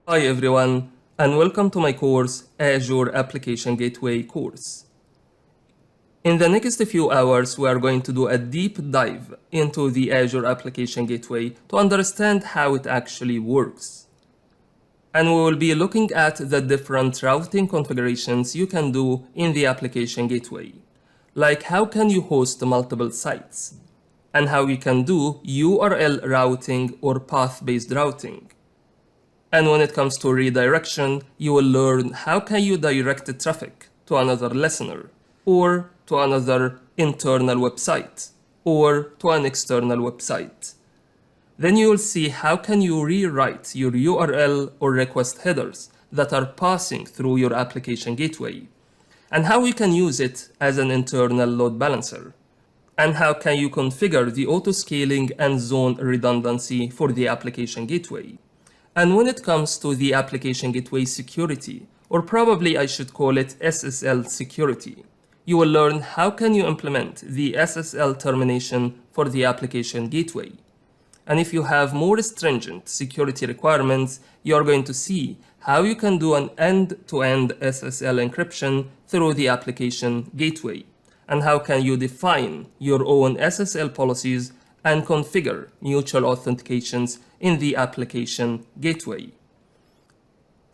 Hi everyone, and welcome to my course, Azure Application Gateway course. In the next few hours, we are going to do a deep dive into the Azure Application Gateway to understand how it actually works. And we will be looking at the different routing configurations you can do in the Application Gateway, like how can you host multiple sites, and how you can do URL routing or path-based routing. And when it comes to redirection, you will learn how can you direct traffic to another listener, or to another internal website, or to an external website. Then you will see how can you rewrite your URL or request headers that are passing through your application gateway, and how you can use it as an internal load balancer, and how can you configure the auto-scaling and zone redundancy for the application gateway. And when it comes to the application gateway security, or probably I should call it SSL security, you will learn how can you implement the SSL termination for the application gateway. And if you have more stringent security requirements, you are going to see how you can do an end-to-end SSL encryption through the application gateway, and how can you define your own SSL policies and configure mutual authentications in the application gateway.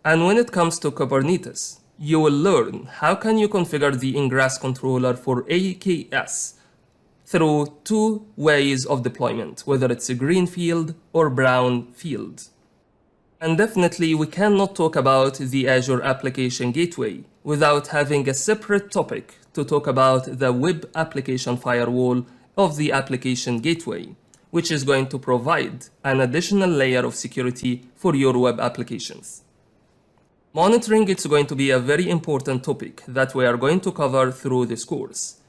And when it comes to Kubernetes, you will learn how can you configure the Ingress controller for AKS through two ways of deployment, whether it's a Greenfield or Brownfield. And definitely we cannot talk about the Azure Application Gateway without having a separate topic to talk about the Web Application Firewall of the Application Gateway, which is going to provide an additional layer of security for your web applications. Monitoring is going to be a very important topic that we are going to cover through this course,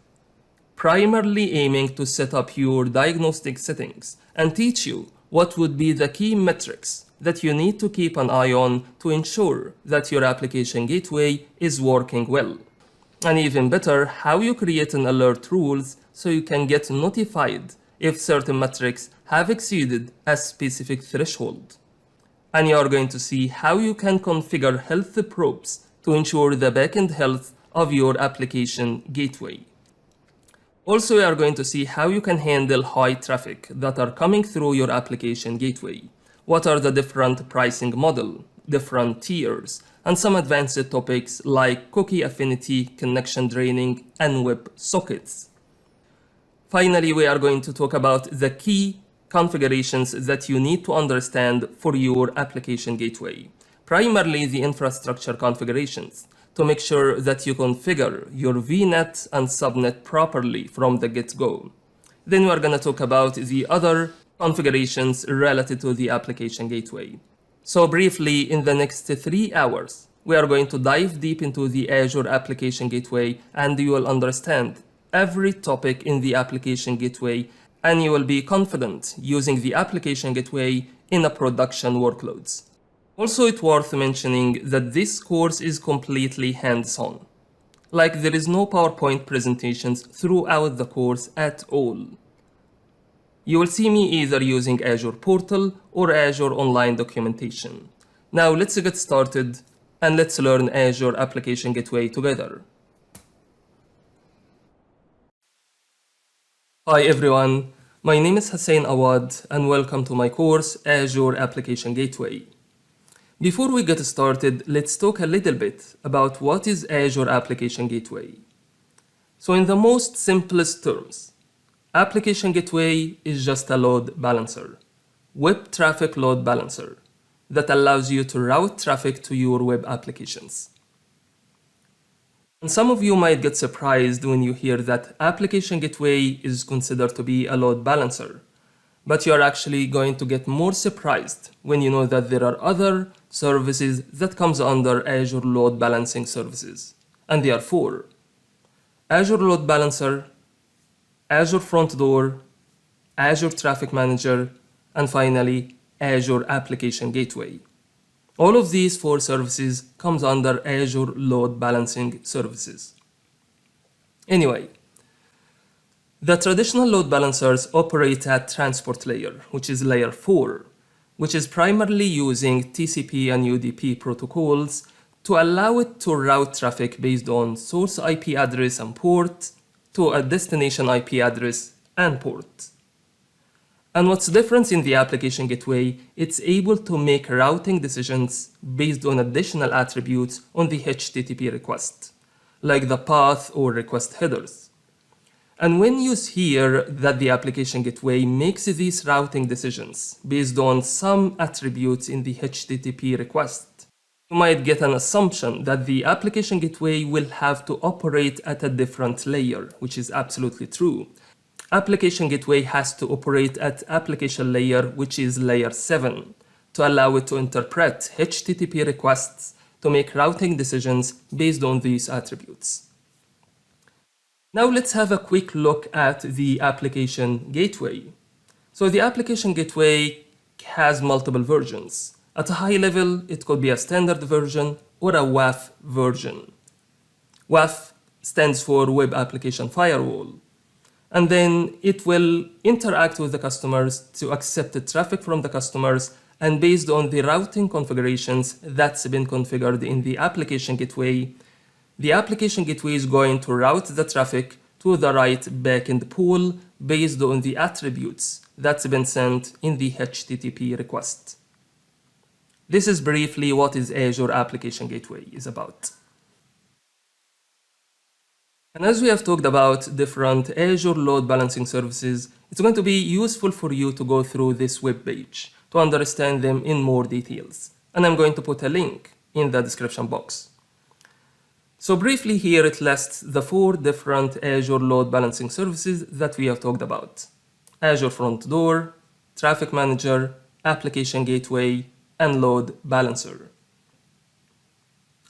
primarily aiming to set up your diagnostic settings and teach you what would be the key metrics that you need to keep an eye on to ensure that your application gateway is working well. And even better, how you create an alert rules so you can get notified if certain metrics have exceeded a specific threshold. And you are going to see how you can configure health probes to ensure the backend health of your application gateway. Also, we are going to see how you can handle high traffic that are coming through your application gateway. What are the different pricing model, different tiers, and some advanced topics like Cookie-Affinity, connection draining, and web sockets. Finally, we are going to talk about the key configurations that you need to understand for your application gateway, primarily the infrastructure configurations, to make sure that you configure your VNet and subnet properly from the get-go. Then we are going to talk about the other configurations related to the application gateway. So briefly, in the next 3 hours, we are going to dive deep into the Azure Application Gateway, and you will understand every topic in the application gateway, and you will be confident using the application gateway in a production workloads. Also, it's worth mentioning that this course is completely hands-on. Like, there is no PowerPoint presentations throughout the course at all. You will see me either using Azure Portal or Azure Online Documentation. Now let's get started and let's learn Azure Application Gateway together. Hi everyone, my name is Hussein Awad and welcome to my course Azure Application Gateway. Before we get started, let's talk a little bit about what is Azure Application Gateway. So in the most simplest terms, Application Gateway is just a load balancer, web traffic load balancer, that allows you to route traffic to your web applications. And some of you might get surprised when you hear that Application Gateway is considered to be a load balancer, but you are actually going to get more surprised when you know that there are other services that comes under Azure Load Balancing Services, and they are 4: Azure Load Balancer, Azure Front Door, Azure Traffic Manager, and finally, Azure Application Gateway. All of these 4 services comes under Azure Load Balancing Services. Anyway, the traditional load balancers operate at transport layer, which is layer 4, which is primarily using TCP and UDP protocols to allow it to route traffic based on source IP address and port to a destination IP address and port. And what's different in the application gateway, it's able to make routing decisions based on additional attributes on the HTTP request, like the path or request headers. And when you hear that the application gateway makes these routing decisions based on some attributes in the HTTP request, you might get an assumption that the application gateway will have to operate at a different layer, which is absolutely true. Application gateway has to operate at application layer, which is layer 7, to allow it to interpret HTTP requests to make routing decisions based on these attributes. Now let's have a quick look at the application gateway. So the application gateway has multiple versions. At a high level, it could be a standard version or a WAF version. WAF stands for Web Application Firewall. And then it will interact with the customers to accept the traffic from the customers, and based on the routing configurations that's been configured in the application gateway is going to route the traffic to the right backend pool based on the attributes that's been sent in the HTTP request. This is briefly what is Azure Application Gateway is about. And as we have talked about different Azure load balancing services, it's going to be useful for you to go through this web page to understand them in more details. And I'm going to put a link in the description box. So briefly here it lists the 4 different Azure load balancing services that we have talked about: Azure Front Door, Traffic Manager, Application Gateway, and Load Balancer.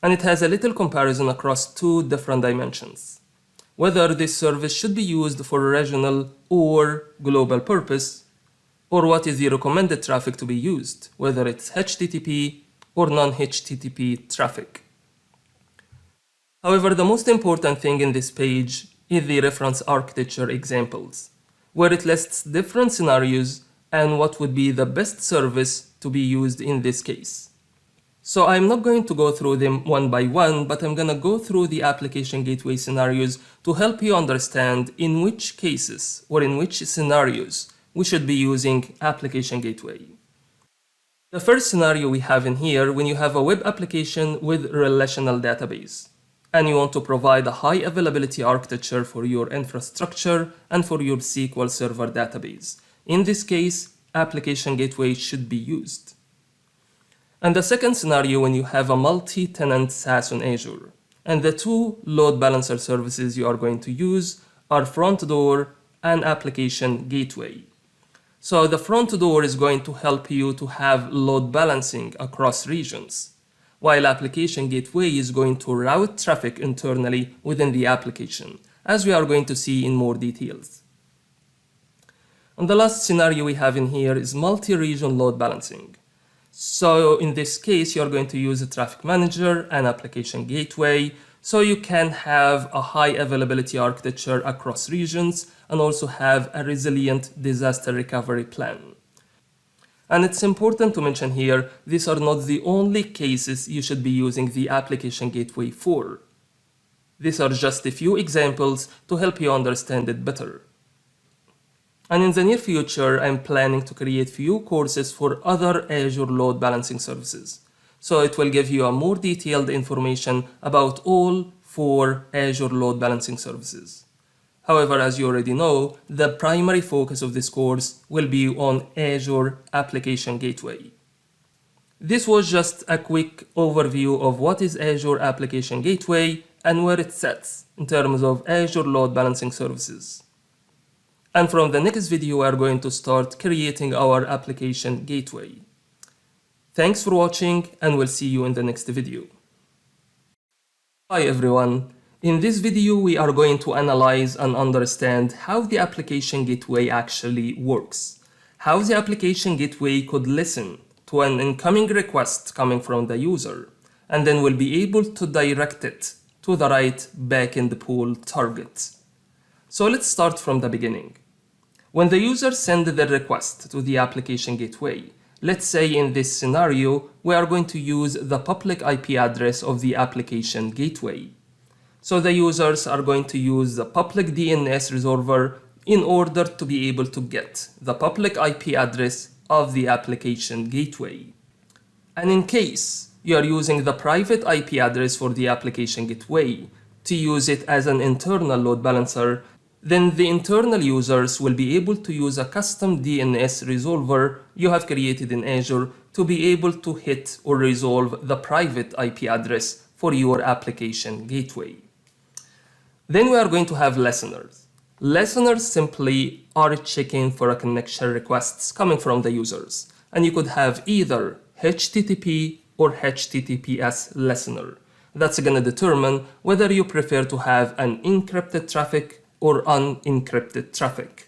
And it has a little comparison across 2 different dimensions: whether this service should be used for regional or global purpose, or what is the recommended traffic to be used, whether it's HTTP or non-HTTP traffic. However, the most important thing in this page is the reference architecture examples, where it lists different scenarios and what would be the best service to be used in this case. So I'm not going to go through them one by one, but I'm going to go through the application gateway scenarios to help you understand in which cases or in which scenarios we should be using application gateway. The first scenario we have in here, when you have a web application with relational database, and you want to provide a high availability architecture for your infrastructure and for your SQL Server database. In this case, application gateway should be used. And the second scenario, when you have a multi-tenant SaaS on Azure, and the 2 load balancer services you are going to use are Front Door and Application Gateway. So the Front Door is going to help you to have load balancing across regions, while Application Gateway is going to route traffic internally within the application, as we are going to see in more details. And the last scenario we have in here is multi-region load balancing. So in this case, you're going to use a traffic manager and application gateway, so you can have a high availability architecture across regions and also have a resilient disaster recovery plan. And it's important to mention here, these are not the only cases you should be using the application gateway for. These are just a few examples to help you understand it better. And in the near future, I'm planning to create few courses for other Azure load balancing services. So it will give you a more detailed information about all 4 Azure load balancing services. However, as you already know, the primary focus of this course will be on Azure Application Gateway. This was just a quick overview of what is Azure Application Gateway and where it sits in terms of Azure load balancing services. And from the next video, we are going to start creating our application gateway. Thanks for watching, and we'll see you in the next video. Hi everyone. In this video, we are going to analyze and understand how the application gateway actually works. How the application gateway could listen to an incoming request coming from the user, and then will be able to direct it to the right backend pool target. So let's start from the beginning. When the user sends the request to the application gateway, Let's say in this scenario, we are going to use the public IP address of the application gateway. So the users are going to use the public DNS resolver in order to be able to get the public IP address of the application gateway. And in case you are using the private IP address for the application gateway to use it as an internal load balancer, then the internal users will be able to use a custom DNS resolver you have created in Azure to be able to hit or resolve the private IP address for your application gateway. Then we are going to have listeners. Listeners simply are checking for a connection requests coming from the users. And you could have either HTTP or HTTPS listener. That's going to determine whether you prefer to have an encrypted traffic or unencrypted traffic.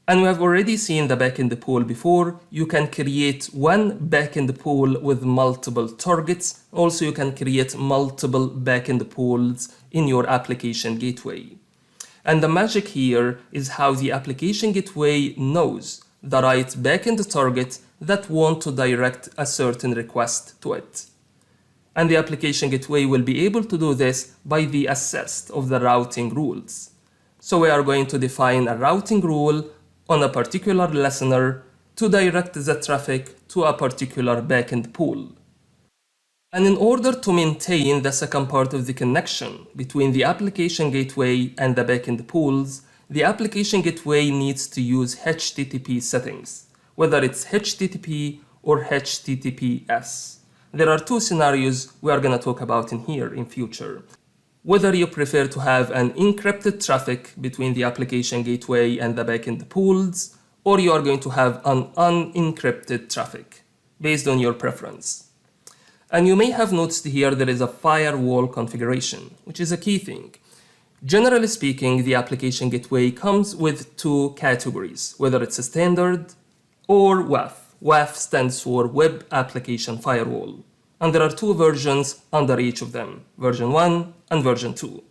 And we have already seen the backend pool before. You can create one backend pool with multiple targets. Also, you can create multiple backend pools in your application gateway. And the magic here is how the application gateway knows the right backend target that want to direct a certain request to it. And the application gateway will be able to do this by the assist of the routing rules. So we are going to define a routing rule on a particular listener to direct the traffic to a particular backend pool. And in order to maintain the second part of the connection between the application gateway and the backend pools, the application gateway needs to use HTTP settings, whether it's HTTP or HTTPS. There are two scenarios we are going to talk about in here in future. Whether you prefer to have an encrypted traffic between the application gateway and the backend pools, or you are going to have an unencrypted traffic, based on your preference. And you may have noticed here there is a firewall configuration, which is a key thing. Generally speaking, the application gateway comes with two categories, whether it's a standard or WAF. WAF stands for Web Application Firewall. And there are two versions under each of them, version 1 and version 2.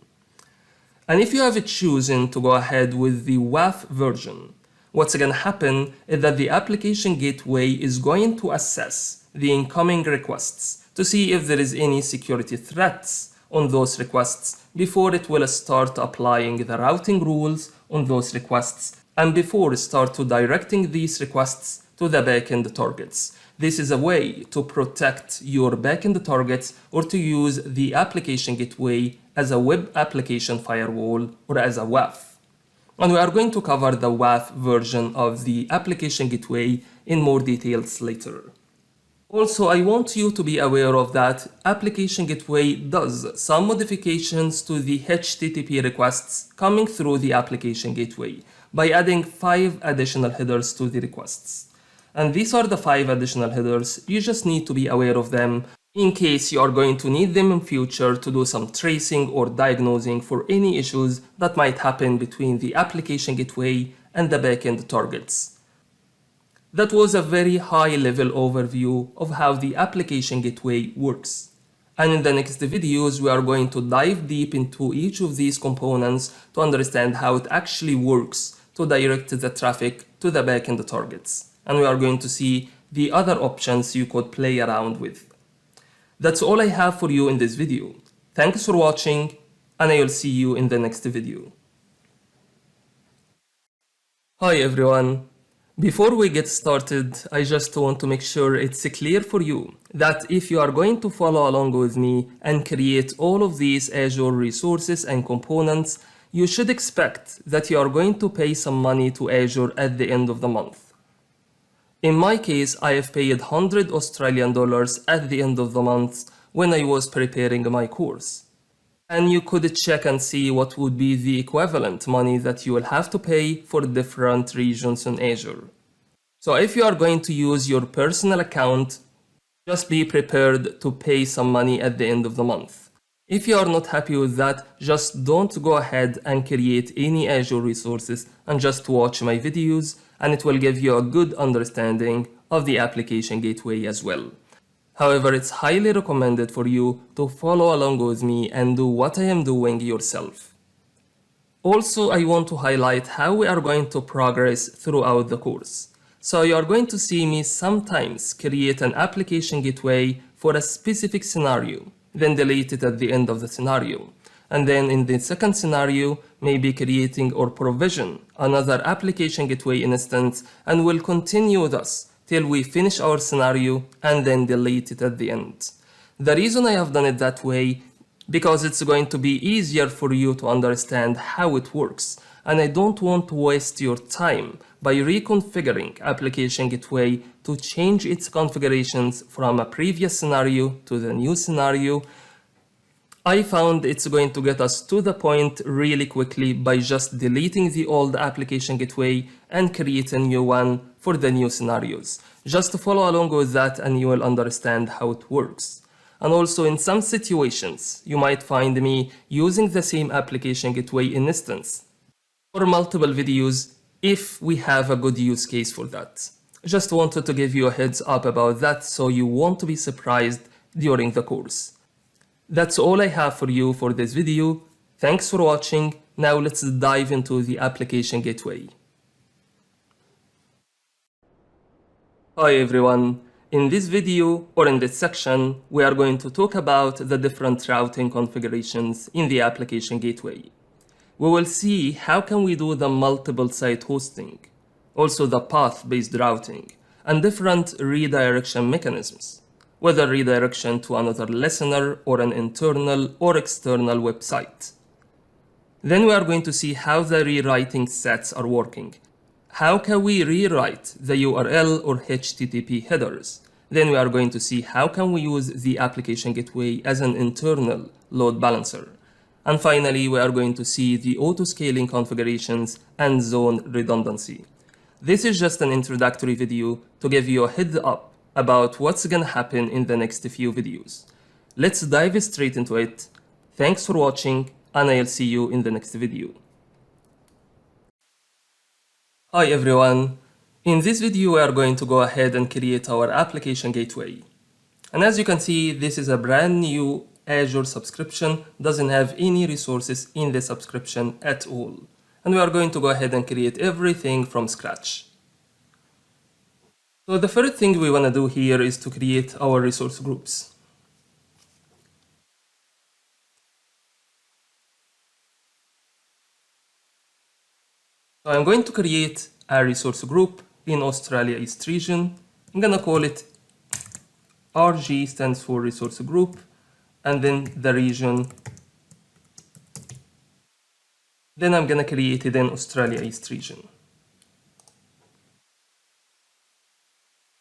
And if you have chosen to go ahead with the WAF version, what's going to happen is that the application gateway is going to assess the incoming requests to see if there is any security threats on those requests before it will start applying the routing rules on those requests and before it start to directing these requests to the backend targets. This is a way to protect your backend targets or to use the application gateway as a web application firewall or as a WAF. And we are going to cover the WAF version of the application gateway in more details later. Also, I want you to be aware of that application gateway does some modifications to the HTTP requests coming through the application gateway by adding 5 additional headers to the requests. And these are the 5 additional headers. You just need to be aware of them in case you are going to need them in future to do some tracing or diagnosing for any issues that might happen between the application gateway and the backend targets. That was a very high-level overview of how the application gateway works. And in the next videos, we are going to dive deep into each of these components to understand how it actually works to direct the traffic to the backend targets. And we are going to see the other options you could play around with. That's all I have for you in this video. Thanks for watching, and I will see you in the next video. Hi everyone. Before we get started, I just want to make sure it's clear for you that if you are going to follow along with me and create all of these Azure resources and components, you should expect that you are going to pay some money to Azure at the end of the month. In my case, I have paid $100 at the end of the month when I was preparing my course. And you could check and see what would be the equivalent money that you will have to pay for different regions on Azure. So if you are going to use your personal account, just be prepared to pay some money at the end of the month. If you are not happy with that, just don't go ahead and create any Azure resources and just watch my videos, and it will give you a good understanding of the application gateway as well. However, it's highly recommended for you to follow along with me and do what I am doing yourself. Also, I want to highlight how we are going to progress throughout the course. So you are going to see me sometimes create an application gateway for a specific scenario, then delete it at the end of the scenario. And then in the second scenario, maybe creating or provision another application gateway instance, and we'll continue thus till we finish our scenario and then delete it at the end. The reason I have done it that way, because it's going to be easier for you to understand how it works, and I don't want to waste your time by reconfiguring application gateway to change its configurations from a previous scenario to the new scenario. I found it's going to get us to the point really quickly by just deleting the old application gateway and create a new one for the new scenarios. Just follow along with that and you will understand how it works. And also in some situations, you might find me using the same application gateway instance for multiple videos if we have a good use case for that. Just wanted to give you a heads up about that so you won't be surprised during the course. That's all I have for you for this video. Thanks for watching. Now let's dive into the application gateway. Hi everyone. In this video, or in this section, we are going to talk about the different routing configurations in the application gateway. We will see how can we do the multiple site hosting, also the path-based routing, and different redirection mechanisms, whether redirection to another listener or an internal or external website. Then we are going to see how the rewriting sets are working. How can we rewrite the URL or HTTP headers? Then we are going to see how can we use the application gateway as an internal load balancer. And finally, we are going to see the auto-scaling configurations and zone redundancy. This is just an introductory video to give you a heads up about what's gonna happen in the next few videos. Let's dive straight into it. Thanks for watching, and I'll see you in the next video. Hi everyone. In this video, we are going to go ahead and create our application gateway. And as you can see, this is a brand new Azure subscription, doesn't have any resources in the subscription at all. And we are going to go ahead and create everything from scratch. So the first thing we want to do here is to create our resource groups. So I'm going to create a resource group in Australia East region. I'm going to call it RG, stands for resource group, and then the region. Then I'm going to create it in Australia East region.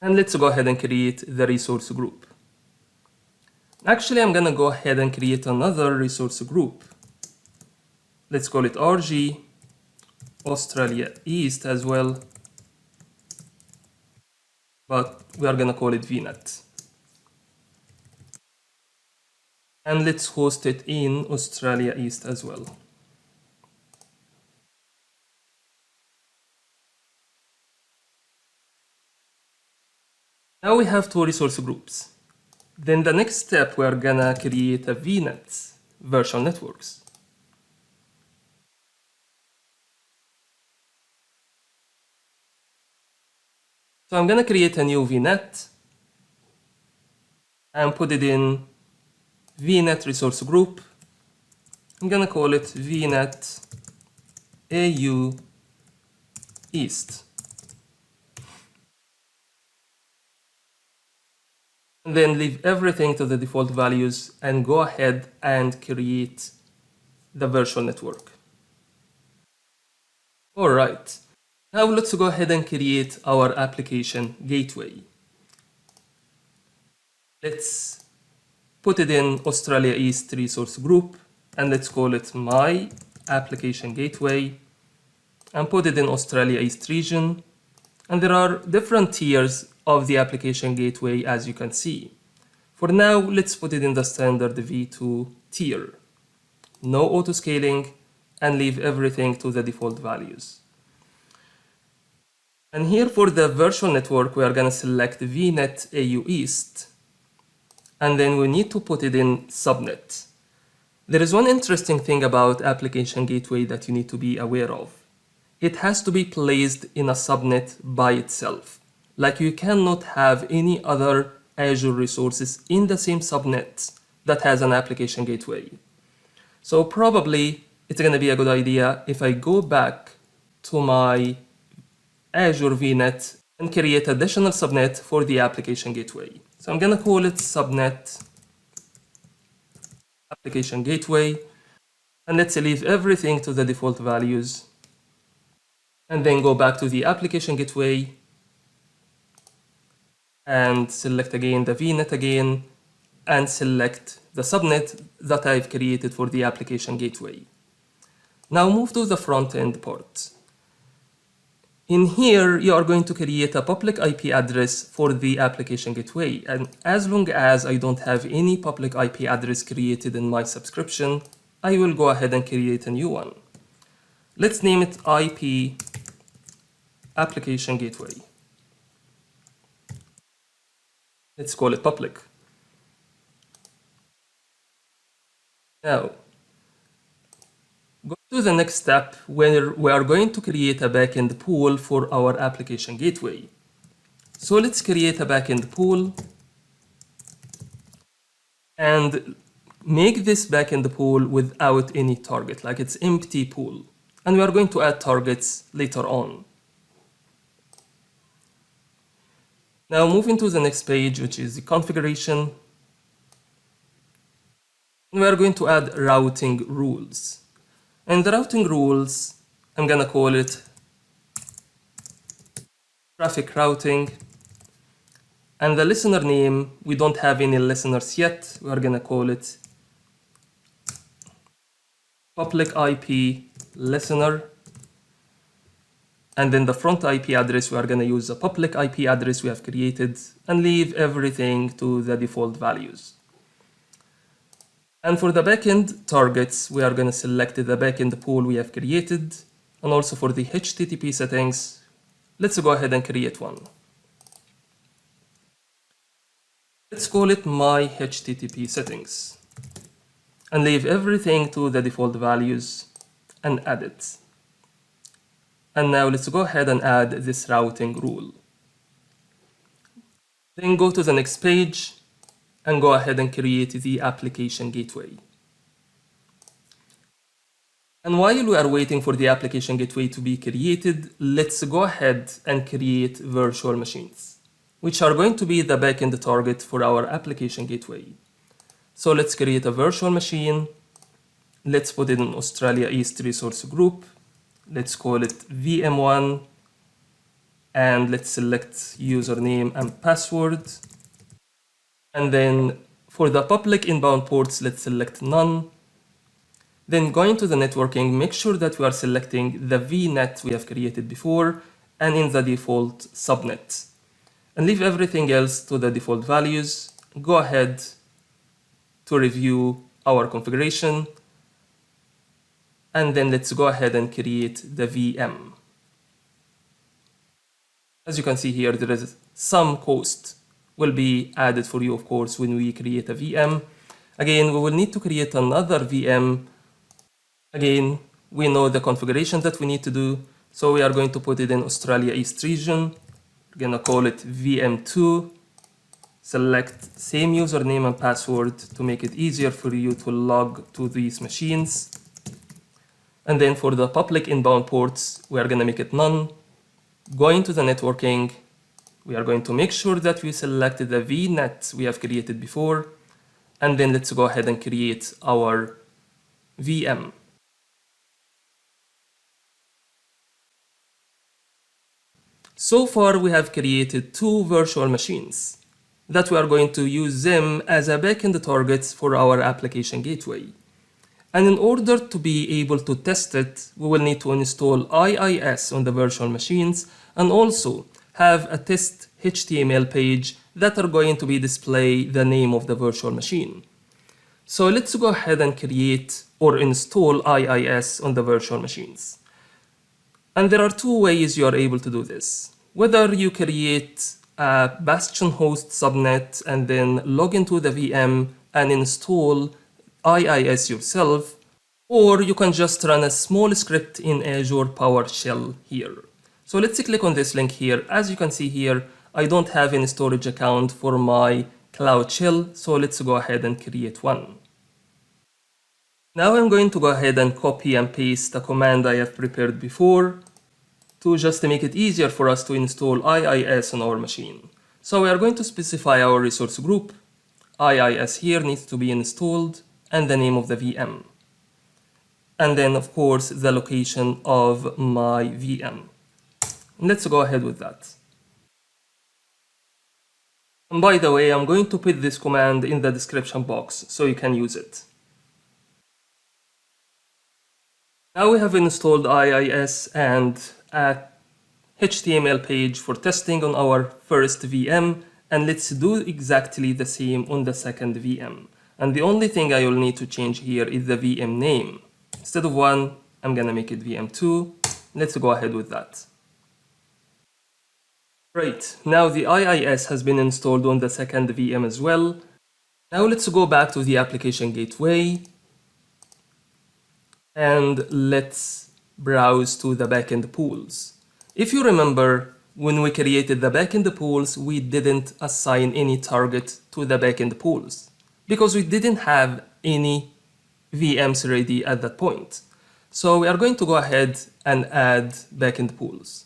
And let's go ahead and create the resource group. Actually, I'm going to go ahead and create another resource group. Let's call it RG Australia East as well, but we are going to call it VNet. And let's host it in Australia East as well. Now we have two resource groups. Then the next step, we are gonna create a VNet, virtual networks. So I'm gonna create a new VNet and put it in VNet resource group. I'm gonna call it VNet AU East. And then leave everything to the default values and go ahead and create the virtual network. Alright, now let's go ahead and create our application gateway. Let's put it in Australia East resource group and let's call it my application gateway and put it in Australia East region. And there are different tiers of the application gateway, as you can see. For now, let's put it in the standard V2 tier. No auto scaling, and leave everything to the default values. And here for the virtual network, we are going to select VNet AU East, and then we need to put it in subnet. There is one interesting thing about application gateway that you need to be aware of. it has to be placed in a subnet by itself. Like you cannot have any other Azure resources in the same subnet that has an application gateway. So probably it's going to be a good idea if I go back to my Azure VNet and create additional subnet for the application gateway. So I'm going to call it subnet application gateway, and let's leave everything to the default values, and then go back to the application gateway and select again the VNet again and select the subnet that I've created for the application gateway. Now move to the front end part. In here, you are going to create a public IP address for the application gateway. And as long as I don't have any public IP address created in my subscription, I will go ahead and create a new one. Let's name it IP application gateway. Let's call it public. Now, go to the next step where we are going to create a backend pool for our application gateway. So let's create a backend pool and make this backend pool without any target, like it's empty pool. And we are going to add targets later on. Now moving to the next page, which is the configuration. We are going to add routing rules. And the routing rules, I'm gonna call it traffic routing. And the listener name, we don't have any listeners yet. We are gonna call it public IP listener. And then the front IP address, we are gonna use a public IP address we have created and leave everything to the default values. And for the backend targets, we are going to select the backend pool we have created. And also for the HTTP settings, let's go ahead and create one. Let's call it my HTTP settings and leave everything to the default values and add it. And now let's go ahead and add this routing rule. Then go to the next page and go ahead and create the application gateway. And while we are waiting for the application gateway to be created, let's go ahead and create virtual machines, which are going to be the backend target for our application gateway. So let's create a virtual machine. Let's put it in Australia East resource group. Let's call it VM1. And let's select username and password. And then for the public inbound ports, let's select none. Then going to the networking, make sure that we are selecting the VNet we have created before and in the default subnet. And leave everything else to the default values. Go ahead to review our configuration. And then let's go ahead and create the VM. As you can see here, there is some cost will be added for you, of course, when we create a VM. Again, we will need to create another VM. Again, we know the configuration that we need to do. So we are going to put it in Australia East region. We're going to call it VM2. Select same username and password to make it easier for you to log to these machines. And then for the public inbound ports, we are going to make it none. Going to the networking, we are going to make sure that we select the VNet we have created before. And then let's go ahead and create our VM. So far, we have created two virtual machines that we are going to use them as a backend targets for our application gateway. And in order to be able to test it, we will need to install IIS on the virtual machines and also have a test HTML page that are going to be display the name of the virtual machine. So let's go ahead and create or install IIS on the virtual machines. And there are two ways you are able to do this. Whether you create a Bastion host subnet and then log into the VM and install IIS yourself, or you can just run a small script in Azure PowerShell here. So let's click on this link here. As you can see here, I don't have any storage account for my Cloud Shell, so let's go ahead and create one. Now I'm going to go ahead and copy and paste the command I have prepared before to just make it easier for us to install IIS on our machine. So we are going to specify our resource group. IIS here needs to be installed and the name of the VM. And then of course the location of my VM. Let's go ahead with that. And by the way, I'm going to put this command in the description box so you can use it. Now we have installed IIS and a HTML page for testing on our first VM, and let's do exactly the same on the second VM. And the only thing I will need to change here is the VM name. Instead of 1, I'm gonna make it VM2. Let's go ahead with that. Right, now the IIS has been installed on the second VM as well. Now let's go back to the application gateway and let's browse to the backend pools. If you remember, when we created the backend pools, we didn't assign any target to the backend pools because we didn't have any VMs ready at that point. So we are going to go ahead and add backend pools.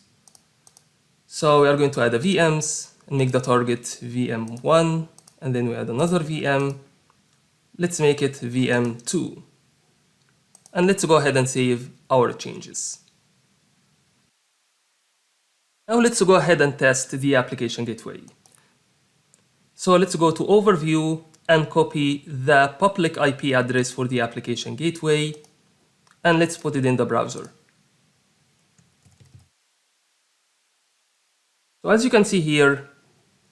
So we are going to add the VMs and make the target VM1, and then we add another VM. Let's make it VM2. And let's go ahead and save our changes. Now let's go ahead and test the application gateway. So let's go to Overview and copy the public IP address for the application gateway, and let's put it in the browser. So as you can see here,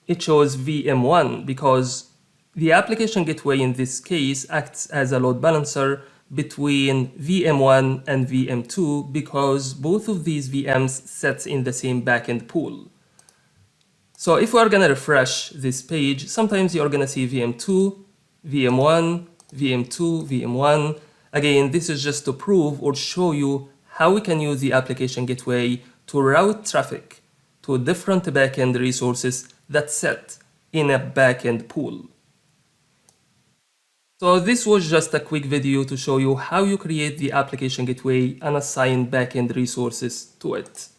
it shows VM1 because the application gateway in this case acts as a load balancer between VM1 and VM2 because both of these VMs sets in the same backend pool. So if we are gonna refresh this page, sometimes you're gonna see VM2, VM1, VM2, VM1. Again, this is just to prove or show you how we can use the application gateway to route traffic to different backend resources that set in a backend pool. So this was just a quick video to show you how you create the application gateway and assign backend resources to it.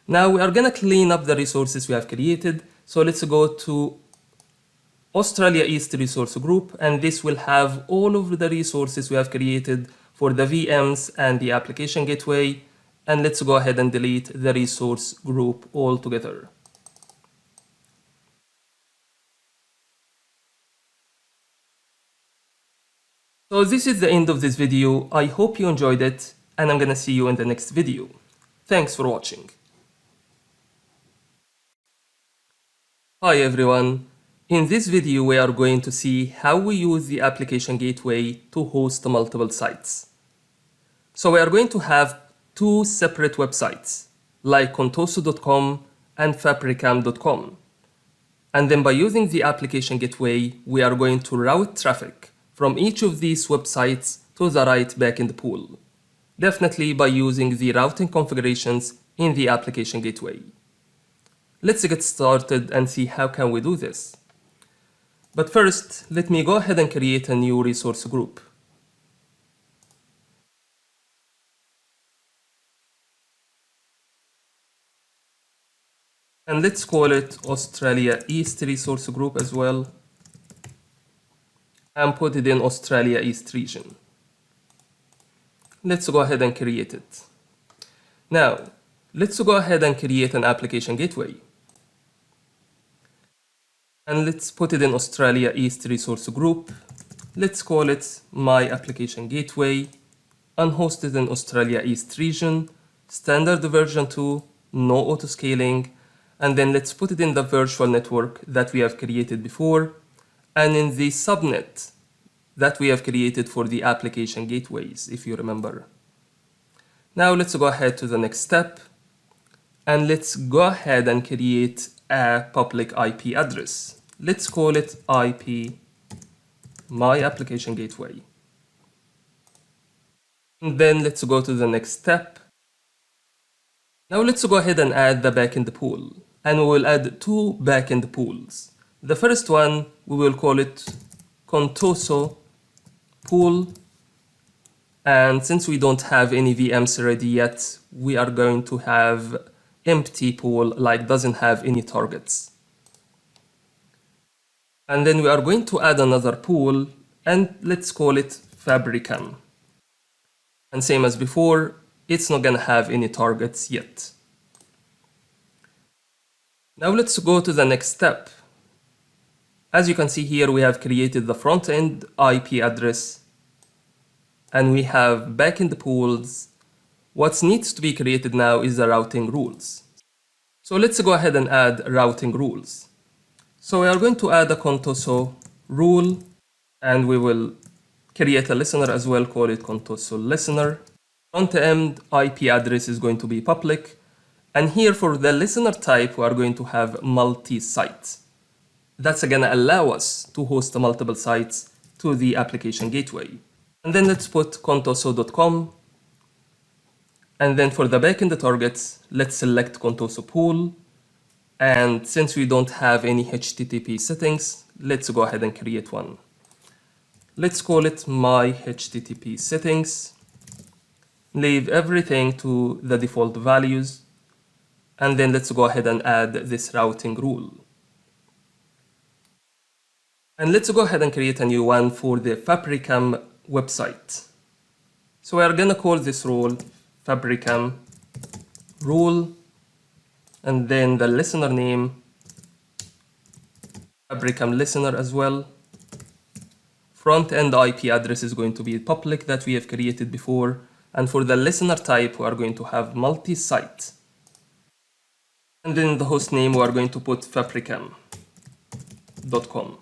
Now we are gonna clean up the resources we have created. So let's go to Australia East resource group, and this will have all of the resources we have created for the VMs and the application gateway. And let's go ahead and delete the resource group altogether. So this is the end of this video. I hope you enjoyed it, and I'm gonna see you in the next video. Thanks for watching. Hi everyone. In this video we are going to see how we use the application gateway to host multiple sites. So we are going to have two separate websites like contoso.com and fabricam.com. And then by using the application gateway, we are going to route traffic from each of these websites to the right backend pool, definitely by using the routing configurations in the application gateway. Let's get started and see how can we do this. But first, let me go ahead and create a new resource group. And let's call it Australia East resource group as well, and put it in Australia East region. Let's go ahead and create it. Now, let's go ahead and create an application gateway. And let's put it in Australia East resource group. Let's call it My Application Gateway, and host it in Australia East region, standard version 2, no auto-scaling, and then let's put it in the virtual network that we have created before, and in the subnet that we have created for the application gateways, if you remember. Now let's go ahead to the next step, and let's go ahead and create a public IP address. Let's call it IP My Application Gateway. And then let's go to the next step. Now let's go ahead and add the backend pool. And we will add two backend pools. The first one, we will call it Contoso pool. And since we don't have any VMs ready yet, we are going to have empty pool, like doesn't have any targets. And then we are going to add another pool, and let's call it Fabricam. And same as before, it's not gonna have any targets yet. Now let's go to the next step. As you can see here, we have created the front-end IP address, and we have backend pools. What needs to be created now is the routing rules. So let's go ahead and add routing rules. So we are going to add a Contoso rule, and we will create a listener as well, call it Contoso listener. Front-end IP address is going to be public. And here for the listener type, we are going to have multi-site. That's going to allow us to host multiple sites to the application gateway. And then let's put contoso.com. And then for the backend targets, let's select Contoso pool. And since we don't have any HTTP settings, let's go ahead and create one. Let's call it my HTTP settings. Leave everything to the default values. And then let's go ahead and add this routing rule. And let's go ahead and create a new one for the Fabricam website. So we are gonna call this rule Fabricam rule, and then the listener name, Fabricam listener as well. Front-end IP address is going to be public that we have created before. And for the listener type, we are going to have multi-site. And then the host name, we are going to put fabricam.com.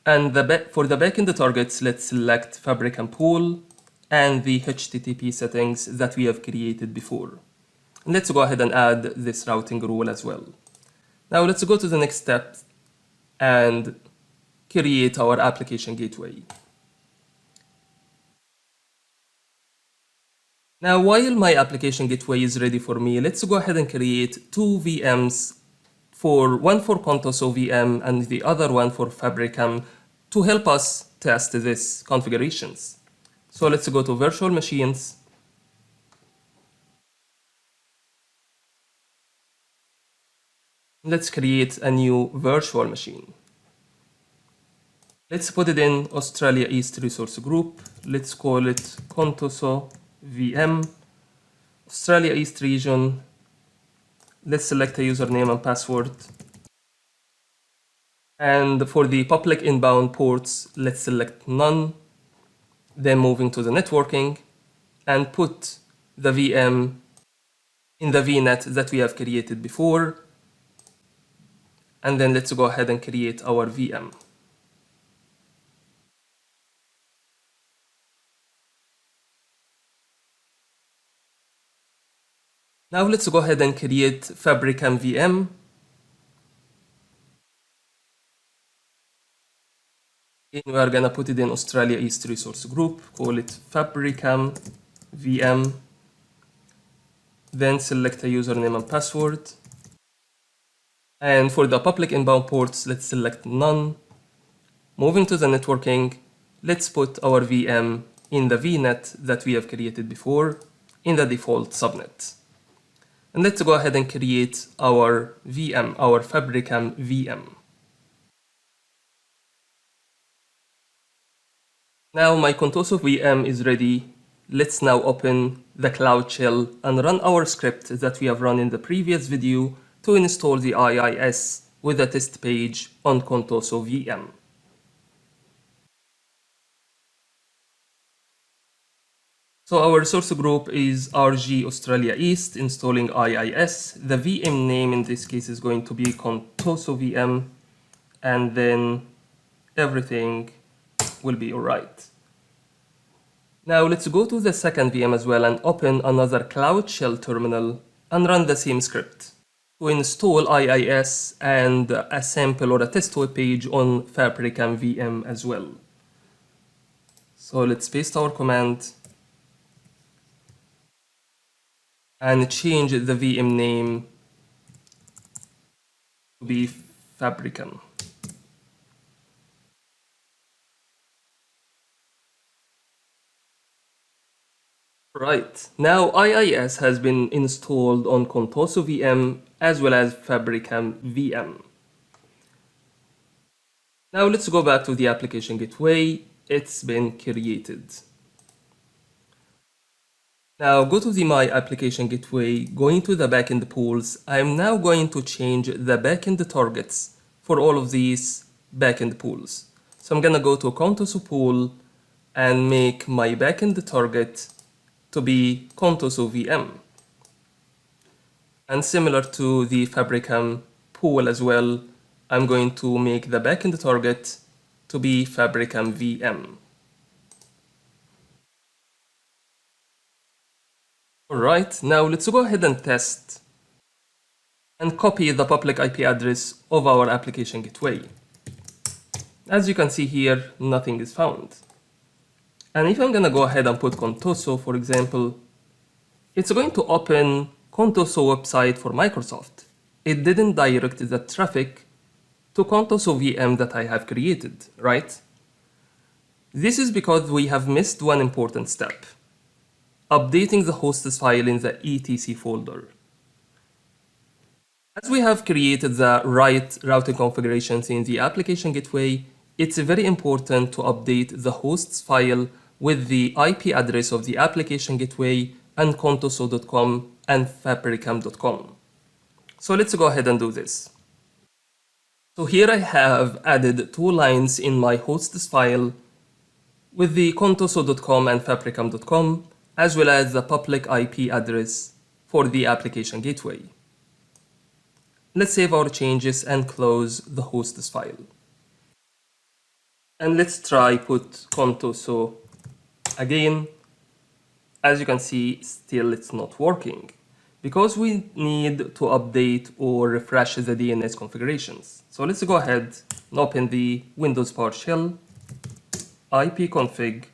And for the backend targets, let's select Fabricam pool and the HTTP settings that we have created before. And let's go ahead and add this routing rule as well. Now let's go to the next step and create our application gateway. Now, while my application gateway is ready for me, let's go ahead and create two VMs, one for Contoso VM and the other one for Fabricam, to help us test these configurations. So let's go to virtual machines. Let's create a new virtual machine. Let's put it in Australia East resource group. Let's call it Contoso VM, Australia East region. Let's select a username and password. And for the public inbound ports, let's select none. Then moving to the networking and put the VM in the VNet that we have created before. And then let's go ahead and create our VM. Now let's go ahead and create Fabricam VM. We are gonna put it in Australia East resource group, call it Fabricam VM. Then select a username and password. And for the public inbound ports, let's select none. Moving to the networking, let's put our VM in the VNet that we have created before in the default subnet. And let's go ahead and create our VM, our Fabricam VM. Now my Contoso VM is ready. Let's now open the Cloud Shell and run our script that we have run in the previous video to install the IIS with a test page on Contoso VM. So our resource group is RG Australia East, installing IIS. The VM name in this case is going to be Contoso VM, and then everything will be alright. Now let's go to the second VM as well and open another Cloud Shell terminal and run the same script to install IIS and a sample or a test web page on Fabricam VM as well. So let's paste our command and change the VM name to be Fabricam. Right, now IIS has been installed on Contoso VM as well as Fabricam VM. Now let's go back to the application gateway. It's been created. Now go to the My Application Gateway, going to the backend pools. I'm now going to change the backend targets for all of these backend pools. So I'm gonna go to Contoso pool and make my backend target to be Contoso VM. And similar to the Fabricam pool as well, I'm going to make the backend target to be Fabricam VM. Alright, now let's go ahead and test and copy the public IP address of our application gateway. As you can see here, nothing is found. And if I'm gonna go ahead and put Contoso, for example, it's going to open Contoso website for Microsoft. It didn't direct the traffic to Contoso VM that I have created, right? This is because we have missed one important step: updating the hosts file in the etc folder. As we have created the right routing configurations in the application gateway, it's very important to update the hosts file with the IP address of the application gateway and contoso.com and fabricam.com. So let's go ahead and do this. So here I have added 2 lines in my hosts file with the contoso.com and fabricam.com, as well as the public IP address for the application gateway. Let's save our changes and close the hosts file. And let's try put Contoso again. As you can see, still it's not working because we need to update or refresh the DNS configurations. So let's go ahead and open the Windows PowerShell, ipconfig,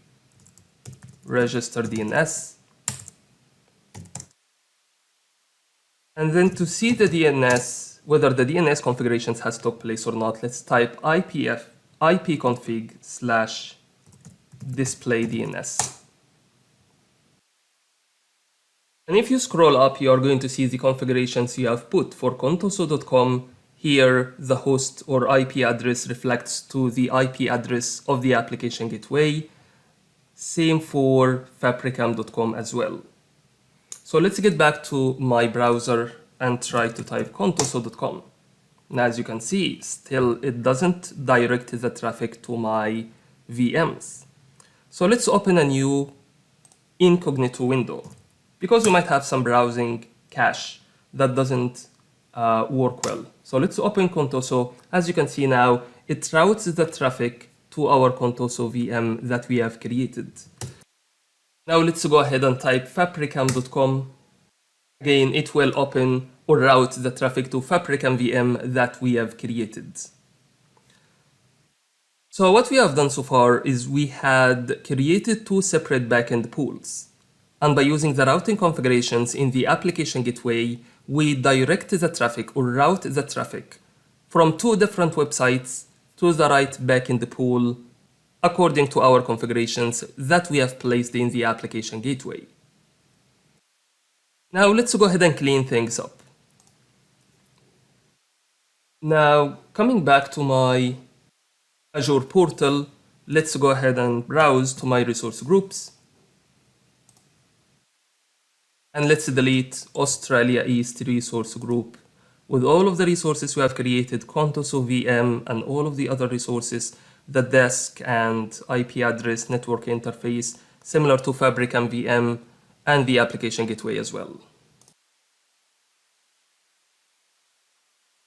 register DNS. And then to see the DNS, whether the DNS configurations has took place or not, let's type ipconfig/display DNS. And if you scroll up, you are going to see the configurations you have put. For contoso.com, here the host or IP address reflects to the IP address of the application gateway. Same for fabricam.com as well. So let's get back to my browser and try to type contoso.com. And as you can see, still it doesn't direct the traffic to my VMs. So let's open a new incognito window, because we might have some browsing cache that doesn't work well. So let's open Contoso. As you can see now, it routes the traffic to our Contoso VM that we have created. Now let's go ahead and type fabricam.com. Again, it will open or route the traffic to Fabricam VM that we have created. So what we have done so far is we had created 2 separate backend pools. And by using the routing configurations in the application gateway, we direct the traffic or route the traffic from 2 different websites to the right backend pool according to our configurations that we have placed in the application gateway. Now let's go ahead and clean things up. Now coming back to my Azure portal, let's go ahead and browse to my resource groups. And let's delete Australia East resource group with all of the resources we have created, Contoso VM and all of the other resources, the desk and IP address network interface, similar to Fabricam VM and the application gateway as well.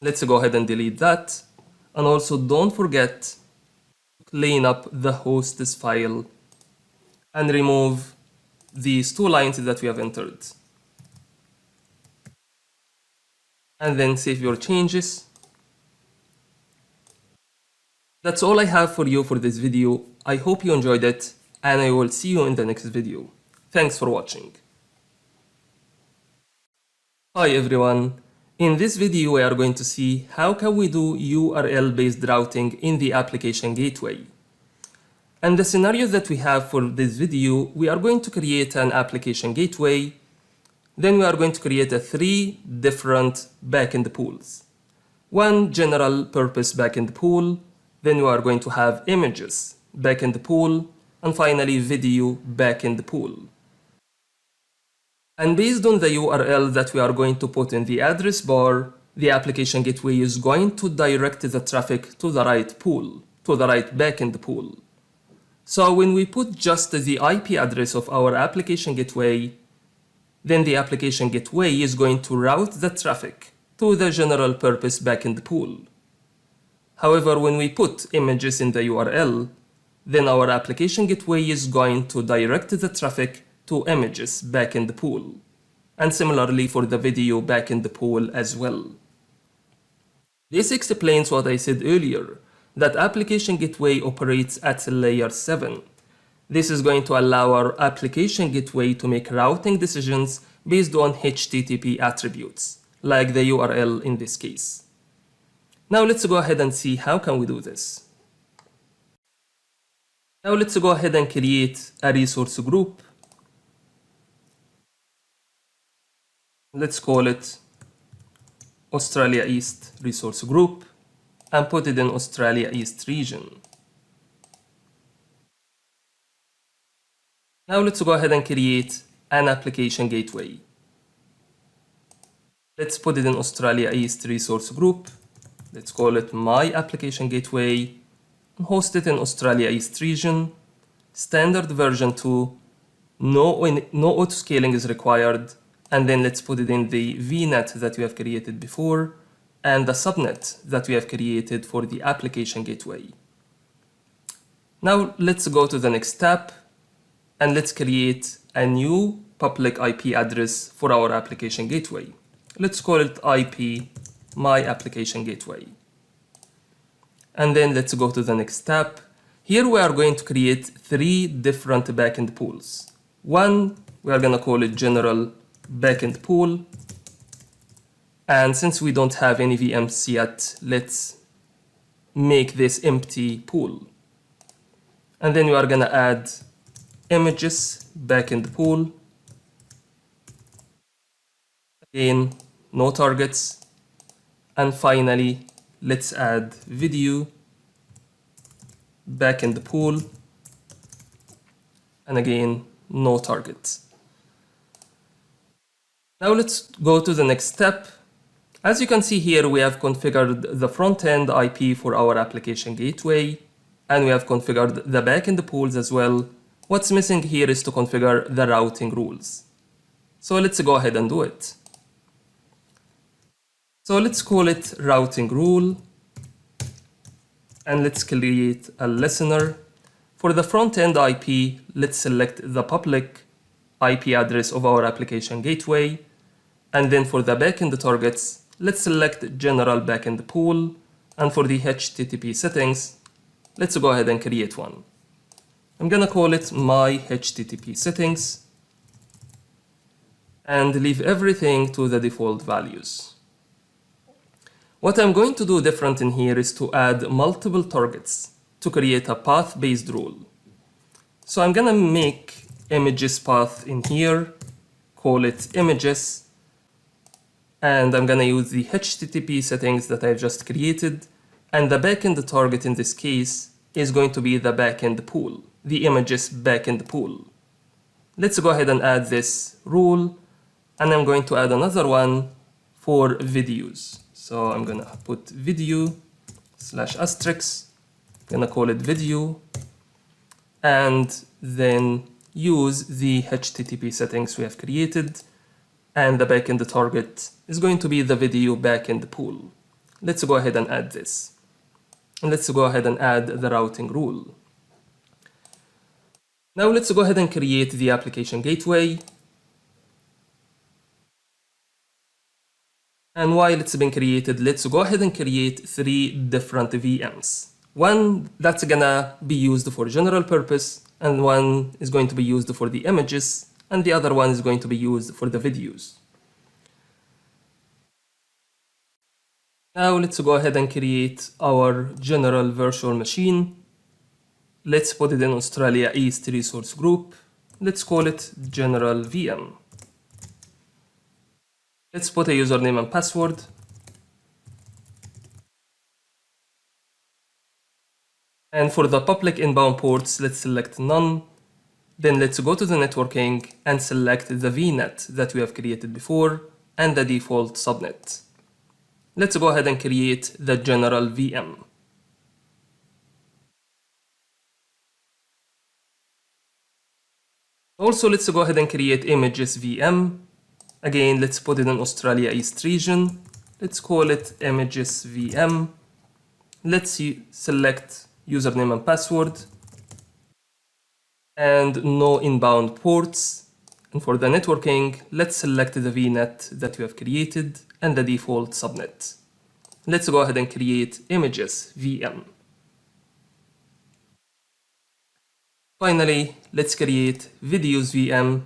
Let's go ahead and delete that. And also don't forget to clean up the hosts file and remove these 2 lines that we have entered. And then save your changes. That's all I have for you for this video. I hope you enjoyed it, and I will see you in the next video. Thanks for watching. Hi everyone. In this video we are going to see how can we do URL-based routing in the application gateway. And the scenario that we have for this video, we are going to create an application gateway. Then we are going to create three different backend pools. One general purpose backend pool, then we are going to have images backend pool, and finally video backend pool. And based on the URL that we are going to put in the address bar, the application gateway is going to direct the traffic to the right pool, to the right backend pool. So when we put just the IP address of our application gateway, then the application gateway is going to route the traffic to the general purpose backend pool. However, when we put images in the URL, then our application gateway is going to direct the traffic to images backend pool, and similarly for the video backend pool as well. This explains what I said earlier, that application gateway operates at layer 7. This is going to allow our application gateway to make routing decisions based on HTTP attributes, like the URL in this case. Now let's go ahead and see how can we do this. Now let's go ahead and create a resource group. Let's call it Australia East Resource Group and put it in Australia East region. Now let's go ahead and create an application gateway. Let's put it in Australia East Resource Group. Let's call it My Application Gateway and host it in Australia East region. Standard version 2, no autoscaling is required. And then let's put it in the VNet that we have created before and the subnet that we have created for the application gateway. Now let's go to the next step and let's create a new public IP address for our application gateway. Let's call it IP My Application Gateway. And then let's go to the next step. Here we are going to create three different backend pools. One, we are going to call it General Backend Pool. And since we don't have any VMs yet, let's make this empty pool. And then we are going to add Images Backend Pool. Again, no targets. And finally, let's add Video Backend Pool. And again, no targets. Now let's go to the next step. As you can see here, we have configured the front-end IP for our application gateway, and we have configured the backend pools as well. What's missing here is to configure the routing rules. So let's go ahead and do it. So let's call it routing rule, and let's create a listener. For the front-end IP, let's select the public IP address of our application gateway. And then for the backend targets, let's select General Backend Pool. And for the HTTP settings, let's go ahead and create one. I'm going to call it My HTTP Settings and leave everything to the default values. What I'm going to do different in here is to add multiple targets to create a path-based rule. So I'm going to make images path in here, call it images, and I'm going to use the HTTP settings that I've just created, and the backend target in this case is going to be the backend pool, the images backend pool. Let's go ahead and add this rule, and I'm going to add another one for videos. So I'm going to put video /*, I'm going to call it video, and then use the HTTP settings we have created, and the backend target is going to be the video backend pool. Let's go ahead and add this. And let's go ahead and add the routing rule. Now let's go ahead and create the application gateway. And while it's been created, let's go ahead and create three different VMs. One that's gonna be used for general purpose, and one is going to be used for the images, and the other one is going to be used for the videos. Now let's go ahead and create our general virtual machine. Let's put it in Australia East resource group. Let's call it general VM. Let's put a username and password. And for the public inbound ports, let's select none. Then let's go to the networking and select the VNet that we have created before and the default subnet. Let's go ahead and create the general VM. Also, let's go ahead and create images VM. Again, let's put it in Australia East region. Let's call it images VM. Let's select username and password and no inbound ports. And for the networking, let's select the VNet that we have created and the default subnet. Let's go ahead and create images VM. Finally, let's create videos VM.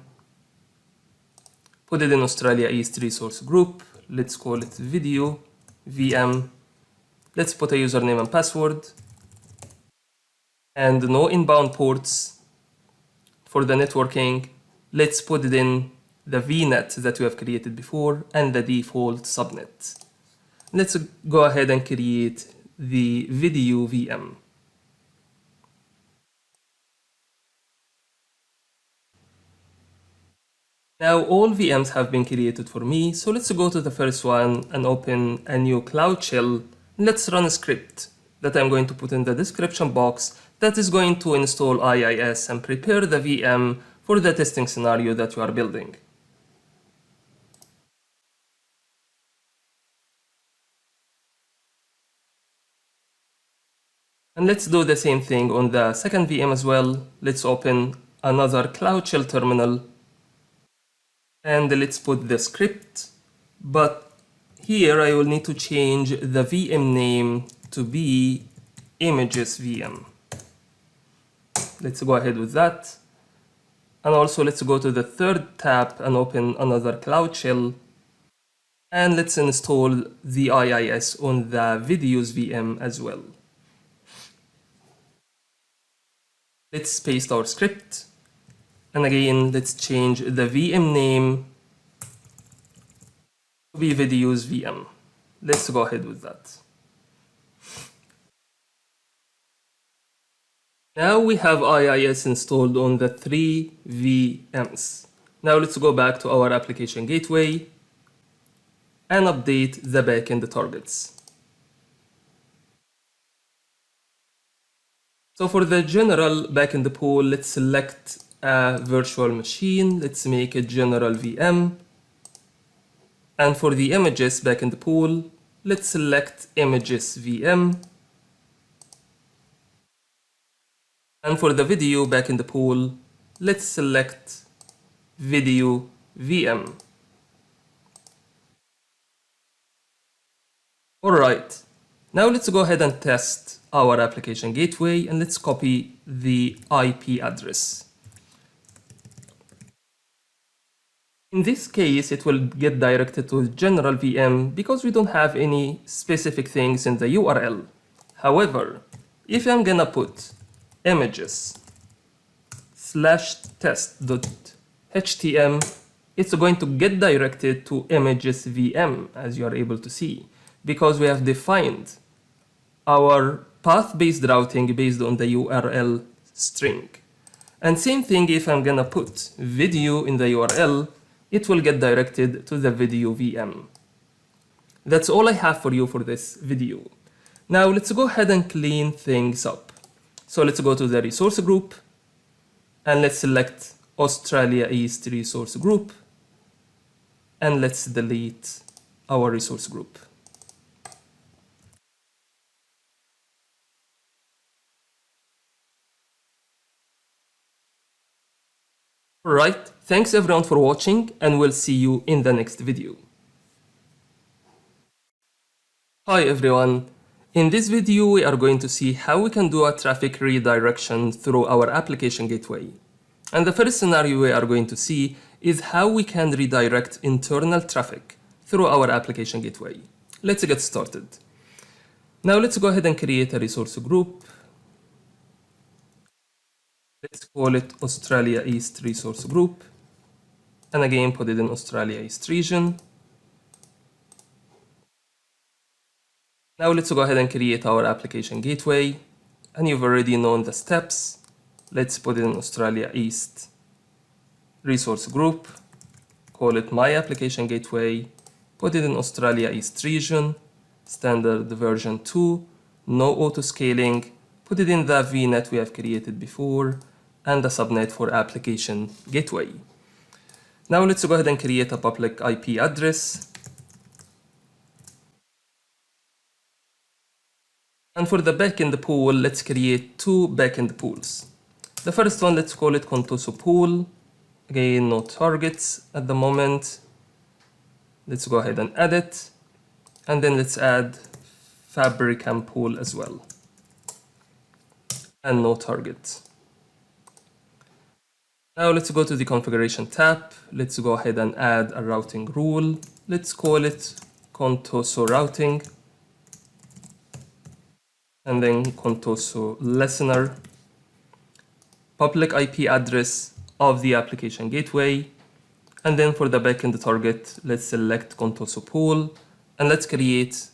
Put it in Australia East resource group. Let's call it video VM. Let's put a username and password and no inbound ports. For the networking, let's put it in the VNet that we have created before and the default subnet. Let's go ahead and create the video VM. Now all VMs have been created for me, so let's go to the first one and open a new Cloud Shell. Let's run a script that I'm going to put in the description box that is going to install IIS and prepare the VM for the testing scenario that we are building. And let's do the same thing on the second VM as well. Let's open another Cloud Shell terminal. And let's put the script, but here I will need to change the VM name to be images VM. Let's go ahead with that. And also let's go to the third tab and open another Cloud Shell. And let's install the IIS on the videos VM as well. Let's paste our script. And again, let's change the VM name to be videos VM. Let's go ahead with that. Now we have IIS installed on the 3 VMs. Now let's go back to our application gateway and update the backend targets. So for the general backend pool, let's select a virtual machine. Let's make a general VM. And for the images backend pool, let's select images VM. And for the video backend pool, let's select video VM. Alright, now let's go ahead and test our application gateway and let's copy the IP address. In this case, it will get directed to general VM because we don't have any specific things in the URL. However, if I'm gonna put images/test.htm, it's going to get directed to images VM, as you are able to see, because we have defined our path-based routing based on the URL string. And same thing if I'm gonna put video in the URL, it will get directed to the video VM. That's all I have for you for this video. Now let's go ahead and clean things up. So let's go to the resource group and let's select Australia East resource group and let's delete our resource group. Alright, thanks everyone for watching and we'll see you in the next video. Hi everyone, in this video we are going to see how we can do a traffic redirection through our application gateway. And the first scenario we are going to see is how we can redirect internal traffic through our application gateway. Let's get started. Now let's go ahead and create a resource group. Let's call it Australia East Resource Group. And again, put it in Australia East region. Now let's go ahead and create our application gateway. And you've already known the steps. Let's put it in Australia East Resource Group. Call it My Application Gateway. Put it in Australia East region. Standard version 2. No auto-scaling. Put it in the VNet we have created before. And the subnet for application gateway. Now let's go ahead and create a public IP address. And for the backend pool, let's create two backend pools. The first one, let's call it Contoso pool. Again, no targets at the moment. Let's go ahead and add it. And then let's add Applicaiton pool as well. And no target. Now let's go to the configuration tab. Let's go ahead and add a routing rule. Let's call it Contoso routing. And then Contoso listener. Public IP address of the application gateway. And then for the backend target, let's select Contoso pool. And let's create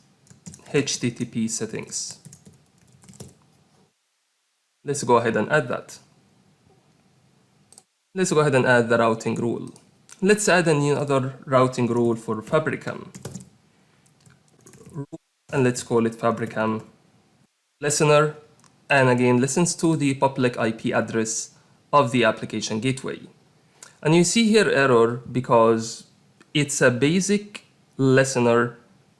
HTTP settings. Let's go ahead and add that. Let's go ahead and add the routing rule. Let's add another routing rule for Applicaiton. And let's call it Applicaiton listener. And again, listens to the public IP address of the application gateway. And you see here error because it's a basic listener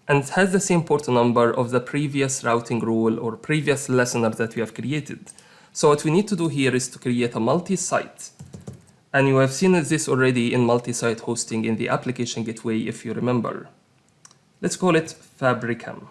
and it has the same port number of the previous routing rule or previous listener that we have created. So what we need to do here is to create a multi-site. And you have seen this already in multi-site hosting in the application gateway if you remember. Let's call it Applicaiton.com.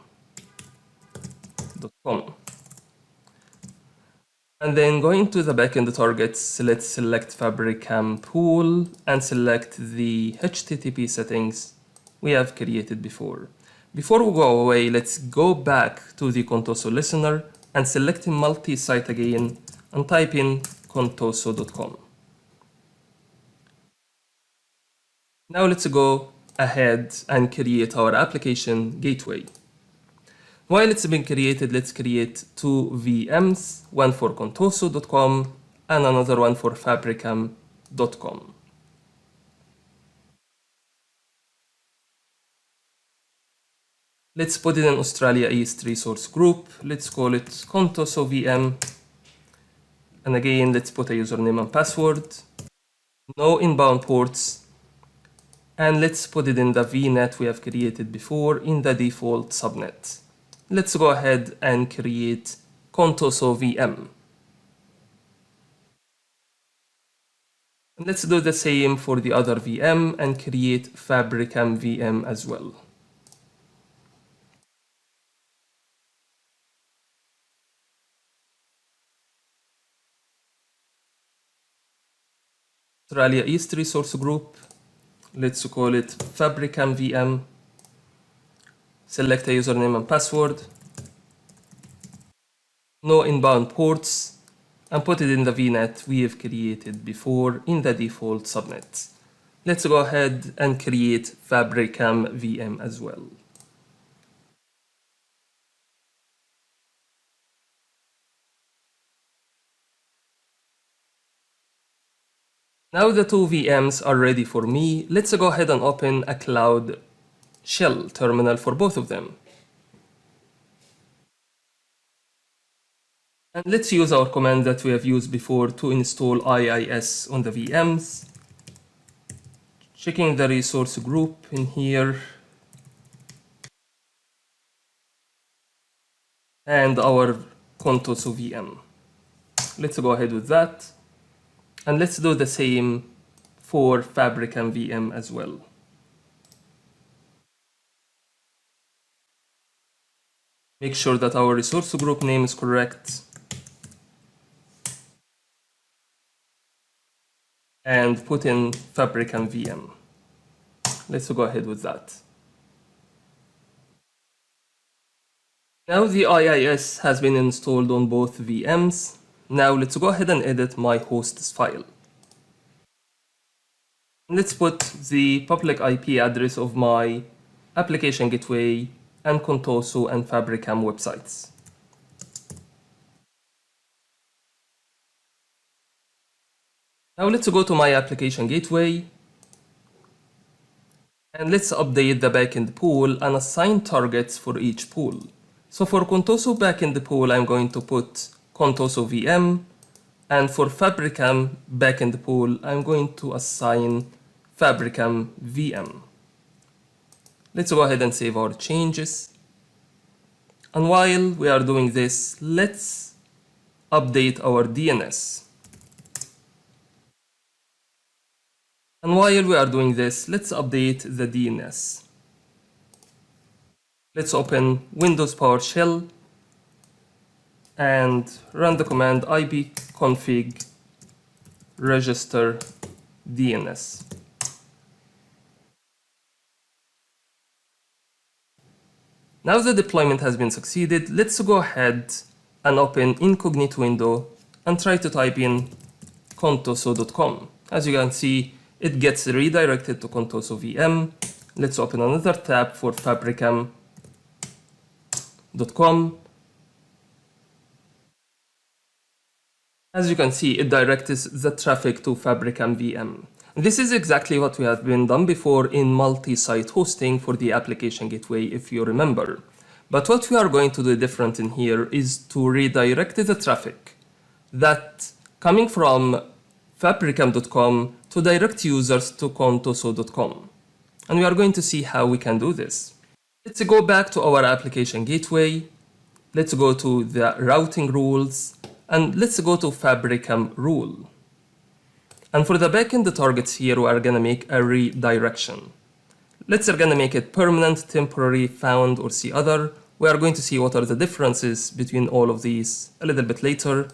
And then going to the backend targets, let's select Applicaiton pool and select the HTTP settings we have created before. Before we go away, let's go back to the Contoso listener and select multi-site again and type in contoso.com. Now let's go ahead and create our application gateway. While it's been created, let's create two VMs, one for contoso.com and another one for Applicaiton.com. Let's put it in Australia East Resource Group. Let's call it Contoso VM. And again, let's put a username and password. No inbound ports. And let's put it in the VNet we have created before in the default subnet. Let's go ahead and create Contoso VM. And let's do the same for the other VM and create Applicaiton VM as well. Australia East Resource Group. Let's call it Applicaiton VM. Select a username and password. No inbound ports. And put it in the VNet we have created before in the default subnet. Let's go ahead and create Applicaiton VM as well. Now the two VMs are ready for me. Let's go ahead and open a Cloud Shell terminal for both of them. And let's use our command that we have used before to install IIS on the VMs. Checking the resource group in here. And our Contoso VM. Let's go ahead with that. And let's do the same for Applicaiton VM as well. Make sure that our resource group name is correct. And put in Applicaiton VM. Let's go ahead with that. Now the IIS has been installed on both VMs. Now let's go ahead and edit my hosts file. Let's put the public IP address of my application gateway and Contoso and Fabricam websites. Now let's go to my application gateway and let's update the backend pool and assign targets for each pool. So for Contoso backend pool, I'm going to put Contoso VM, and for Fabricam backend pool, I'm going to assign Fabricam VM. Let's go ahead and save our changes. And while we are doing this, let's update our DNS. And while we are doing this, let's update the DNS. Let's open Windows PowerShell and run the command ipconfig register DNS. Now the deployment has been succeeded, let's go ahead and open incognito window and try to type in contoso.com. As you can see, it gets redirected to Contoso VM. Let's open another tab for Fabricam.com. As you can see, it directs the traffic to Fabricam VM. This is exactly what we have been done before in multi-site hosting for the application gateway, if you remember. But what we are going to do different in here is to redirect the traffic that coming from Fabricam.com to direct users to Contoso.com. And we are going to see how we can do this. Let's go back to our application gateway. Let's go to the routing rules and let's go to Fabricam rule. And for the backend targets here, we are gonna make a redirection. Let's gonna make it permanent, temporary, found, or see other. We are going to see what are the differences between all of these a little bit later.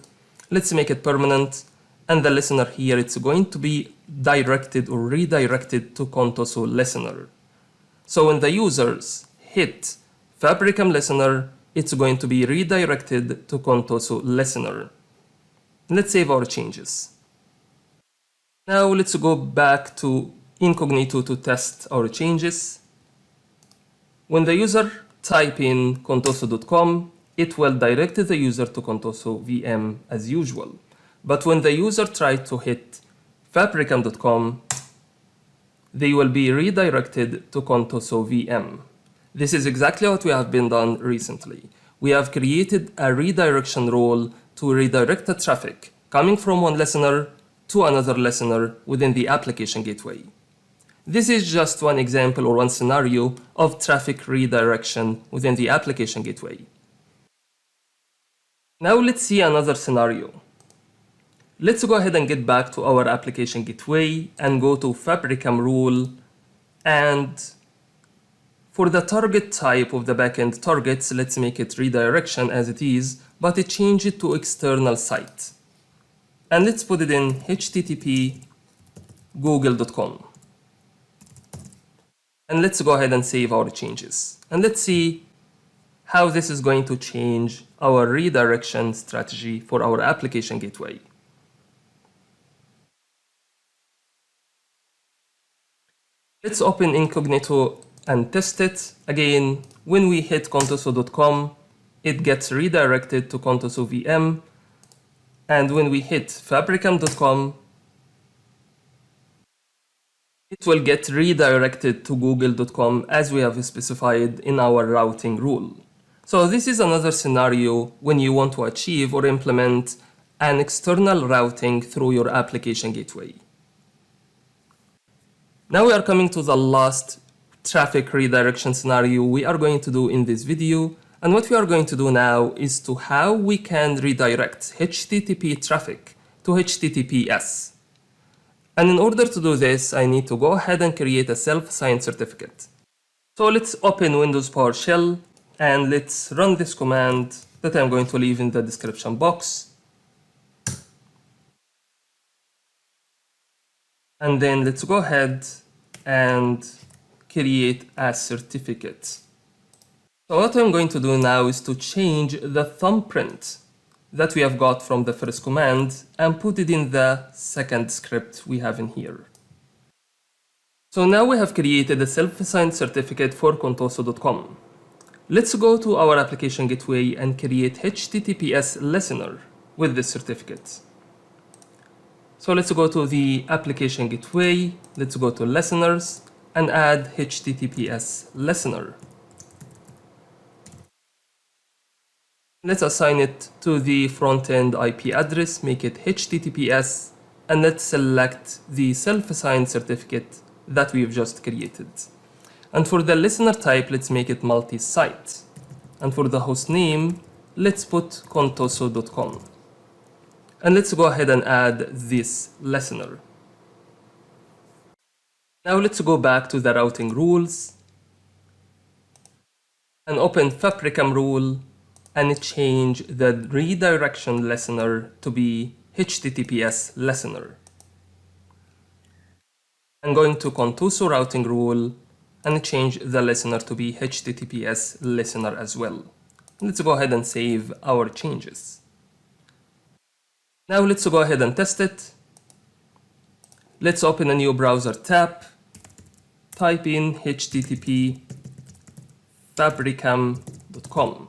Let's make it permanent. And the listener here, it's going to be directed or redirected to Contoso listener. So when the users hit Fabricam listener, it's going to be redirected to Contoso listener. Let's save our changes. Now let's go back to incognito to test our changes. When the user type in contoso.com, it will direct the user to Contoso VM as usual. But when the user tried to hit Fabricam.com, they will be redirected to Contoso VM. This is exactly what we have been done recently. We have created a redirection role to redirect the traffic coming from one listener to another listener within the application gateway. This is just one example or one scenario of traffic redirection within the application gateway. Now let's see another scenario. Let's go ahead and get back to our application gateway and go to Fabricam rule, and for the target type of the backend targets, let's make it redirection as it is, but change it to external site. And let's put it in http google.com. And let's go ahead and save our changes. And let's see how this is going to change our redirection strategy for our application gateway. Let's open incognito and test it. Again, when we hit contoso.com, it gets redirected to Contoso VM. And when we hit fabricam.com, it will get redirected to google.com as we have specified in our routing rule. So this is another scenario when you want to achieve or implement an external routing through your application gateway. Now we are coming to the last traffic redirection scenario we are going to do in this video. And what we are going to do now is to how we can redirect HTTP traffic to HTTPS. And in order to do this, I need to go ahead and create a self-signed certificate. So let's open Windows PowerShell and let's run this command that I'm going to leave in the description box. And then let's go ahead and create a certificate. So what I'm going to do now is to change the thumbprint that we have got from the first command and put it in the second script we have in here. So now we have created a self-assigned certificate for contoso.com. Let's go to our application gateway and create HTTPS listener with this certificate. So let's go to the application gateway, let's go to listeners and add HTTPS listener. Let's assign it to the front-end IP address, make it HTTPS, and let's select the self-assigned certificate that we've just created. And for the listener type, let's make it multi-site. And for the host name, let's put contoso.com. And let's go ahead and add this listener. Now let's go back to the routing rules and open Fabricam rule and change the redirection listener to be HTTPS listener. I'm going to Contoso routing rule and change the listener to be HTTPS listener as well. Let's go ahead and save our changes. Now let's go ahead and test it. Let's open a new browser tab, type in http fabricam.com.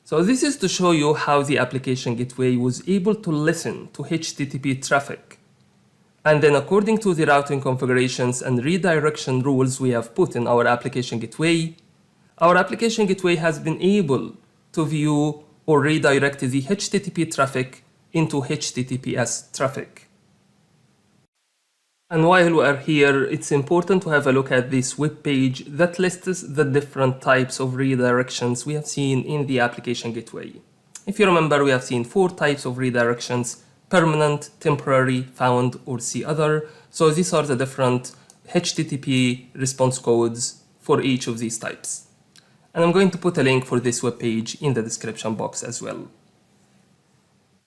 So this is to show you how the application gateway was able to listen to HTTP traffic. And then according to the routing configurations and redirection rules we have put in our application gateway has been able to view or redirect the HTTP traffic into HTTPS traffic. And while we are here, it's important to have a look at this web page that lists the different types of redirections we have seen in the application gateway. If you remember, we have seen 4 types of redirections: permanent, temporary, found, or see other. So these are the different HTTP response codes for each of these types. And I'm going to put a link for this web page in the description box as well.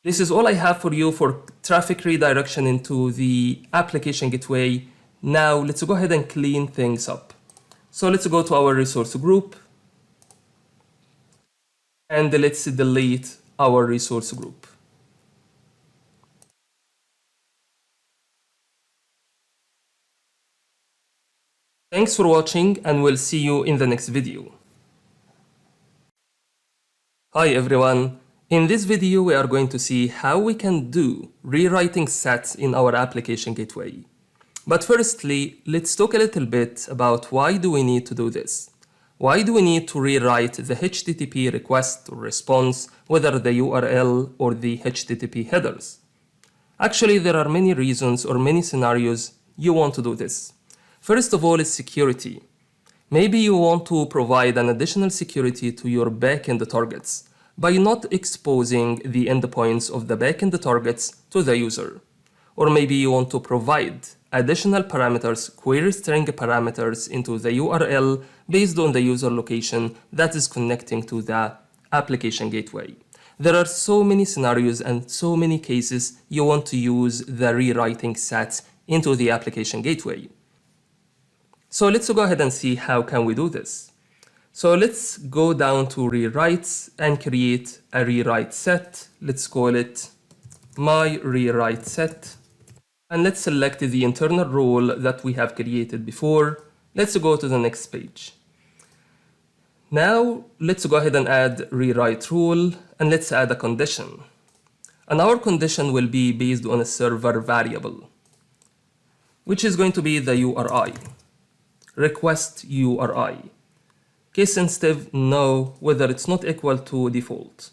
This is all I have for you for traffic redirection into the application gateway. Now let's go ahead and clean things up. So let's go to our resource group and let's delete our resource group. Thanks for watching and we'll see you in the next video. Hi everyone. In this video, we are going to see how we can do rewriting sets in our application gateway. But firstly, let's talk a little bit about why do we need to do this. Why do we need to rewrite the HTTP request or response, whether the URL or the HTTP headers? Actually, there are many reasons or many scenarios you want to do this. First of all is security. Maybe you want to provide an additional security to your backend targets by not exposing the endpoints of the backend targets to the user. Or maybe you want to provide additional parameters, query string parameters into the URL based on the user location that is connecting to the application gateway. There are so many scenarios and so many cases you want to use the rewriting sets into the application gateway. So let's go ahead and see how can we do this. So let's go down to rewrites and create a rewrite set. Let's call it my rewrite set. And let's select the internal role that we have created before. Let's go to the next page. Now let's go ahead and add rewrite rule and let's add a condition. And our condition will be based on a server variable, which is going to be the URI, request URI. Case sensitive, no, whether it's not equal to default.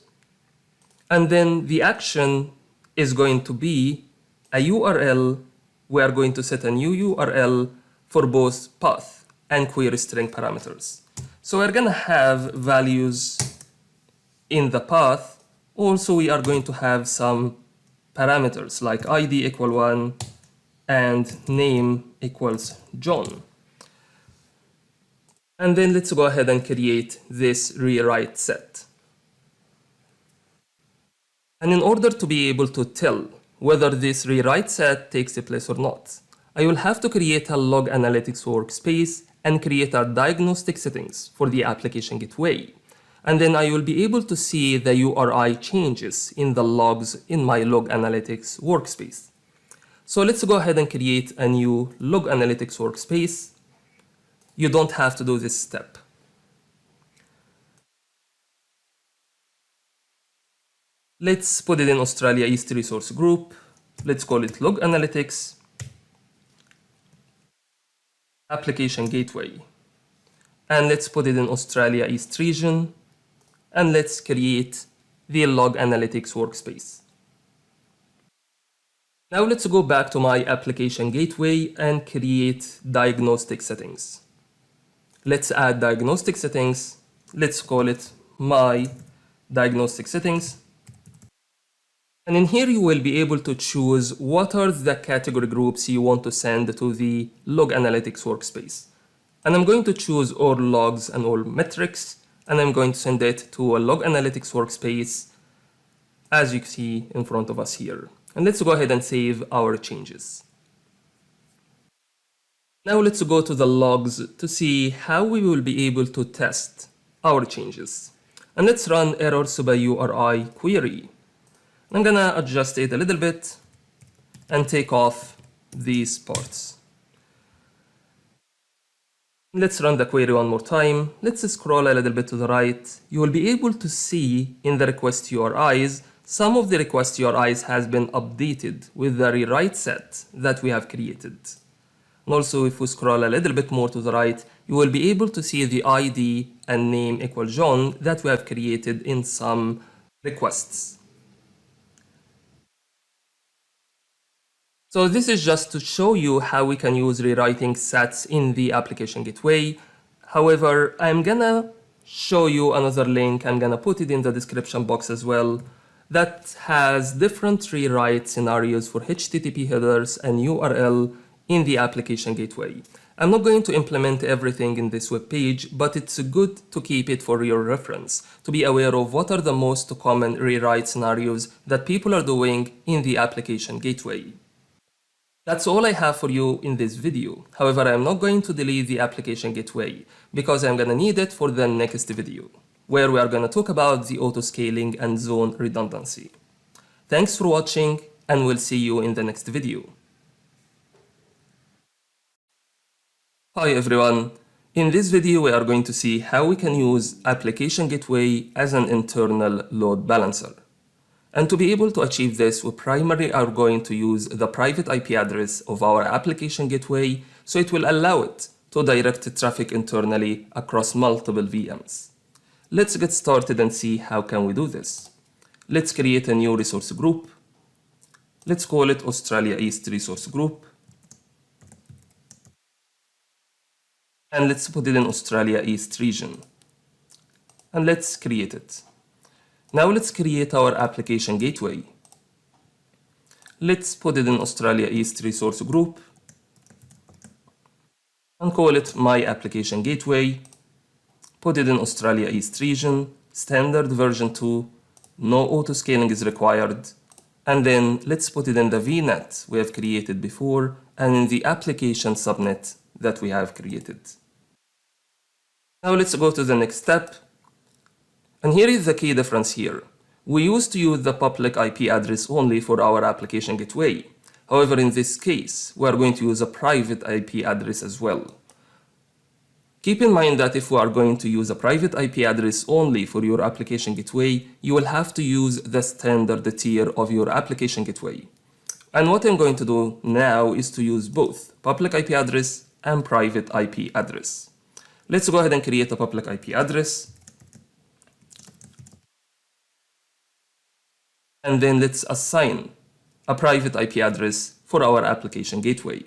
And then the action is going to be a URL. We are going to set a new URL for both path and query string parameters. So we're going to have values in the path. Also, we are going to have some parameters like ID equal 1 and name equals John. And then let's go ahead and create this rewrite set. And in order to be able to tell whether this rewrite set takes place or not, I will have to create a log analytics workspace and create a diagnostic settings for the application gateway. And then I will be able to see the URI changes in the logs in my log analytics workspace. So let's go ahead and create a new log analytics workspace. You don't have to do this step. Let's put it in Australia East resource group. Let's call it log analytics application gateway. And let's put it in Australia East region. And let's create the log analytics workspace. Now let's go back to my application gateway and create diagnostic settings. Let's add diagnostic settings. Let's call it my diagnostic settings. And in here, you will be able to choose what are the category groups you want to send to the log analytics workspace. And I'm going to choose all logs and all metrics, and I'm going to send it to a log analytics workspace, as you can see in front of us here. And let's go ahead and save our changes. Now let's go to the logs to see how we will be able to test our changes. And let's run errors by URI query. I'm gonna adjust it a little bit and take off these parts. Let's run the query one more time. Let's scroll a little bit to the right. You will be able to see in the request URIs, some of the request URIs has been updated with the rewrite set that we have created. And also, if we scroll a little bit more to the right, you will be able to see the ID and name equal John that we have created in some requests. So this is just to show you how we can use rewriting sets in the application gateway. However, I'm gonna show you another link. I'm gonna put it in the description box as well, that has different rewrite scenarios for HTTP headers and URL in the application gateway. I'm not going to implement everything in this web page, but it's good to keep it for your reference, to be aware of what are the most common rewrite scenarios that people are doing in the application gateway. That's all I have for you in this video. However, I'm not going to delete the application gateway because I'm gonna need it for the next video, where we are gonna talk about the auto-scaling and zone redundancy. Thanks for watching, and we'll see you in the next video. Hi everyone. In this video, we are going to see how we can use application gateway as an internal load balancer. And to be able to achieve this, we primarily are going to use the private IP address of our application gateway, so it will allow it to direct traffic internally across multiple VMs. Let's get started and see how can we do this. Let's create a new resource group. Let's call it Australia East Resource Group. And let's put it in Australia East region. And let's create it. Now let's create our application gateway. Let's put it in Australia East Resource Group and call it My Application Gateway. Put it in Australia East region, standard version 2, no auto-scaling is required. And then let's put it in the VNet we have created before and in the application subnet that we have created. Now let's go to the next step. And here is the key difference here. We used to use the public IP address only for our application gateway. However, in this case, we are going to use a private IP address as well. Keep in mind that if we are going to use a private IP address only for your application gateway, you will have to use the standard tier of your application gateway. And what I'm going to do now is to use both public IP address and private IP address. Let's go ahead and create a public IP address. And then let's assign a private IP address for our application gateway.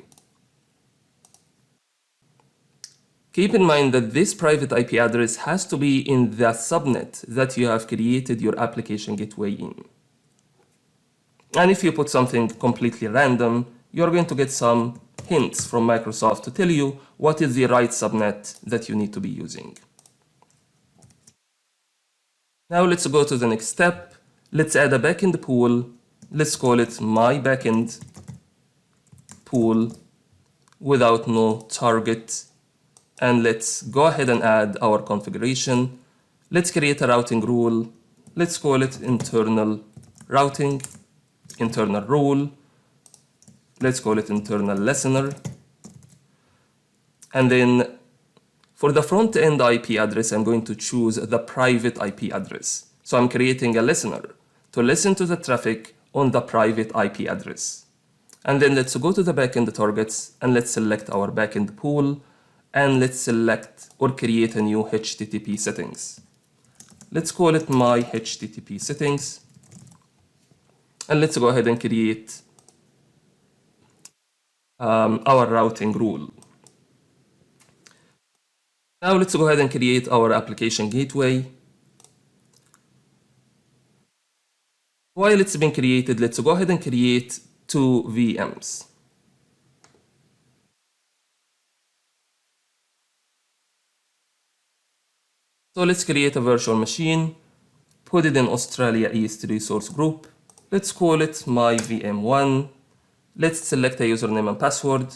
Keep in mind that this private IP address has to be in the subnet that you have created your application gateway in. And if you put something completely random, you're going to get some hints from Microsoft to tell you what is the right subnet that you need to be using. Now let's go to the next step. Let's add a backend pool. Let's call it my backend pool without no target and let's go ahead and add our configuration. Let's create a routing rule. Let's call it internal routing, internal rule. Let's call it internal listener. And then for the front-end IP address, I'm going to choose the private IP address. So I'm creating a listener to listen to the traffic on the private IP address. And then let's go to the backend targets and let's select our backend pool and let's select or create a new HTTP settings. Let's call it my HTTP settings. And let's go ahead and create our routing rule. Now let's go ahead and create our application gateway. While it's been created, let's go ahead and create 2 VMs. So let's create a virtual machine, put it in Australia East resource group. Let's call it my VM1. Let's select a username and password.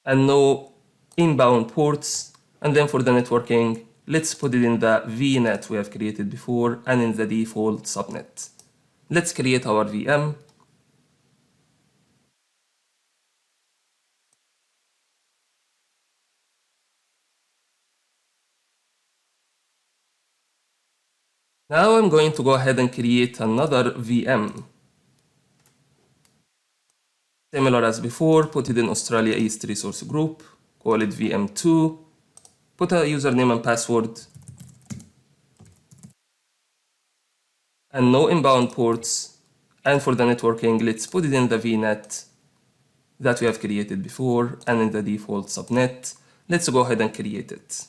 And no inbound ports. And then for the networking, let's put it in the VNet we have created before and in the default subnet. Let's create our VM. Now I'm going to go ahead and create another VM. Similar as before, put it in Australia East resource group, call it VM2, put a username and password, and no inbound ports. And for the networking, let's put it in the VNet that we have created before and in the default subnet. Let's go ahead and create it.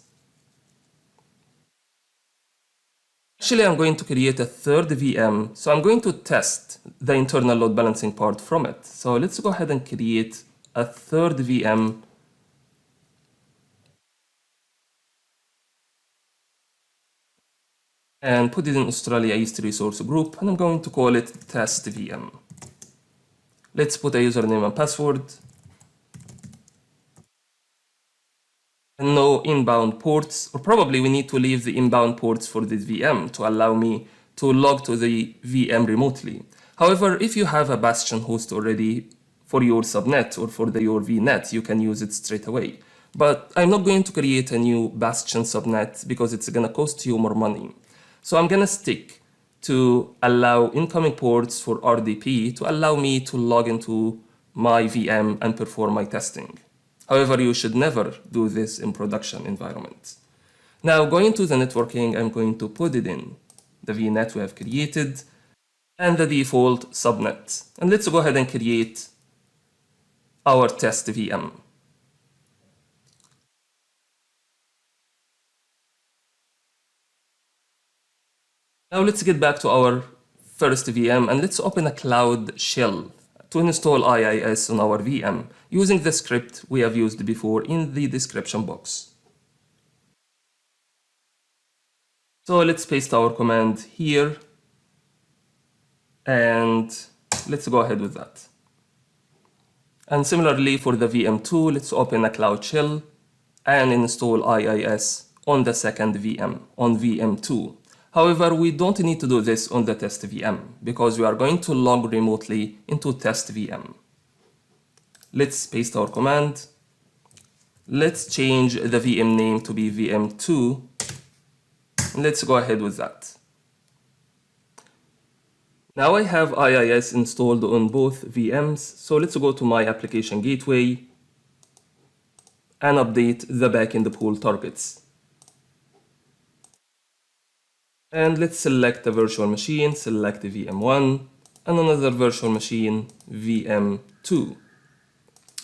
Actually, I'm going to create a third VM, so I'm going to test the internal load balancing part from it. So let's go ahead and create a third VM. And put it in Australia East resource group, and I'm going to call it test VM. Let's put a username and password. And no inbound ports, or probably we need to leave the inbound ports for this VM to allow me to log to the VM remotely. However, if you have a Bastion host already for your subnet or for your VNet, you can use it straight away. But I'm not going to create a new Bastion subnet because it's going to cost you more money. So I'm going to stick to allow incoming ports for RDP to allow me to log into my VM and perform my testing. However, you should never do this in production environments. Now, going to the networking, I'm going to put it in the VNet we have created and the default subnet. And let's go ahead and create our test VM. Now let's get back to our first VM and let's open a Cloud shell to install IIS on our VM using the script we have used before in the description box. So let's paste our command here and let's go ahead with that. And similarly for the VM2, let's open a Cloud shell and install IIS on the second VM, on VM2. However, we don't need to do this on the test VM because we are going to log remotely into test VM. Let's paste our command. Let's change the VM name to be VM2. Let's go ahead with that. Now I have IIS installed on both VMs, so let's go to my application gateway and update the backend pool targets. And let's select a virtual machine, select the VM1, and another virtual machine, VM2.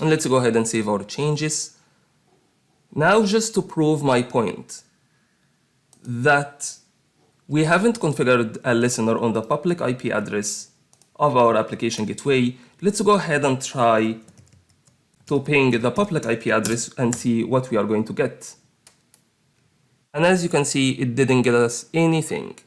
And let's go ahead and save our changes. Now, just to prove my point that we haven't configured a listener on the public IP address of our application gateway, let's go ahead and try to ping the public IP address and see what we are going to get. And as you can see, it didn't get us anything.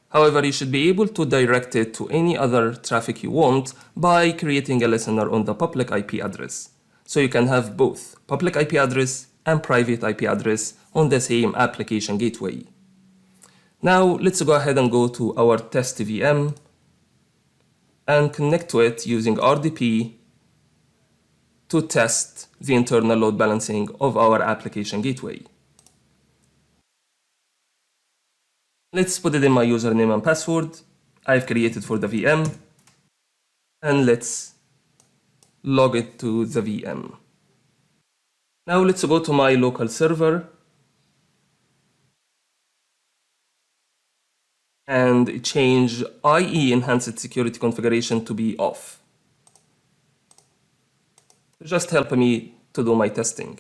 However, you should be able to direct it to any other traffic you want by creating a listener on the public IP address. So you can have both public IP address and private IP address on the same application gateway. Now let's go ahead and go to our test VM and connect to it using RDP to test the internal load balancing of our application gateway. Let's put it in my username and password I've created for the VM, and let's log it to the VM. Now let's go to my local server and change IE Enhanced Security Configuration to be off. Just help me to do my testing.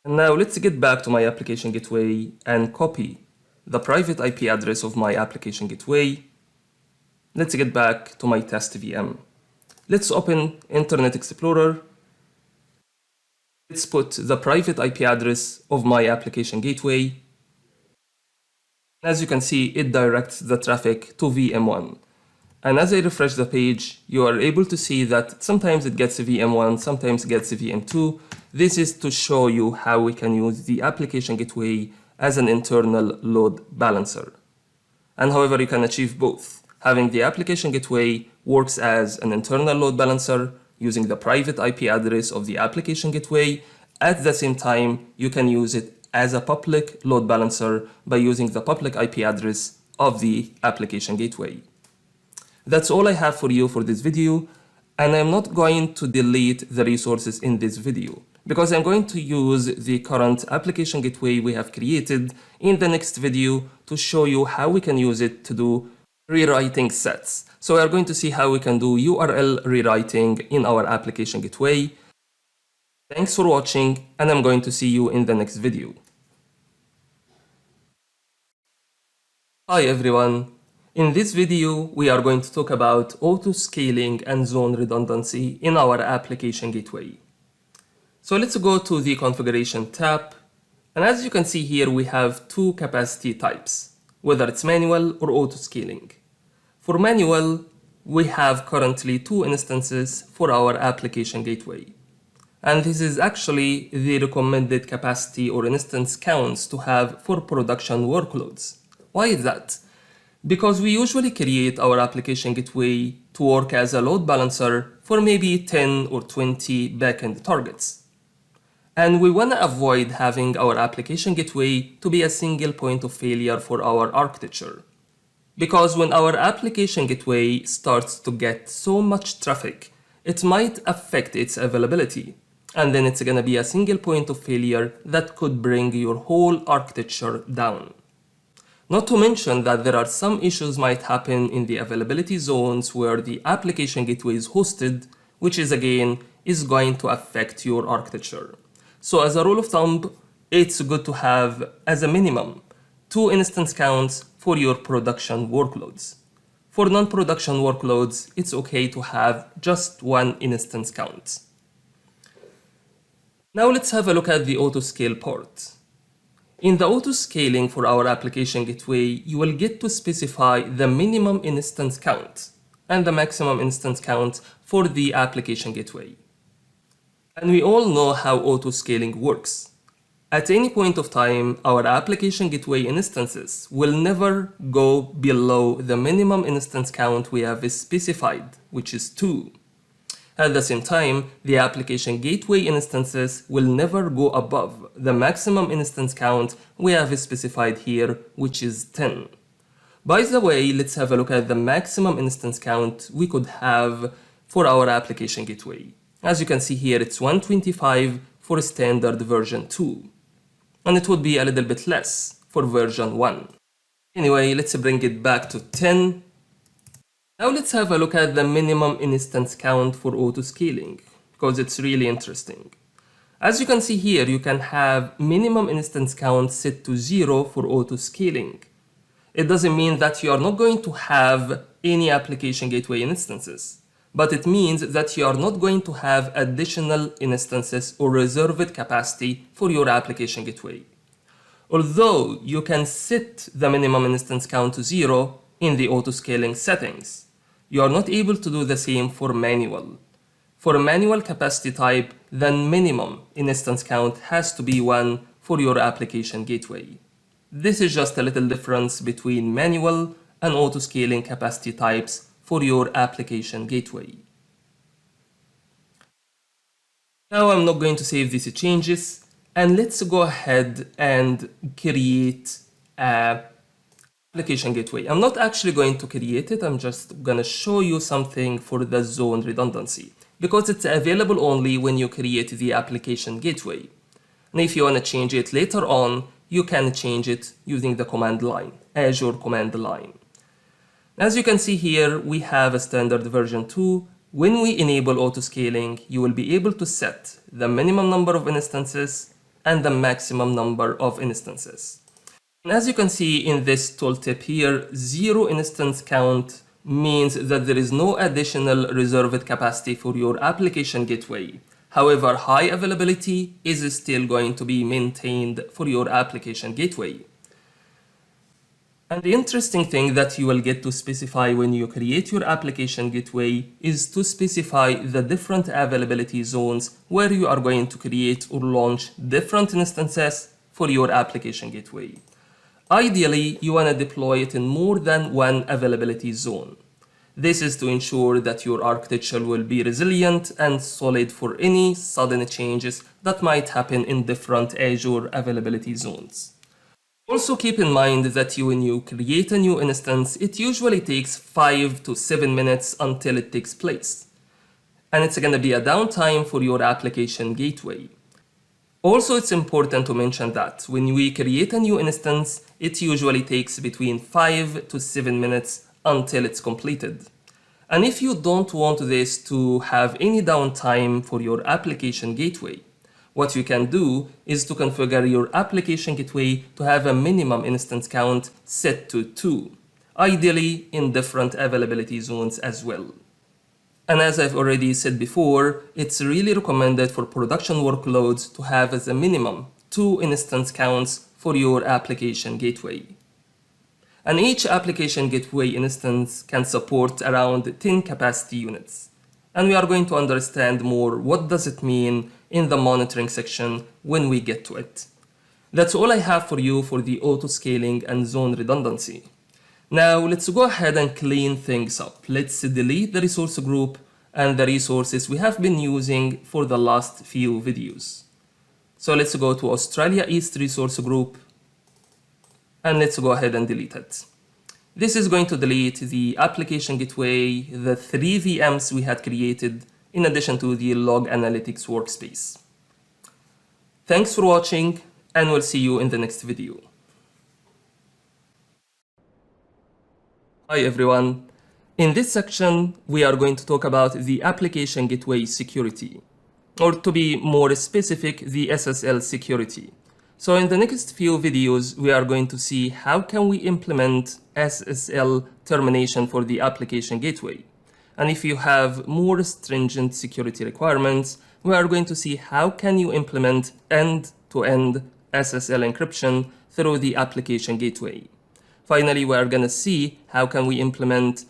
And now let's get back to my application gateway and copy the private IP address of my application gateway. Let's get back to my test VM. Let's open Internet Explorer. Let's put the private IP address of my application gateway. As you can see, it directs the traffic to VM1. And as I refresh the page, you are able to see that sometimes it gets VM1, sometimes it gets VM2. This is to show you how we can use the application gateway as an internal load balancer. And however, you can achieve both. Having the application gateway works as an internal load balancer using the private IP address of the application gateway. At the same time, you can use it as a public load balancer by using the public IP address of the application gateway. That's all I have for you for this video, and I'm not going to delete the resources in this video because I'm going to use the current application gateway we have created in the next video to show you how we can use it to do rewriting sets. So we are going to see how we can do URL rewriting in our application gateway. Thanks for watching, and I'm going to see you in the next video. Hi everyone. In this video, we are going to talk about auto-scaling and zone redundancy in our application gateway. So let's go to the configuration tab. And as you can see here, we have two capacity types, whether it's manual or auto-scaling. For manual, we have currently two instances for our application gateway. And this is actually the recommended capacity or instance counts to have for production workloads. Why is that? Because we usually create our application gateway to work as a load balancer for maybe 10 or 20 backend targets. And we want to avoid having our application gateway to be a single point of failure for our architecture. Because when our application gateway starts to get so much traffic, it might affect its availability. And then it's going to be a single point of failure that could bring your whole architecture down. Not to mention that there are some issues might happen in the availability zones where the application gateway is hosted, which is again is going to affect your architecture. So as a rule of thumb, it's good to have as a minimum 2 instance counts for your production workloads. For non-production workloads, it's okay to have just 1 instance count. Now let's have a look at the auto-scale part. In the auto-scaling for our application gateway, you will get to specify the minimum instance count and the maximum instance count for the application gateway. And we all know how auto-scaling works. At any point of time, our application gateway instances will never go below the minimum instance count we have specified, which is 2. At the same time, the application gateway instances will never go above the maximum instance count we have specified here, which is 10. By the way, let's have a look at the maximum instance count we could have for our application gateway. As you can see here, it's 125 for standard version 2. And it would be a little bit less for version 1. Anyway, let's bring it back to 10. Now let's have a look at the minimum instance count for auto-scaling, because it's really interesting. As you can see here, you can have minimum instance count set to 0 for auto-scaling. It doesn't mean that you are not going to have any application gateway instances, but it means that you are not going to have additional instances or reserved capacity for your application gateway. Although you can set the minimum instance count to 0 in the auto-scaling settings, you are not able to do the same for manual. For a manual capacity type, then minimum instance count has to be 1 for your application gateway. This is just a little difference between manual and auto-scaling capacity types for your application gateway. Now I'm not going to save these changes, and let's go ahead and create a application gateway. I'm not actually going to create it, I'm just gonna show you something for the zone redundancy, because it's available only when you create the application gateway. And if you want to change it later on, you can change it using the command line, Azure command line. As you can see here, we have a standard version 2. When we enable auto-scaling, you will be able to set the minimum number of instances and the maximum number of instances. And as you can see in this tooltip here, 0 instance count means that there is no additional reserved capacity for your application gateway. However, high availability is still going to be maintained for your application gateway. And the interesting thing that you will get to specify when you create your application gateway is to specify the different availability zones where you are going to create or launch different instances for your application gateway. Ideally, you want to deploy it in more than one availability zone. This is to ensure that your architecture will be resilient and solid for any sudden changes that might happen in different Azure availability zones. Also keep in mind that when you create a new instance, it usually takes 5 to 7 minutes until it takes place. And it's going to be a downtime for your application gateway. Also, it's important to mention that when we create a new instance, it usually takes between 5 to 7 minutes until it's completed. And if you don't want this to have any downtime for your application gateway, what you can do is to configure your application gateway to have a minimum instance count set to 2, ideally in different availability zones as well. And as I've already said before, it's really recommended for production workloads to have as a minimum 2 instance counts for your application gateway. And each application gateway instance can support around 10 capacity units. And we are going to understand more what does it mean in the monitoring section when we get to it. That's all I have for you for the auto-scaling and zone redundancy. Now let's go ahead and clean things up. Let's delete the resource group and the resources we have been using for the last few videos. So let's go to Australia East resource group and let's go ahead and delete it. This is going to delete the application gateway, the 3 VMs we had created, in addition to the log analytics workspace. Thanks for watching, and we'll see you in the next video. Hi everyone. In this section, we are going to talk about the application gateway security, or to be more specific, the SSL security. So in the next few videos, we are going to see how can we implement SSL termination for the application gateway. And if you have more stringent security requirements, we are going to see how can you implement end-to-end SSL encryption through the application gateway. Finally, we are going to see how can we implement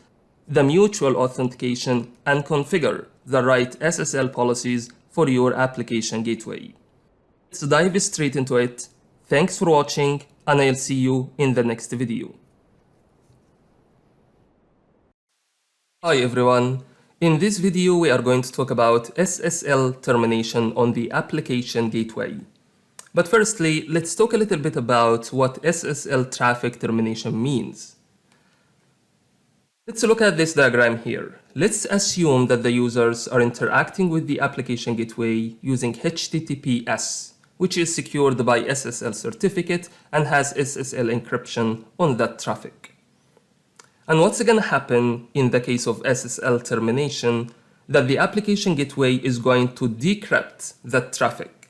the mutual authentication and configure the right SSL policies for your application gateway. Let's dive straight into it. Thanks for watching, and I'll see you in the next video. Hi everyone. In this video, we are going to talk about SSL termination on the application gateway. But firstly, let's talk a little bit about what SSL traffic termination means. Let's look at this diagram here. Let's assume that the users are interacting with the application gateway using HTTPS, which is secured by SSL certificate and has SSL encryption on that traffic. And what's going to happen in the case of SSL termination, that the application gateway is going to decrypt that traffic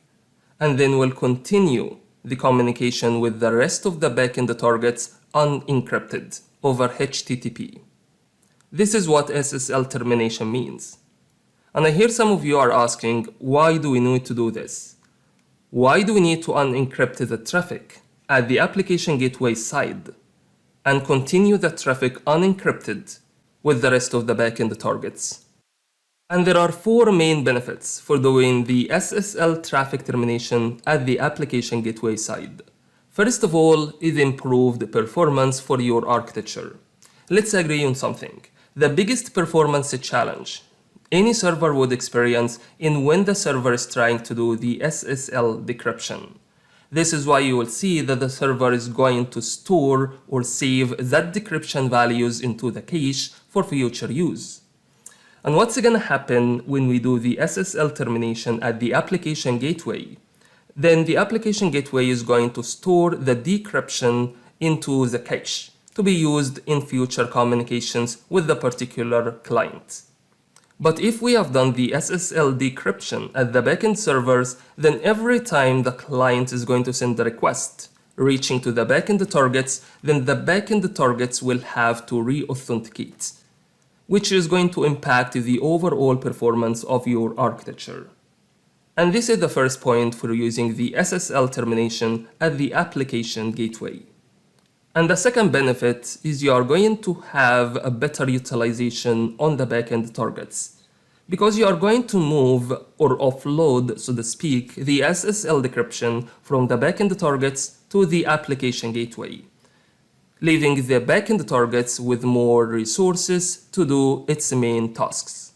and then will continue the communication with the rest of the backend targets unencrypted over HTTP. This is what SSL termination means. And I hear some of you are asking, why do we need to do this? Why do we need to unencrypt the traffic at the application gateway side and continue the traffic unencrypted with the rest of the backend targets? And there are four main benefits for doing the SSL traffic termination at the application gateway side. First of all is improved performance for your architecture. Let's agree on something. The biggest performance challenge any server would experience in when the server is trying to do the SSL decryption. This is why you will see that the server is going to store or save that decryption values into the cache for future use. And what's going to happen when we do the SSL termination at the application gateway? Then the application gateway is going to store the decryption into the cache to be used in future communications with the particular client. But if we have done the SSL decryption at the backend servers, then every time the client is going to send a request reaching to the backend targets, then the backend targets will have to re-authenticate, which is going to impact the overall performance of your architecture. And this is the first point for using the SSL termination at the application gateway. And the second benefit is you are going to have a better utilization on the backend targets, because you are going to move or offload, so to speak, the SSL decryption from the backend targets to the application gateway, leaving the backend targets with more resources to do its main tasks.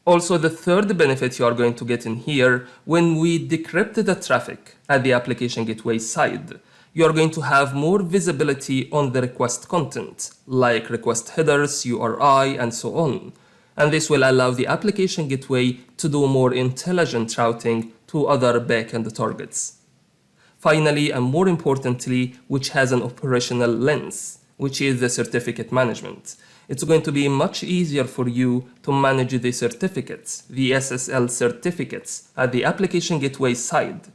Also, the third benefit you are going to get in here, when we decrypt the traffic at the application gateway side, you are going to have more visibility on the request content, like request headers, URI, and so on. And this will allow the application gateway to do more intelligent routing to other backend targets. Finally, and more importantly, which has an operational lens, which is the certificate management. It's going to be much easier for you to manage the certificates, the SSL certificates, at the application gateway side,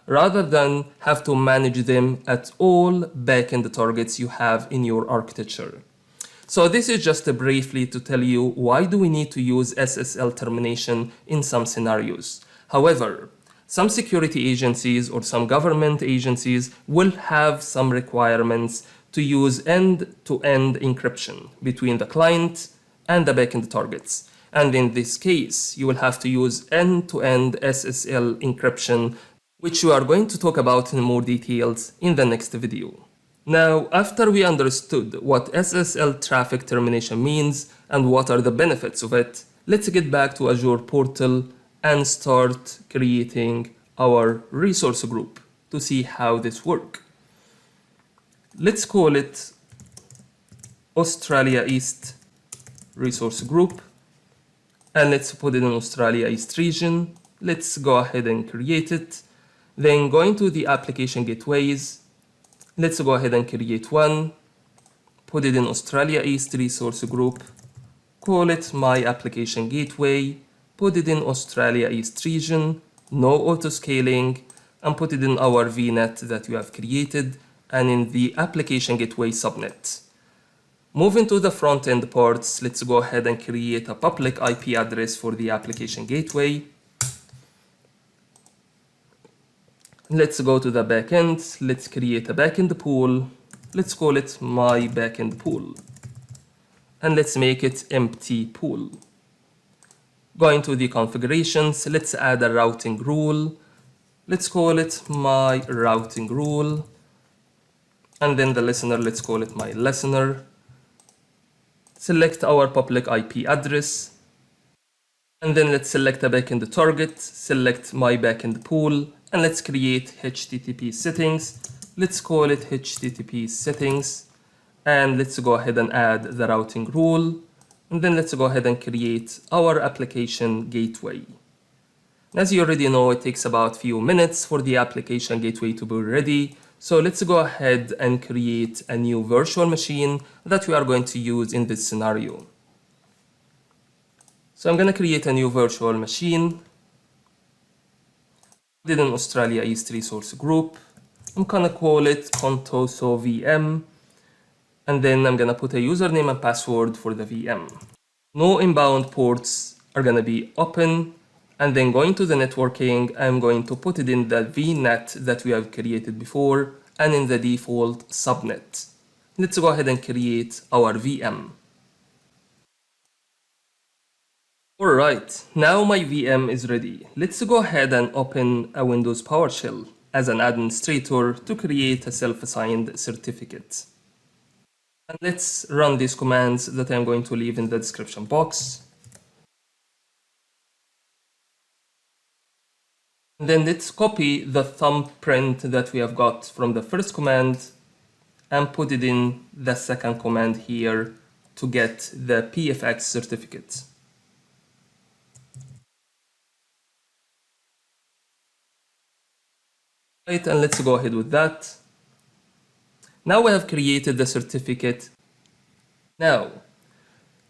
rather than have to manage them at all backend targets you have in your architecture. So this is just briefly to tell you why do we need to use SSL termination in some scenarios. However, some security agencies or some government agencies will have some requirements to use end-to-end encryption between the client and the backend targets. And in this case, you will have to use end-to-end SSL encryption, which we are going to talk about in more details in the next video. Now, after we understood what SSL traffic termination means and what are the benefits of it, let's get back to Azure portal and start creating our resource group to see how this works. Let's call it Australia East resource group, and let's put it in Australia East region. Let's go ahead and create it. Then going to the application gateways, let's go ahead and create one, put it in Australia East resource group, call it my application gateway, put it in Australia East region, no auto scaling, and put it in our VNet that you have created and in the application gateway subnet. Moving to the front end parts, let's go ahead and create a public IP address for the application gateway. Let's go to the backend. Let's create a backend pool. Let's call it my backend pool. And let's make it empty pool. Going to the configurations, let's add a routing rule. Let's call it my routing rule. And then the listener, let's call it my listener. Select our public IP address. And then let's select a backend target, select my backend pool, and let's create HTTP settings. Let's call it HTTP settings. And let's go ahead and add the routing rule. And then let's go ahead and create our application gateway. As you already know, it takes about a few minutes for the application gateway to be ready. So let's go ahead and create a new virtual machine that we are going to use in this scenario. So I'm going to create a new virtual machine. Did an Australia East resource group. I'm going to call it Contoso VM. And then I'm going to put a username and password for the VM. No inbound ports are going to be open. And then going to the networking, I'm going to put it in the VNet that we have created before and in the default subnet. Let's go ahead and create our VM. Alright, now my VM is ready. Let's go ahead and open a Windows PowerShell as an administrator to create a self-assigned certificate. And let's run these commands that I'm going to leave in the description box. And then let's copy the thumbprint that we have got from the first command and put it in the second command here to get the PFX certificate. Right, and let's go ahead with that. Now we have created the certificate. Now,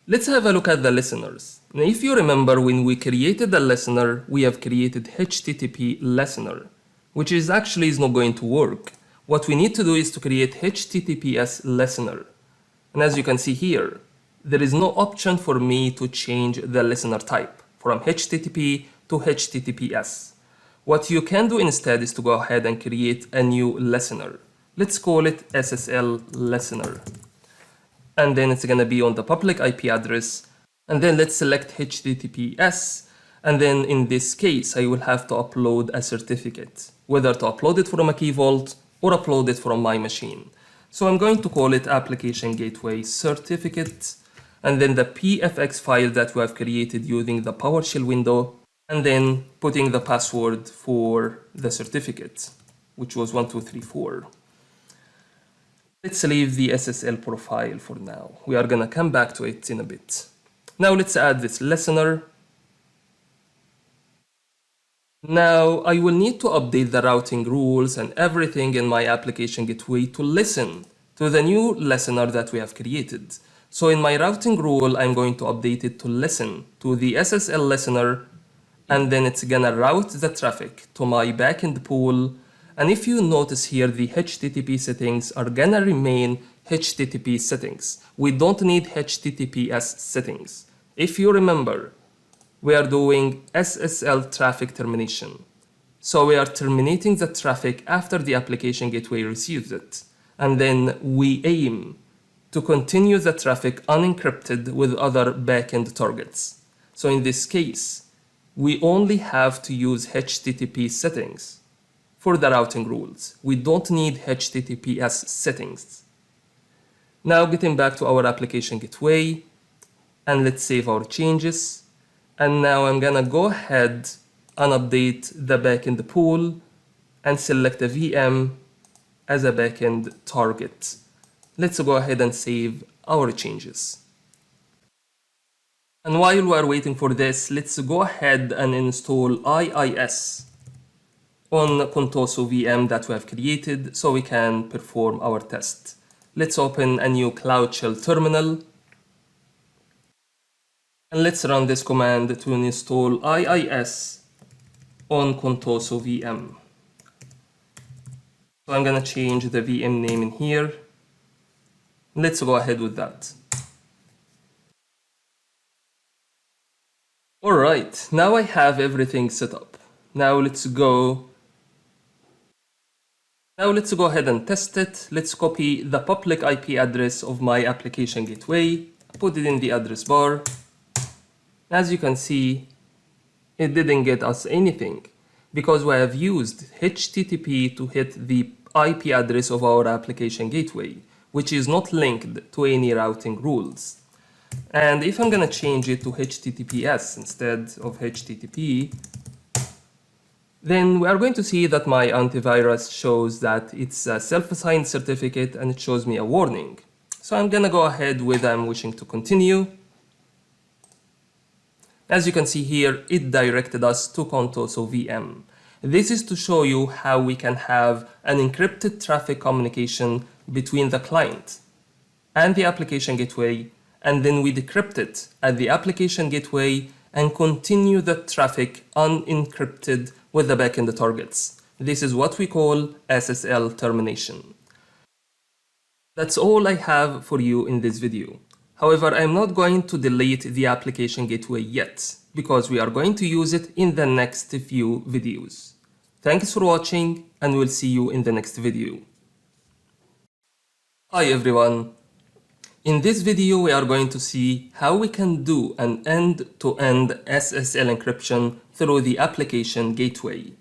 let's have a look at the listeners. Now, if you remember, when we created the listener, we have created HTTP listener, which is actually not going to work. What we need to do is to create HTTPS listener. And as you can see here, there is no option for me to change the listener type from HTTP to HTTPS. What you can do instead is to go ahead and create a new listener. Let's call it SSL listener. And then it's going to be on the public IP address. And then let's select HTTPS. And then in this case, I will have to upload a certificate, whether to upload it from a key vault or upload it from my machine. So I'm going to call it Application Gateway Certificate. And then the PFX file that we have created using the PowerShell window. And then putting the password for the certificate, which was 1234. Let's leave the SSL profile for now. We are gonna come back to it in a bit. Now let's add this listener. Now I will need to update the routing rules and everything in my application gateway to listen to the new listener that we have created. So in my routing rule, I'm going to update it to listen to the SSL listener, and then it's gonna route the traffic to my backend pool. And if you notice here, the HTTP settings are gonna remain HTTP settings. We don't need HTTPS settings. If you remember, we are doing SSL traffic termination. So we are terminating the traffic after the application gateway receives it. And then we aim to continue the traffic unencrypted with other backend targets. So in this case, we only have to use HTTP settings for the routing rules. We don't need HTTPS settings. Now getting back to our application gateway, and let's save our changes. And now I'm gonna go ahead and update the backend pool and select a VM as a backend target. Let's go ahead and save our changes. And while we are waiting for this, let's go ahead and install IIS on Contoso VM that we have created so we can perform our test. Let's open a new Cloud Shell terminal. And let's run this command to install IIS on Contoso VM. So I'm gonna change the VM name in here. Let's go ahead with that. Alright, now I have everything set up. Now let's go ahead and test it. Let's copy the public IP address of my application gateway, put it in the address bar. As you can see, it didn't get us anything because we have used HTTP to hit the IP address of our application gateway, which is not linked to any routing rules. And if I'm gonna change it to HTTPS instead of HTTP, then we are going to see that my antivirus shows that it's a self-assigned certificate and it shows me a warning. So I'm gonna go ahead with I'm wishing to continue. As you can see here, it directed us to Contoso VM. This is to show you how we can have an encrypted traffic communication between the client and the application gateway, and then we decrypt it at the application gateway and continue the traffic unencrypted with the backend targets. This is what we call SSL termination. That's all I have for you in this video. However, I'm not going to delete the application gateway yet, because we are going to use it in the next few videos. Thanks for watching, and we'll see you in the next video. Hi everyone. In this video, we are going to see how we can do an end-to-end SSL encryption through the application gateway.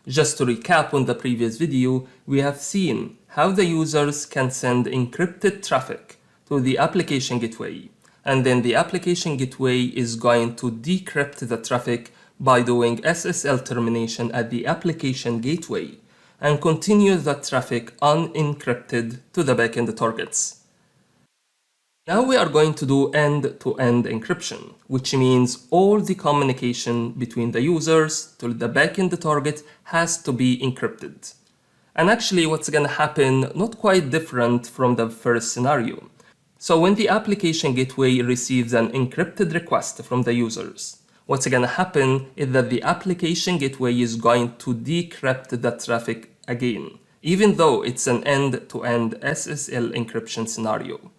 Just to recap on the previous video, we have seen how the users can send encrypted traffic to the application gateway, and then the application gateway is going to decrypt the traffic by doing SSL termination at the application gateway and continue the traffic unencrypted to the backend targets. Now we are going to do end-to-end encryption, which means all the communication between the users to the backend target has to be encrypted. And actually what's going to happen not quite different from the first scenario. So when the application gateway receives an encrypted request from the users, what's going to happen is that the application gateway is going to decrypt the traffic again, even though it's an end-to-end SSL encryption scenario.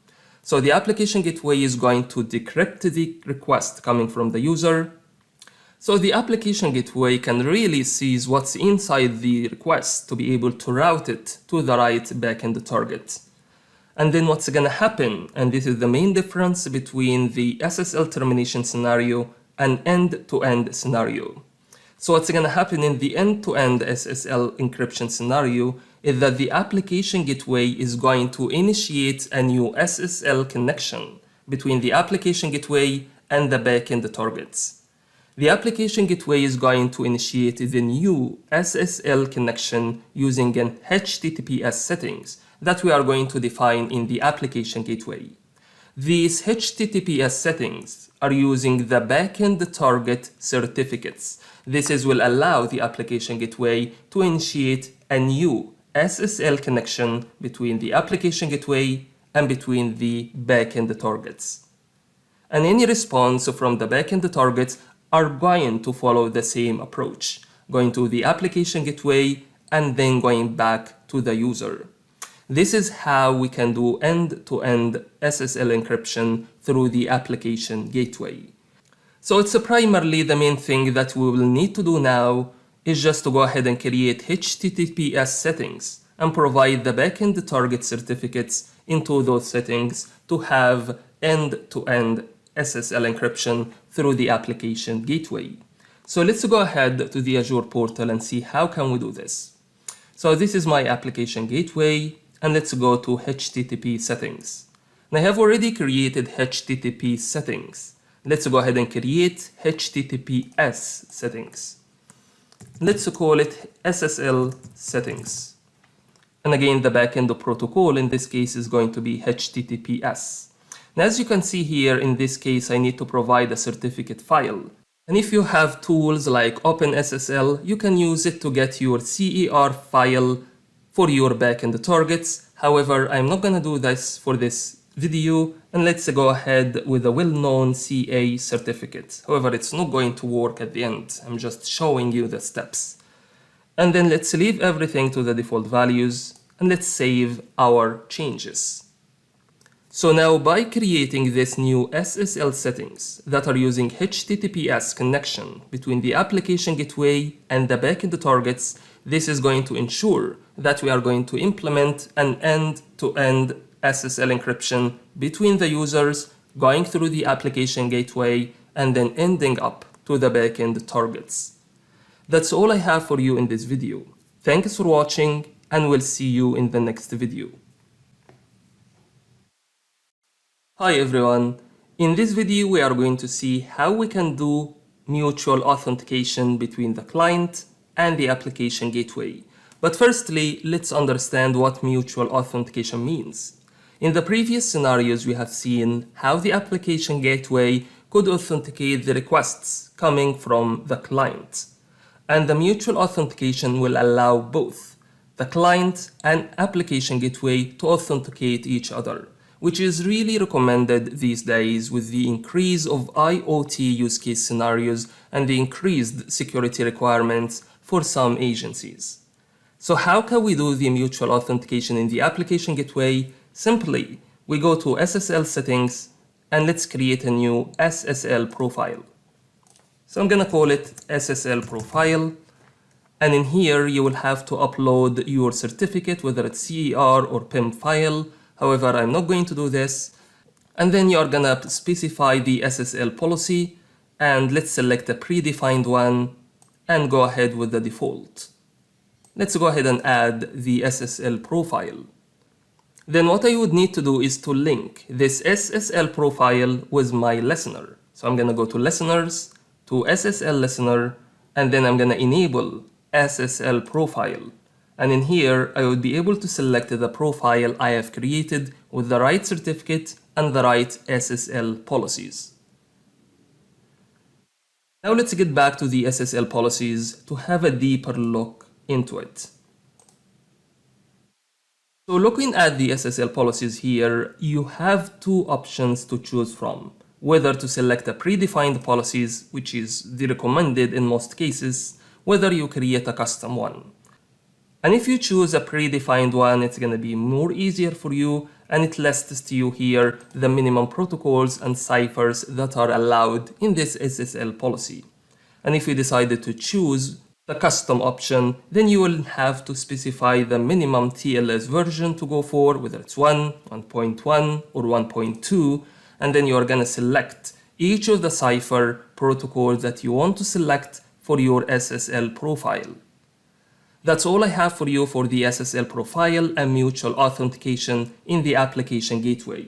So the application gateway is going to decrypt the request coming from the user. So the application gateway can really seize what's inside the request to be able to route it to the right backend target. And then what's going to happen, and this is the main difference between the SSL termination scenario and end-to-end scenario. So what's going to happen in the end-to-end SSL encryption scenario is that the application gateway is going to initiate a new SSL connection between the application gateway and the backend targets. The application gateway is going to initiate the new SSL connection using an HTTPS settings that we are going to define in the application gateway. These HTTPS settings are using the backend target certificates. This will allow the application gateway to initiate a new SSL connection between the application gateway and between the backend targets. And any response from the backend targets are going to follow the same approach, going to the application gateway and then going back to the user. This is how we can do end-to-end SSL encryption through the application gateway. So it's primarily the main thing that we will need to do now is just to go ahead and create HTTPS settings and provide the backend target certificates into those settings to have end-to-end SSL encryption through the application gateway. So let's go ahead to the Azure portal and see how can we do this. So this is my application gateway, and let's go to HTTP settings. And I have already created HTTP settings. Let's go ahead and create HTTPS settings. Let's call it SSL settings. And again, the backend protocol in this case is going to be HTTPS. And as you can see here, in this case, I need to provide a certificate file. And if you have tools like OpenSSL, you can use it to get your CER file for your backend targets. However, I'm not going to do this for this video, and let's go ahead with a well-known CA certificate. However, it's not going to work at the end. I'm just showing you the steps. And then let's leave everything to the default values, and let's save our changes. So now by creating this new SSL settings that are using HTTPS connection between the application gateway and the backend targets, this is going to ensure that we are going to implement an end-to-end SSL encryption between the users going through the application gateway and then ending up to the backend targets. That's all I have for you in this video. Thanks for watching, and we'll see you in the next video. Hi everyone. In this video we are going to see how we can do mutual authentication between the client and the application gateway. But firstly, let's understand what mutual authentication means. In the previous scenarios, we have seen how the application gateway could authenticate the requests coming from the client. And the mutual authentication will allow both the client and application gateway to authenticate each other, which is really recommended these days with the increase of IoT use case scenarios and the increased security requirements for some agencies. So how can we do the mutual authentication in the application gateway? Simply, we go to SSL settings and let's create a new SSL profile. So I'm gonna call it SSL profile, and in here you will have to upload your certificate, whether it's CER or PIM file. However, I'm not going to do this. And then you're gonna specify the SSL policy, and let's select a predefined one and go ahead with the default. Let's go ahead and add the SSL profile. Then what I would need to do is to link this SSL profile with my listener. So I'm gonna go to listeners, to SSL listener, and then I'm gonna enable SSL profile. And in here, I would be able to select the profile I have created with the right certificate and the right SSL policies. Now let's get back to the SSL policies to have a deeper look into it. So looking at the SSL policies here, you have two options to choose from. Whether to select a predefined policies, which is the recommended in most cases, whether you create a custom one. And if you choose a predefined one, it's going to be more easier for you, and it lists to you here the minimum protocols and ciphers that are allowed in this SSL policy. And if you decided to choose the custom option, then you will have to specify the minimum TLS version to go for, whether it's 1, 1.1, or 1.2, and then you are going to select each of the cipher protocols that you want to select for your SSL profile. That's all I have for you for the SSL profile and mutual authentication in the application gateway.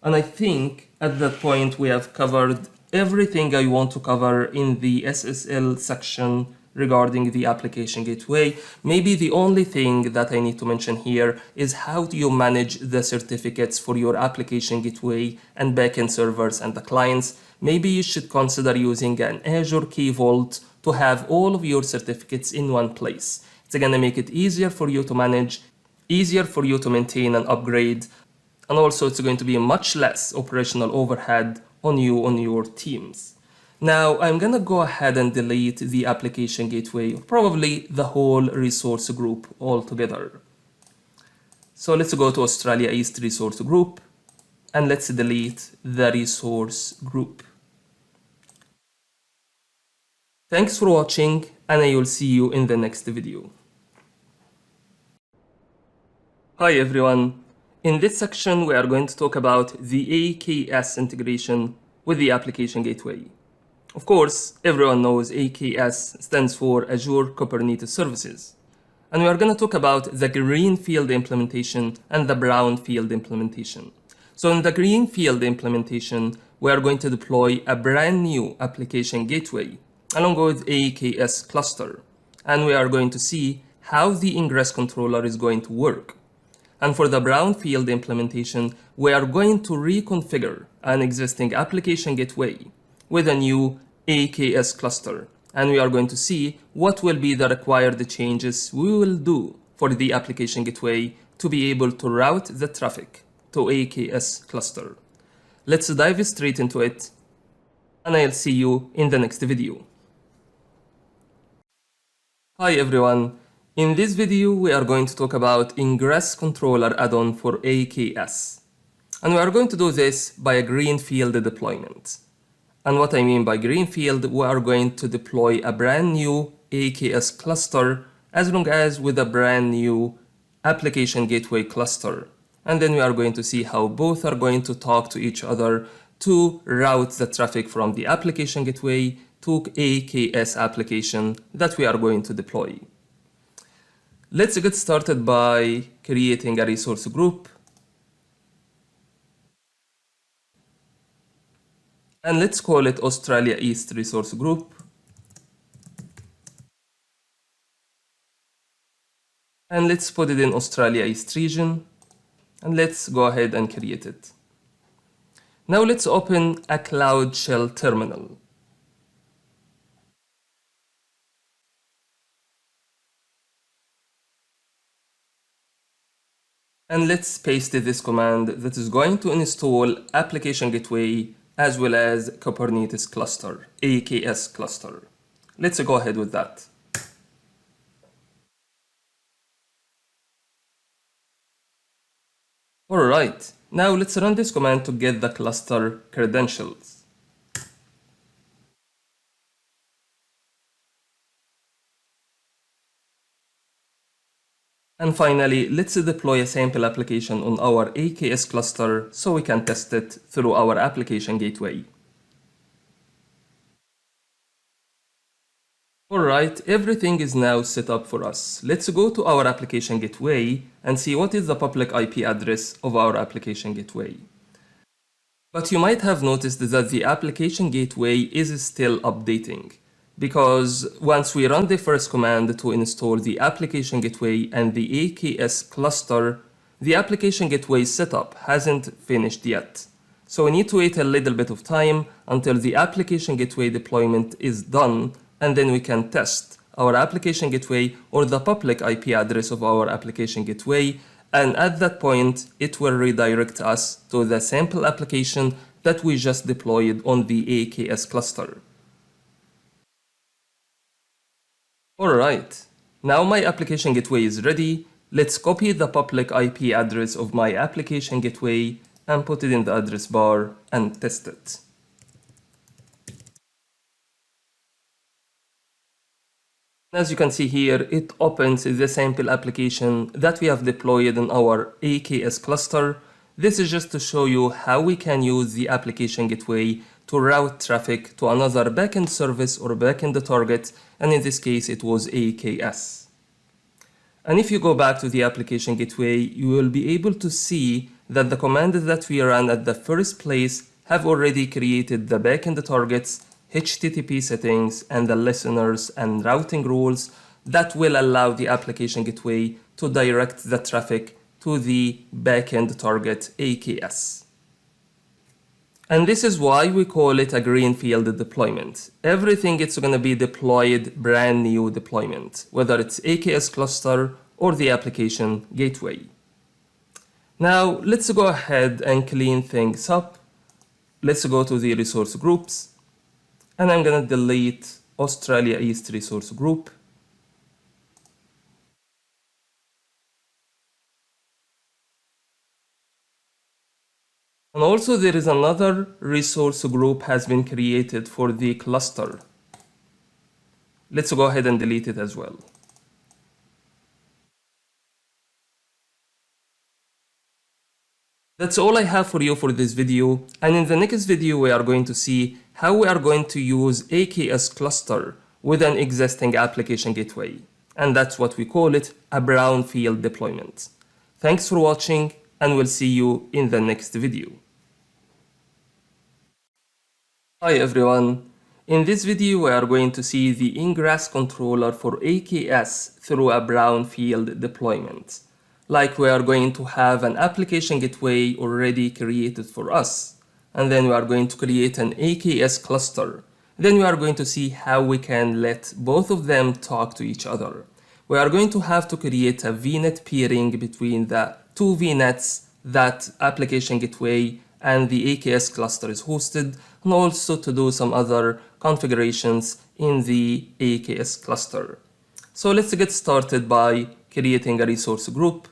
And I think at that point we have covered everything I want to cover in the SSL section regarding the application gateway. Maybe the only thing that I need to mention here is how do you manage the certificates for your application gateway and backend servers and the clients. Maybe you should consider using an Azure Key Vault to have all of your certificates in one place. It's gonna make it easier for you to manage, easier for you to maintain and upgrade, and also it's going to be much less operational overhead on you, on your teams. Now I'm gonna go ahead and delete the application gateway, probably the whole resource group altogether. So let's go to Australia East resource group, and let's delete the resource group. Thanks for watching, and I will see you in the next video. Hi everyone. In this section, we are going to talk about the AKS integration with the application gateway. Of course, everyone knows AKS stands for Azure Kubernetes Services. And we are going to talk about the Greenfield implementation and the Brownfield implementation. So in the Greenfield implementation, we are going to deploy a brand new application gateway along with AKS cluster. And we are going to see how the Ingress controller is going to work. And for the Brownfield implementation, we are going to reconfigure an existing application gateway with a new AKS cluster. And we are going to see what will be the required changes we will do for the application gateway to be able to route the traffic to AKS cluster. Let's dive straight into it, and I'll see you in the next video. Hi everyone. In this video, we are going to talk about Ingress controller add-on for AKS. And we are going to do this by a Greenfield deployment. And what I mean by Greenfield, we are going to deploy a brand new AKS cluster as long as with a brand new application gateway cluster. And then we are going to see how both are going to talk to each other to route the traffic from the application gateway to AKS application that we are going to deploy. Let's get started by creating a resource group. And let's call it Australia East Resource Group. And let's put it in Australia East region. And let's go ahead and create it. Now let's open a Cloud Shell terminal. And let's paste this command that is going to install application gateway as well as Kubernetes cluster, AKS cluster. Let's go ahead with that. Alright, now let's run this command to get the cluster credentials. And finally, let's deploy a sample application on our AKS cluster so we can test it through our application gateway. Alright, everything is now set up for us. Let's go to our application gateway and see what is the public IP address of our application gateway. But you might have noticed that the application gateway is still updating, because once we run the first command to install the application gateway and the AKS cluster, the application gateway setup hasn't finished yet. So we need to wait a little bit of time until the application gateway deployment is done, and then we can test our application gateway or the public IP address of our application gateway, and at that point it will redirect us to the sample application that we just deployed on the AKS cluster. Alright, now my application gateway is ready. Let's copy the public IP address of my application gateway and put it in the address bar and test it. As you can see here, it opens the sample application that we have deployed in our AKS cluster. This is just to show you how we can use the application gateway to route traffic to another backend service or backend target, and in this case it was AKS. And if you go back to the application gateway, you will be able to see that the commands that we ran at the first place have already created the backend targets, HTTP settings, and the listeners and routing rules that will allow the application gateway to direct the traffic to the backend target AKS. And this is why we call it a Greenfield deployment. Everything is going to be deployed brand new deployment, whether it's AKS cluster or the application gateway. Now let's go ahead and clean things up. Let's go to the resource groups. And I'm going to delete Australia East resource group. And also there is another resource group has been created for the cluster. Let's go ahead and delete it as well. That's all I have for you for this video, and in the next video we are going to see how we are going to use AKS cluster with an existing application gateway, and that's what we call it, a brownfield deployment. Thanks for watching, and we'll see you in the next video. Hi everyone, in this video we are going to see the Ingress controller for AKS through a brownfield deployment. Like we are going to have an application gateway already created for us, and then we are going to create an AKS cluster. Then we are going to see how we can let both of them talk to each other. We are going to have to create a VNet peering between the two VNets that application gateway and the AKS cluster is hosted, and also to do some other configurations in the AKS cluster. So let's get started by creating a resource group.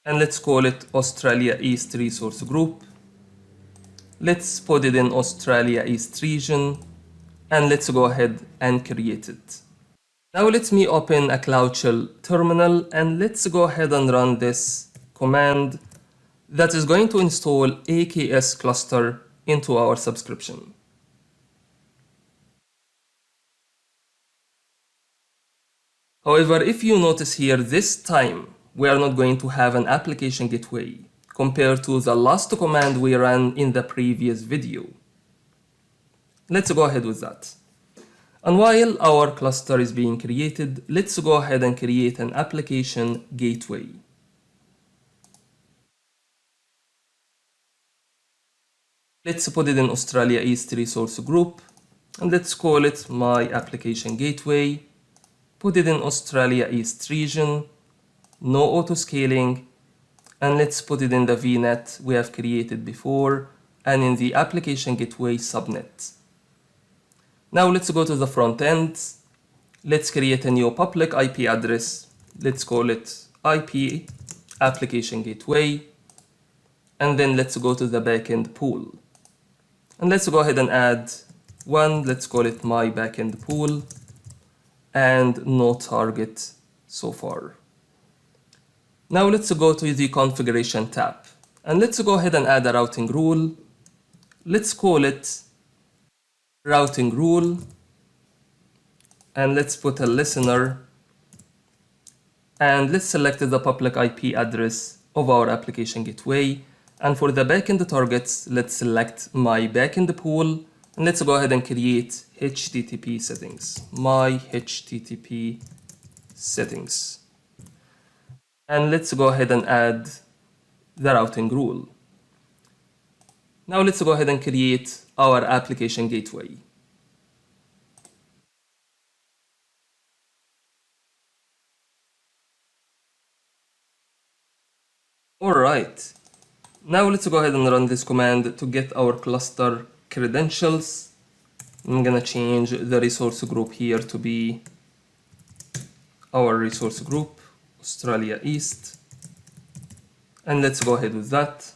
And let's call it Australia East Resource Group. Let's put it in Australia East region, and let's go ahead and create it. Now let me open a Cloud Shell terminal, and let's go ahead and run this command that is going to install AKS cluster into our subscription. However, if you notice here, this time we are not going to have an application gateway compared to the last command we ran in the previous video. Let's go ahead with that. And while our cluster is being created, let's go ahead and create an application gateway. Let's put it in Australia East Resource Group, and let's call it My Application Gateway. Put it in Australia East region, no auto-scaling, and let's put it in the VNet we have created before and in the application gateway subnet. Now let's go to the front end. Let's create a new public IP address. Let's call it IP application gateway, and then let's go to the backend pool. And let's go ahead and add one, let's call it my backend pool, and no target so far. Now let's go to the configuration tab, and let's go ahead and add a routing rule. Let's call it routing rule, and let's put a listener, and let's select the public IP address of our application gateway. And for the backend targets, let's select my backend pool, and let's go ahead and create HTTP settings, my HTTP settings. And let's go ahead and add the routing rule. Now let's go ahead and create our application gateway. Alright, now let's go ahead and run this command to get our cluster credentials. I'm gonna change the resource group here to be our resource group, Australia East. And let's go ahead with that.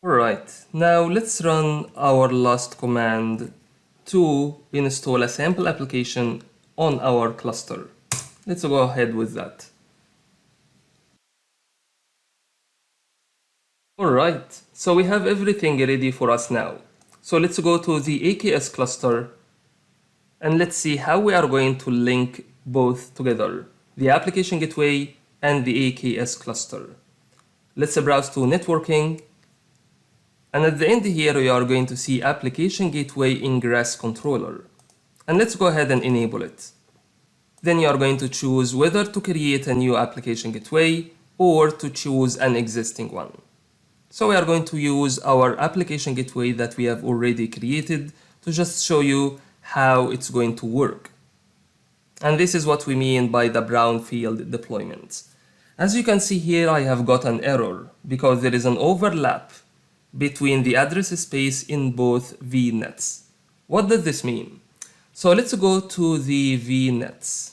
Alright, now let's run our last command to install a sample application on our cluster. Let's go ahead with that. Alright, so we have everything ready for us now. So let's go to the AKS cluster and let's see how we are going to link both together, the application gateway and the AKS cluster. Let's browse to networking, and at the end here we are going to see application gateway ingress controller. And let's go ahead and enable it. Then you are going to choose whether to create a new application gateway or to choose an existing one. So we are going to use our application gateway that we have already created to just show you how it's going to work. And this is what we mean by the Brownfield deployment. As you can see here, I have got an error because there is an overlap between the address space in both VNets. What does this mean? So let's go to the VNets.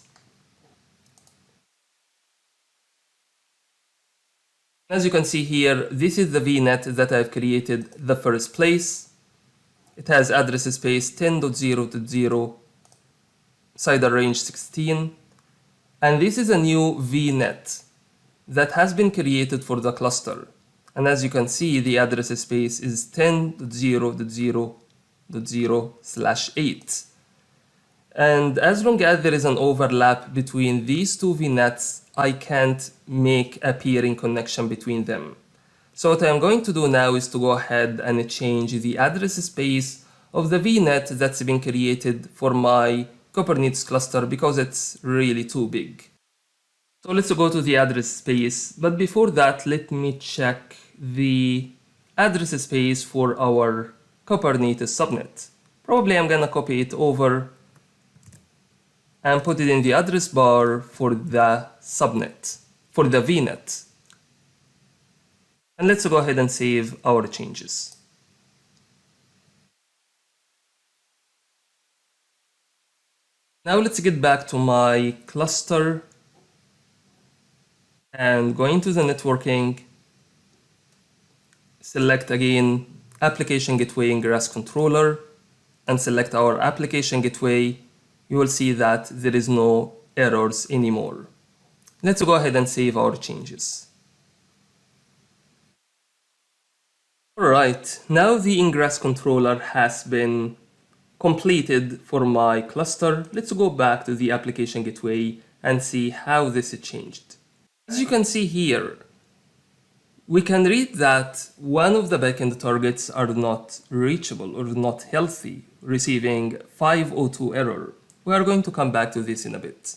As you can see here, this is the VNet that I've created the first place. It has address space 10.0.0, CIDR range 16. And this is a new VNet that has been created for the cluster. And as you can see, the address space is 10.0.0.0/8. And as long as there is an overlap between these two VNets, I can't make a peering connection between them. So what I'm going to do now is to go ahead and change the address space of the VNet that's been created for my Kubernetes cluster because it's really too big. So let's go to the address space, but before that, let me check the address space for our Kubernetes subnet. Probably I'm gonna copy it over and put it in the address bar for the subnet, for the VNet. And let's go ahead and save our changes. Now let's get back to my cluster and go into the networking, select again application gateway ingress controller and select our application gateway. You will see that there is no errors anymore. Let's go ahead and save our changes. Alright, now the ingress controller has been completed for my cluster. Let's go back to the application gateway and see how this changed. As you can see here, we can read that one of the backend targets are not reachable or not healthy, receiving 502 error. We are going to come back to this in a bit.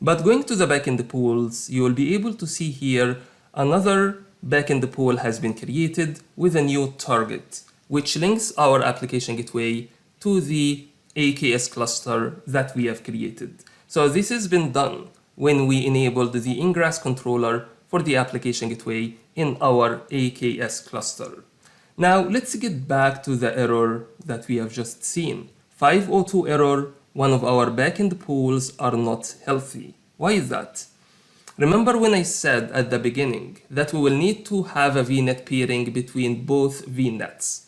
But going to the backend pools, you will be able to see here another backend pool has been created with a new target, which links our application gateway to the AKS cluster that we have created. So this has been done when we enabled the ingress controller for the application gateway in our AKS cluster. Now let's get back to the error that we have just seen. 502 error, one of our backend pools are not healthy. Why is that? Remember when I said at the beginning that we will need to have a VNet peering between both VNets.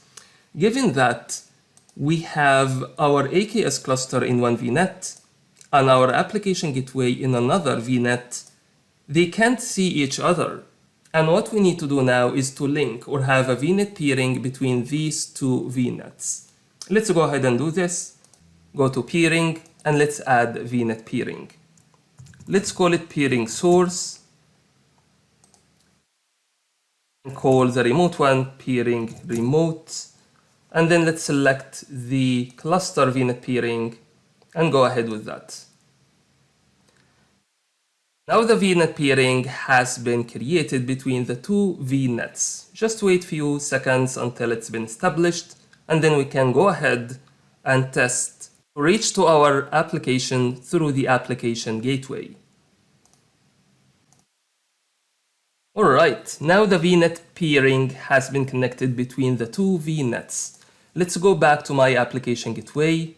Given that we have our AKS cluster in one VNet and our application gateway in another VNet, they can't see each other. And what we need to do now is to link or have a VNet peering between these two VNets. Let's go ahead and do this. Go to peering and let's add VNet peering. Let's call it peering source. And call the remote one peering remote. And then let's select the cluster VNet peering and go ahead with that. Now the VNet peering has been created between the two VNets. Just wait a few seconds until it's been established, and then we can go ahead and test to reach to our application through the application gateway. Alright, now the VNet peering has been connected between the two VNets. Let's go back to my application gateway.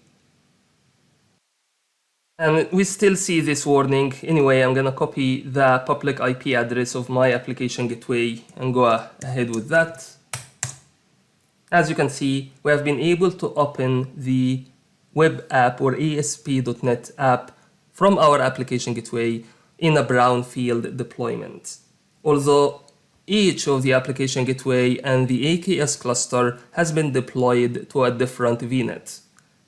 And we still see this warning. Anyway, I'm gonna copy the public IP address of my application gateway and go ahead with that. As you can see, we have been able to open the web app or ASP.NET app from our application gateway in a brownfield deployment. Although each of the application gateway and the AKS cluster has been deployed to a different VNet.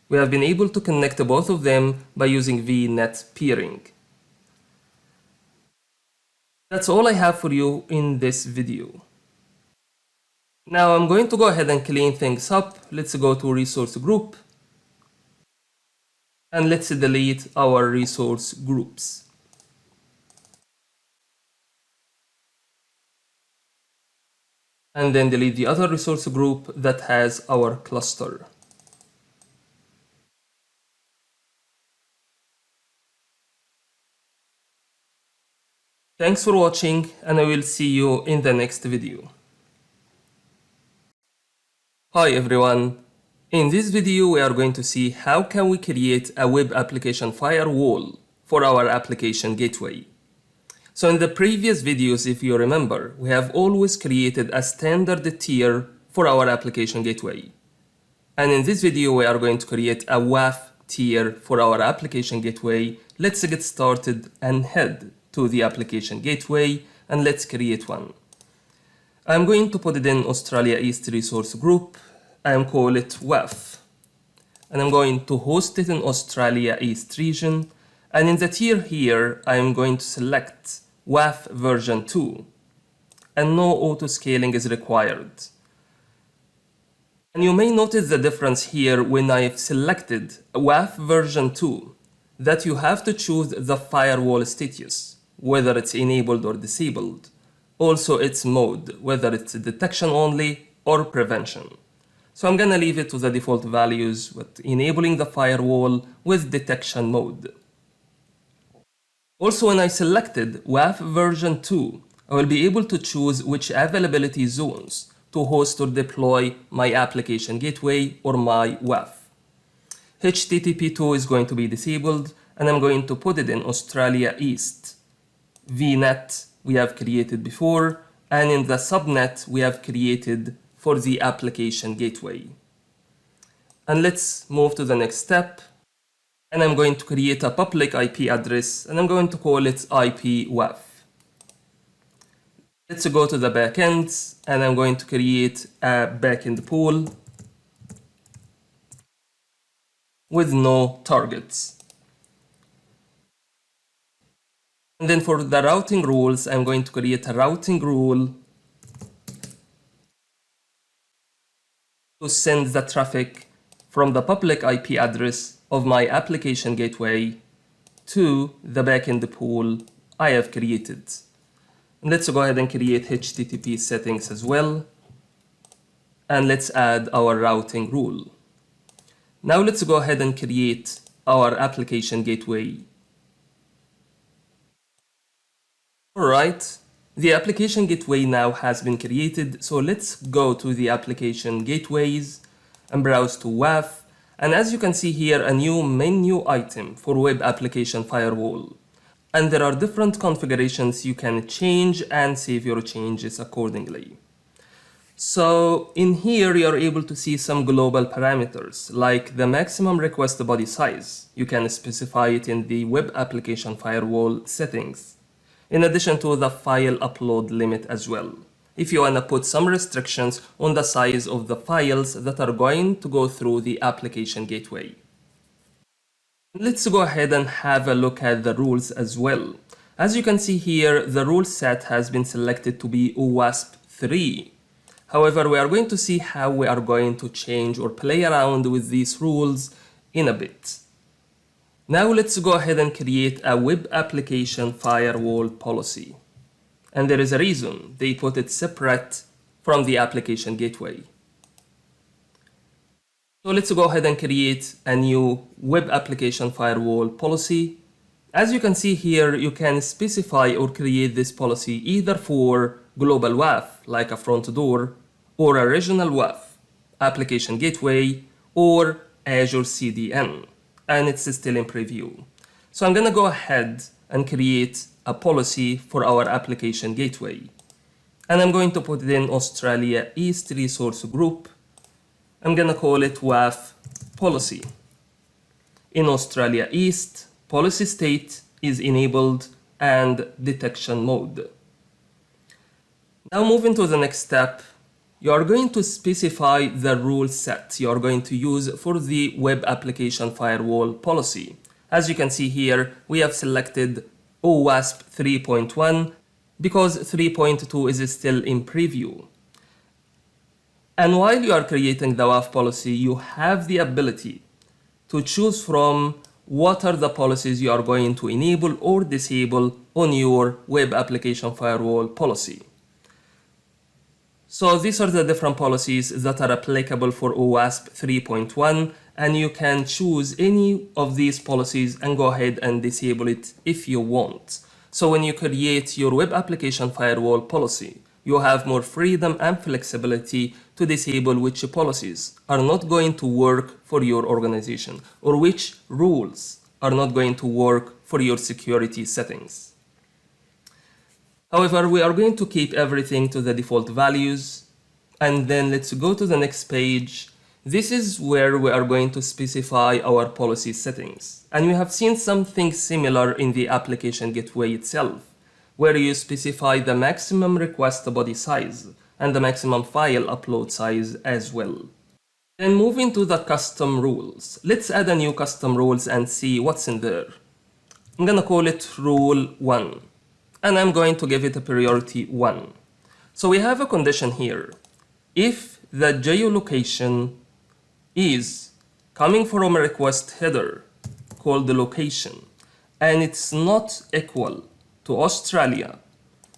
We have been able to connect both of them by using VNet peering. That's all I have for you in this video. Now I'm going to go ahead and clean things up. Let's go to resource group. And let's delete our resource groups. And then delete the other resource group that has our cluster. Thanks for watching, and I will see you in the next video. Hi everyone. In this video we are going to see how can we create a web application firewall for our application gateway. So in the previous videos, if you remember, we have always created a standard tier for our application gateway. And in this video we are going to create a WAF tier for our application gateway. Let's get started and head to the application gateway and let's create one. I'm going to put it in Australia East resource group. I'm call it WAF. And I'm going to host it in Australia East region. And in the tier here, I'm going to select WAF version 2. And no auto scaling is required. And you may notice the difference here when I've selected WAF version 2, that you have to choose the firewall status, whether it's enabled or disabled. Also its mode, whether it's detection only or prevention. So I'm gonna leave it to the default values with enabling the firewall with detection mode. Also when I selected WAF version 2, I will be able to choose which availability zones to host or deploy my application gateway or my WAF. HTTP2 is going to be disabled, and I'm going to put it in Australia East VNet we have created before, and in the subnet we have created for the application gateway. And let's move to the next step. And I'm going to create a public IP address, and I'm going to call it IP WAF. Let's go to the backend, and I'm going to create a backend pool with no targets. And then for the routing rules, I'm going to create a routing rule to send the traffic from the public IP address of my application gateway to the backend pool I have created. And let's go ahead and create HTTP settings as well. And let's add our routing rule. Now let's go ahead and create our application gateway. Alright, the application gateway now has been created, so let's go to the application gateways and browse to WAF. And as you can see here, a new menu item for web application firewall. And there are different configurations you can change and save your changes accordingly. So in here, you're able to see some global parameters, like the maximum request body size. You can specify it in the Web Application Firewall settings, in addition to the file upload limit as well, if you want to put some restrictions on the size of the files that are going to go through the application gateway. Let's go ahead and have a look at the rules as well. As you can see here, the rule set has been selected to be OWASP 3. However, we are going to see how we are going to change or play around with these rules in a bit. Now let's go ahead and create a Web Application Firewall policy. And there is a reason they put it separate from the application gateway. So let's go ahead and create a new Web Application Firewall policy. As you can see here, you can specify or create this policy either for global WAF, like a front door, or a regional WAF, application gateway, or Azure CDN, and it's still in preview. So I'm gonna go ahead and create a policy for our application gateway. And I'm going to put it in Australia East Resource Group. I'm gonna call it WAF policy. In Australia East, policy state is enabled and detection mode. Now moving to the next step, you are going to specify the rule set you are going to use for the Web Application Firewall policy. As you can see here, we have selected OWASP 3.1 because 3.2 is still in preview. And while you are creating the WAF policy, you have the ability to choose from what are the policies you are going to enable or disable on your Web Application Firewall policy. So these are the different policies that are applicable for OWASP 3.1, and you can choose any of these policies and go ahead and disable it if you want. So when you create your Web Application Firewall policy, you have more freedom and flexibility to disable which policies are not going to work for your organization or which rules are not going to work for your security settings. However, we are going to keep everything to the default values, and then let's go to the next page. This is where we are going to specify our policy settings. And we have seen something similar in the application gateway itself, where you specify the maximum request body size and the maximum file upload size as well. Then moving to the custom rules. Let's add a new custom rules and see what's in there. I'm gonna call it rule 1. And I'm going to give it a priority 1. So we have a condition here. If the geolocation is coming from a request header called the location, and it's not equal to Australia,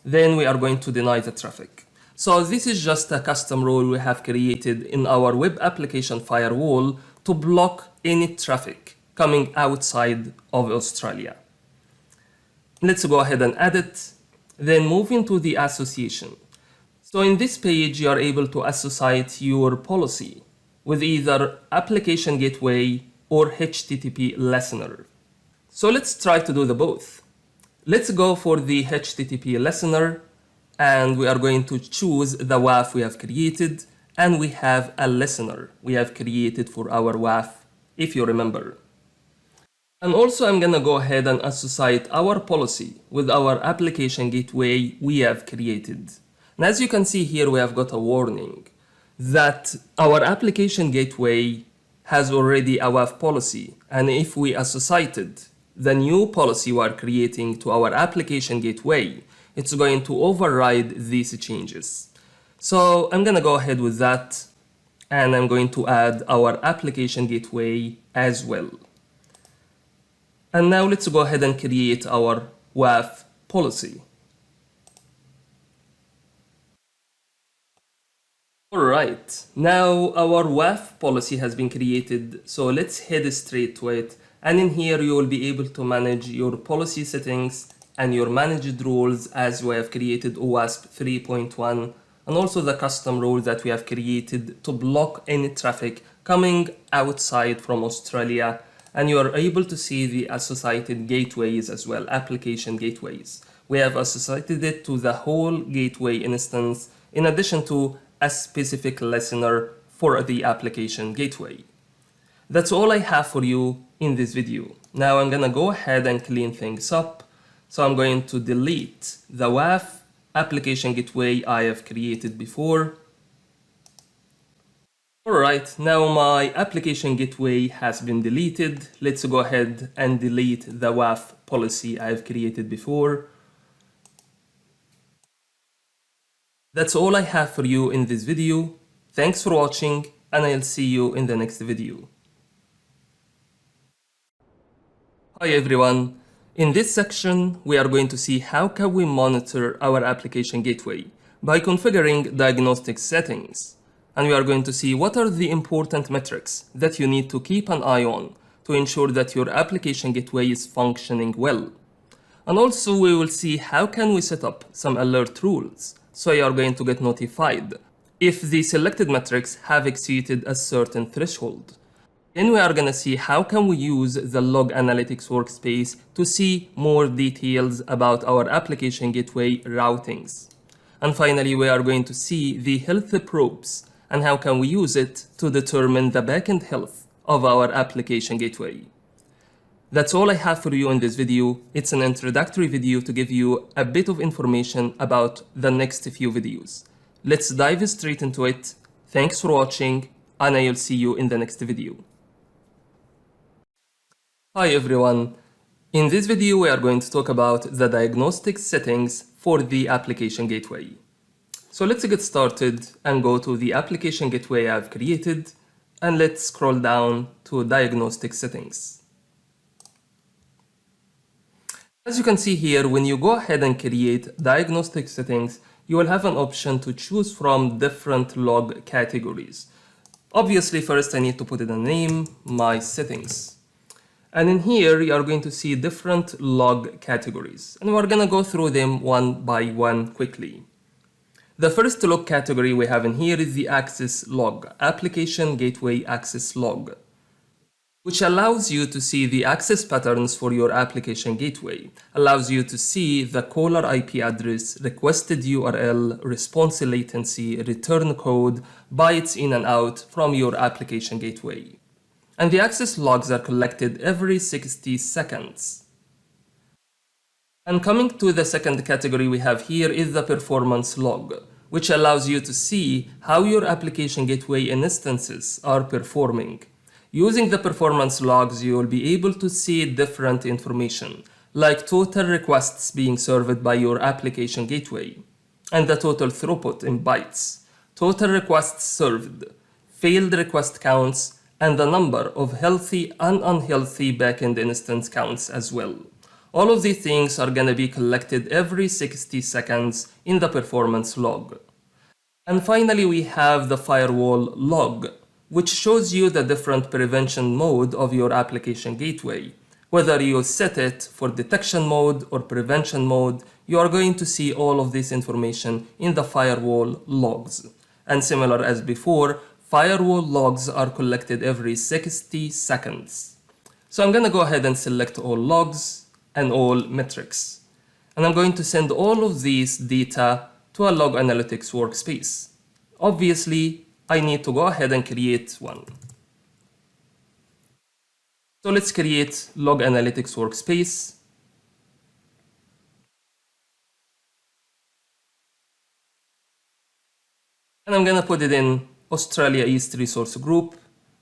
then we are going to deny the traffic. So this is just a custom rule we have created in our Web Application Firewall to block any traffic coming outside of Australia. Let's go ahead and add it, then move into the association. So in this page, you are able to associate your policy with either application gateway or HTTP listener. So let's try to do the both. Let's go for the HTTP listener, and we are going to choose the WAF we have created, and we have a listener we have created for our WAF, if you remember. And also I'm gonna go ahead and associate our policy with our application gateway we have created. And as you can see here, we have got a warning that our application gateway has already a WAF policy. And if we associated the new policy we are creating to our application gateway, it's going to override these changes. So I'm gonna go ahead with that, and I'm going to add our application gateway as well. And now let's go ahead and create our WAF policy. Alright, now our WAF policy has been created, so let's head straight to it. And in here you will be able to manage your policy settings and your managed rules as we have created OWASP 3.1, and also the custom rule that we have created to block any traffic coming outside from Australia. And you are able to see the associated gateways as well, application gateways. We have associated it to the whole gateway instance in addition to a specific listener for the application gateway. That's all I have for you in this video. Now I'm gonna go ahead and clean things up. So I'm going to delete the WAF application gateway I have created before. Alright, now my application gateway has been deleted. Let's go ahead and delete the WAF policy I've created before. That's all I have for you in this video. Thanks for watching, and I'll see you in the next video. Hi everyone. In this section, we are going to see how can we monitor our application gateway by configuring diagnostic settings. And we are going to see what are the important metrics that you need to keep an eye on to ensure that your application gateway is functioning well. And also we will see how can we set up some alert rules so you are going to get notified if the selected metrics have exceeded a certain threshold. Then we are going to see how can we use the log analytics workspace to see more details about our application gateway routings. And finally, we are going to see the health probes and how can we use it to determine the backend health of our application gateway. That's all I have for you in this video. It's an introductory video to give you a bit of information about the next few videos. Let's dive straight into it. Thanks for watching, and I'll see you in the next video. Hi everyone. In this video, we are going to talk about the diagnostic settings for the application gateway. So let's get started and go to the application gateway I've created, and let's scroll down to diagnostic settings. As you can see here, when you go ahead and create diagnostic settings, you will have an option to choose from different log categories. Obviously, first I need to put in a name, my settings. And in here, you are going to see different log categories, and we're gonna go through them one by one quickly. The first log category we have in here is the access log, application gateway access log, which allows you to see the access patterns for your application gateway, allows you to see the caller IP address, requested URL, response latency, return code, bytes in and out from your application gateway. And the access logs are collected every 60 seconds. And coming to the second category we have here is the performance log, which allows you to see how your application gateway instances are performing. Using the performance logs, you will be able to see different information, like total requests being served by your application gateway, and the total throughput in bytes, total requests served, failed request counts, and the number of healthy and unhealthy backend instance counts as well. All of these things are going to be collected every 60 seconds in the performance log. And finally, we have the firewall log, which shows you the different prevention mode of your application gateway. Whether you set it for detection mode or prevention mode, you are going to see all of this information in the firewall logs. And similar as before, firewall logs are collected every 60 seconds. So I'm going to go ahead and select all logs and all metrics. And I'm going to send all of these data to a log analytics workspace. Obviously, I need to go ahead and create one. So let's create log analytics workspace. And I'm going to put it in Australia East resource group.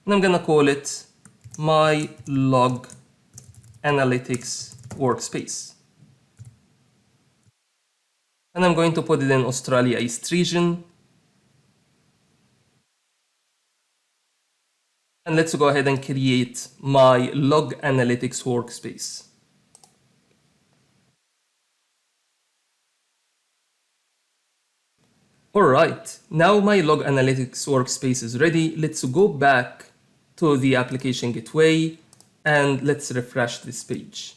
And I'm going to call it my log analytics workspace. And I'm going to put it in Australia East region. And let's go ahead and create my log analytics workspace. Alright, now my log analytics workspace is ready. Let's go back to the application gateway and let's refresh this page.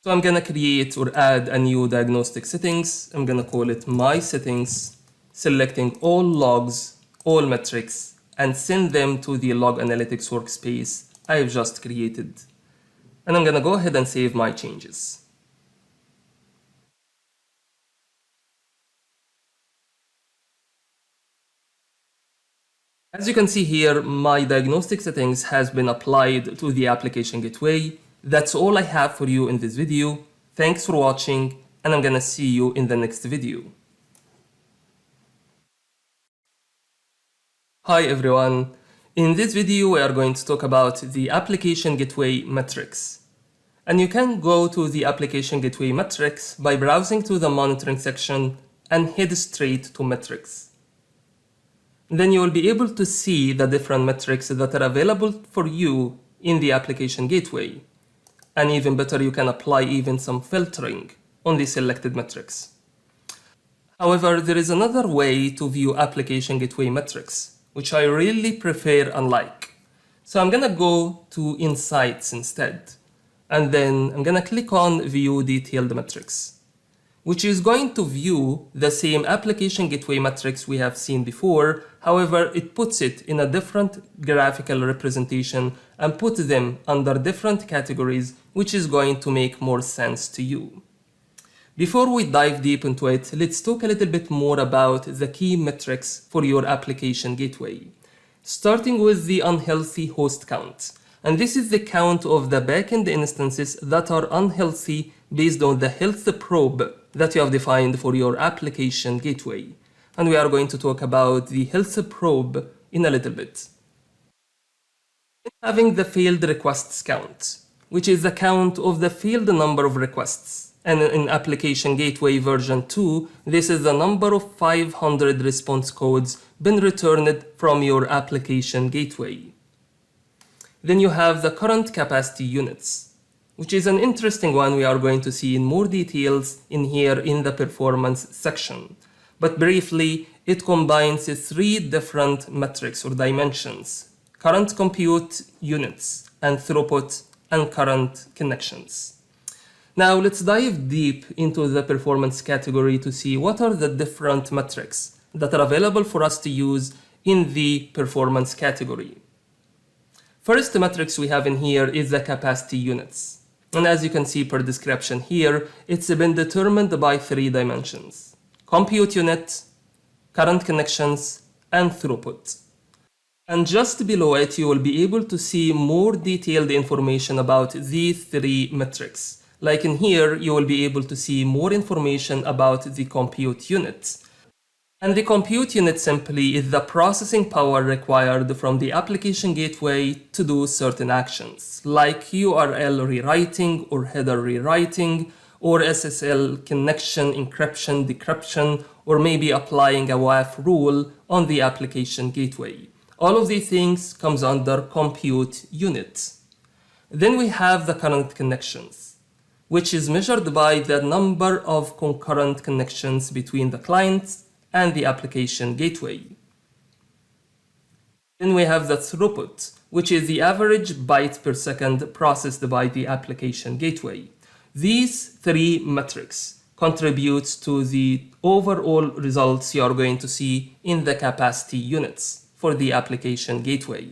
So I'm gonna create or add a new diagnostic settings. I'm gonna call it my settings, selecting all logs, all metrics, and send them to the log analytics workspace I've just created. And I'm gonna go ahead and save my changes. As you can see here, my diagnostic settings has been applied to the application gateway. That's all I have for you in this video. Thanks for watching, and I'm gonna see you in the next video. Hi everyone. In this video, we are going to talk about the application gateway metrics. And you can go to the application gateway metrics by browsing to the monitoring section and head straight to metrics. Then you will be able to see the different metrics that are available for you in the application gateway. And even better, you can apply even some filtering on the selected metrics. However, there is another way to view application gateway metrics, which I really prefer and like. So I'm gonna go to Insights instead. And then I'm gonna click on View Detailed Metrics, which is going to view the same application gateway metrics we have seen before. However, it puts it in a different graphical representation and puts them under different categories, which is going to make more sense to you. Before we dive deep into it, let's talk a little bit more about the key metrics for your application gateway, starting with the unhealthy host count. And this is the count of the backend instances that are unhealthy based on the health probe that you have defined for your application gateway. And we are going to talk about the health probe in a little bit. Having the failed requests count, which is the count of the failed number of requests. And in application gateway version 2, this is the number of 500 response codes been returned from your application gateway. Then you have the current capacity units, which is an interesting one we are going to see in more details in here in the performance section. But briefly, it combines 3 different metrics or dimensions: current compute units, and throughput, and current connections. Now let's dive deep into the performance category to see what are the different metrics that are available for us to use in the performance category. First metrics we have in here is the capacity units. And as you can see per description here, it's been determined by 3 dimensions: compute unit, current connections, and throughput. And just below it, you will be able to see more detailed information about these 3 metrics. Like in here, you will be able to see more information about the compute unit. And the compute unit simply is the processing power required from the application gateway to do certain actions, like URL rewriting or header rewriting, or SSL connection encryption, decryption, or maybe applying a WAF rule on the application gateway. All of these things comes under compute unit. Then we have the current connections, which is measured by the number of concurrent connections between the client and the application gateway. Then we have the throughput, which is the average byte per second processed by the application gateway. These 3 metrics contribute to the overall results you are going to see in the capacity units for the application gateway.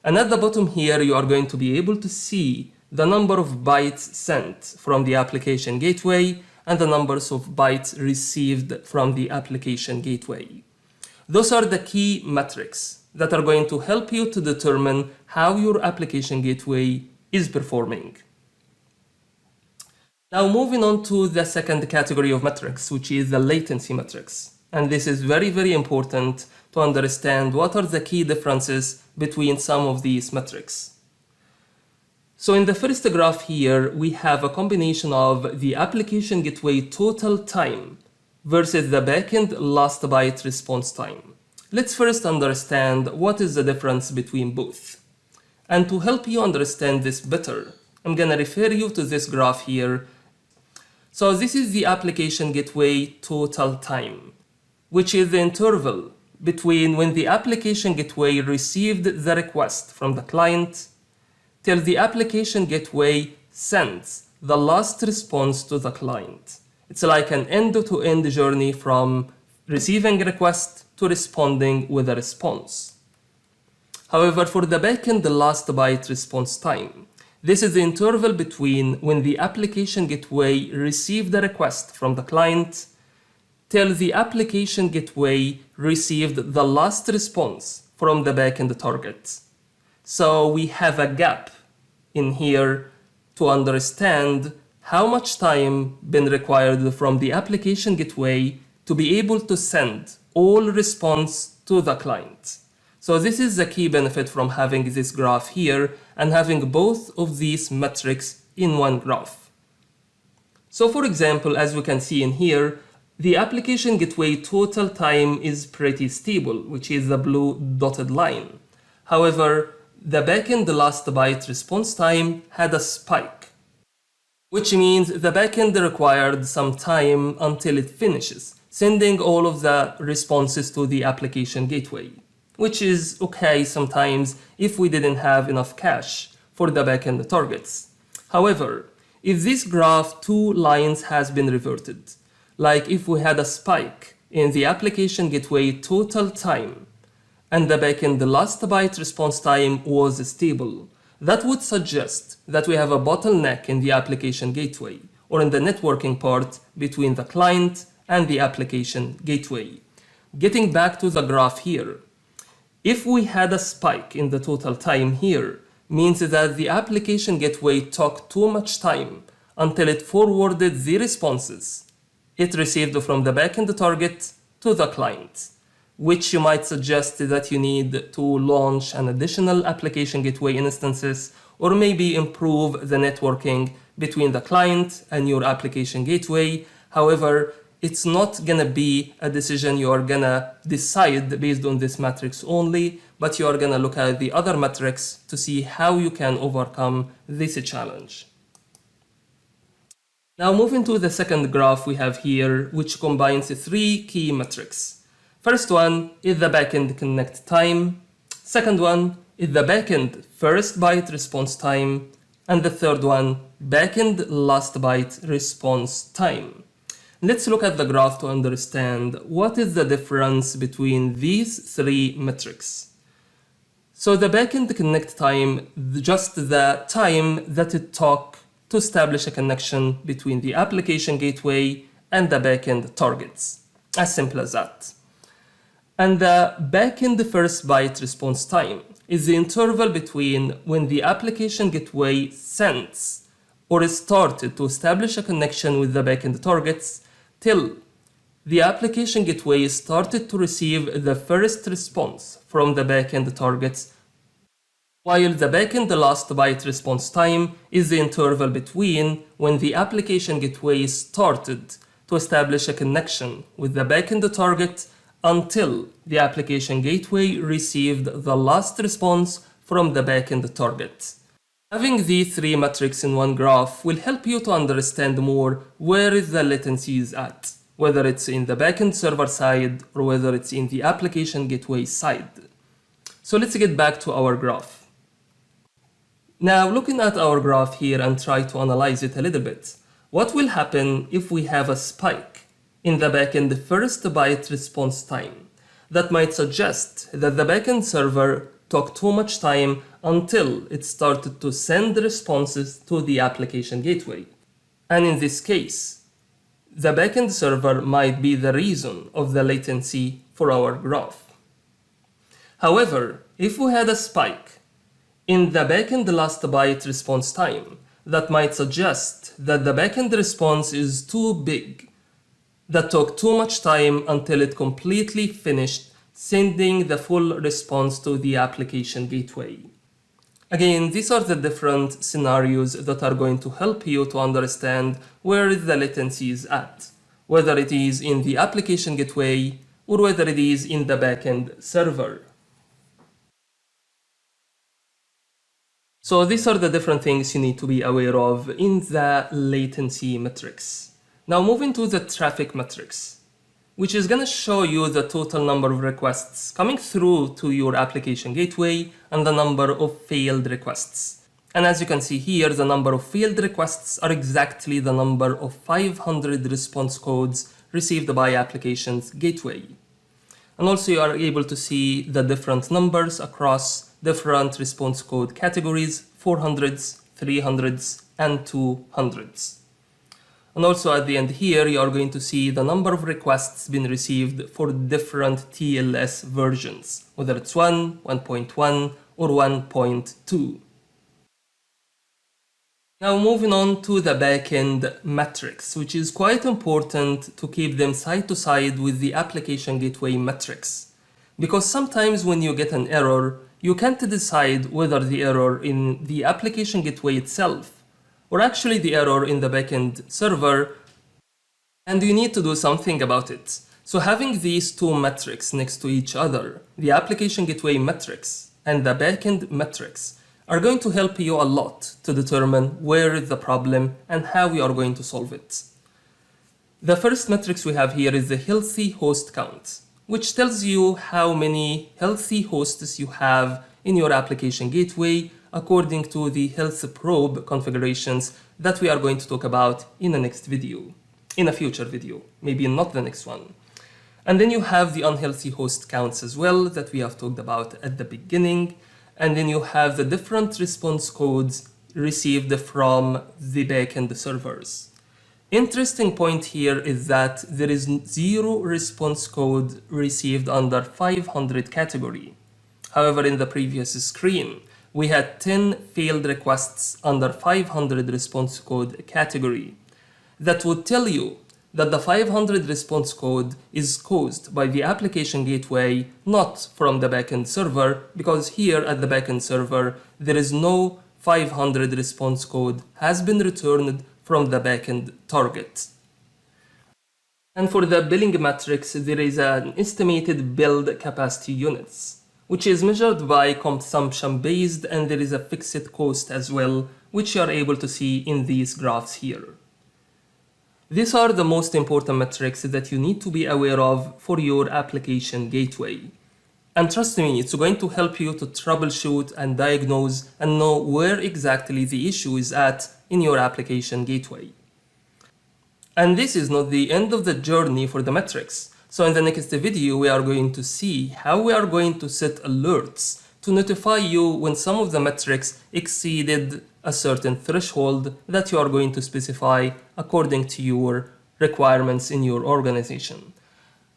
And at the bottom here, you are going to be able to see the number of bytes sent from the application gateway and the numbers of bytes received from the application gateway. Those are the key metrics that are going to help you to determine how your application gateway is performing. Now moving on to the second category of metrics, which is the latency metrics. And this is very, very important to understand what are the key differences between some of these metrics. So in the first graph here, we have a combination of the application gateway total time versus the backend last byte response time. Let's first understand what is the difference between both. And to help you understand this better, I'm gonna refer you to this graph here. So this is the application gateway total time, which is the interval between when the application gateway received the request from the client till the application gateway sends the last response to the client. It's like an end-to-end journey from receiving a request to responding with a response. However, for the backend, the last byte response time, this is the interval between when the application gateway received the request from the client till the application gateway received the last response from the backend target. So we have a gap in here to understand how much time been required from the application gateway to be able to send all response to the client. So this is the key benefit from having this graph here and having both of these metrics in one graph. So for example, as we can see in here, the application gateway total time is pretty stable, which is the blue dotted line. However, the backend last byte response time had a spike, which means the backend required some time until it finishes sending all of the responses to the application gateway, which is okay sometimes if we didn't have enough cache for the backend targets. However, if this graph 2 lines has been reverted, like if we had a spike in the application gateway total time and the backend last byte response time was stable, that would suggest that we have a bottleneck in the application gateway or in the networking part between the client and the application gateway. Getting back to the graph here, if we had a spike in the total time here, means that the application gateway took too much time until it forwarded the responses it received from the backend target to the client, which you might suggest that you need to launch an additional application gateway instances or maybe improve the networking between the client and your application gateway. However, it's not gonna be a decision you are gonna decide based on this matrix only, but you are gonna look at the other metrics to see how you can overcome this challenge. Now moving to the second graph we have here, which combines 3 key metrics. First one is the backend connect time. Second one is the backend first byte response time. And the third one, backend last byte response time. Let's look at the graph to understand what is the difference between these 3 metrics. So the backend connect time, just the time that it took to establish a connection between the application gateway and the backend targets. As simple as that. And the backend first byte response time is the interval between when the application gateway sends or started to establish a connection with the backend targets till the application gateway started to receive the first response from the backend targets, while the backend last byte response time is the interval between when the application gateway started to establish a connection with the backend target until the application gateway received the last response from the backend target. Having these 3 metrics in one graph will help you to understand more where is the latency is at, whether it's in the backend server side or whether it's in the application gateway side. So let's get back to our graph. Now looking at our graph here and try to analyze it a little bit, what will happen if we have a spike in the backend first byte response time? That might suggest that the backend server took too much time until it started to send responses to the application gateway. And in this case, the backend server might be the reason of the latency for our graph. However, if we had a spike in the backend last byte response time, that might suggest that the backend response is too big, that took too much time until it completely finished sending the full response to the application gateway. Again, these are the different scenarios that are going to help you to understand where the latency is at, whether it is in the application gateway or whether it is in the backend server. So these are the different things you need to be aware of in the latency metrics. Now moving to the traffic metrics, which is going to show you the total number of requests coming through to your application gateway and the number of failed requests. And as you can see here, the number of failed requests are exactly the number of 500 response codes received by application's gateway. And also you are able to see the different numbers across different response code categories, 400s, 300s, and 200s. And also at the end here, you are going to see the number of requests been received for different TLS versions, whether it's 1, 1.1, or 1.2. Now moving on to the backend metrics, which is quite important to keep them side to side with the application gateway metrics. Because sometimes when you get an error, you can't decide whether the error in the application gateway itself or actually the error in the backend server, and you need to do something about it. So having these two metrics next to each other, the application gateway metrics and the backend metrics, are going to help you a lot to determine where is the problem and how we are going to solve it. The first metrics we have here is the healthy host count, which tells you how many healthy hosts you have in your application gateway according to the health probe configurations that we are going to talk about in the next video, in a future video, maybe not the next one. And then you have the unhealthy host counts as well that we have talked about at the beginning. And then you have the different response codes received from the backend servers. Interesting point here is that there is 0 response code received under 500 category. However, in the previous screen, we had 10 failed requests under 500 response code category. That would tell you that the 500 response code is caused by the application gateway, not from the backend server, because here at the backend server, there is no 500 response code has been returned from the backend target. And for the billing metrics, there is an estimated build capacity units, which is measured by consumption based, and there is a fixed cost as well, which you are able to see in these graphs here. These are the most important metrics that you need to be aware of for your application gateway. And trust me, it's going to help you to troubleshoot and diagnose and know where exactly the issue is at in your application gateway. And this is not the end of the journey for the metrics. So in the next video, we are going to see how we are going to set alerts to notify you when some of the metrics exceeded a certain threshold that you are going to specify according to your requirements in your organization.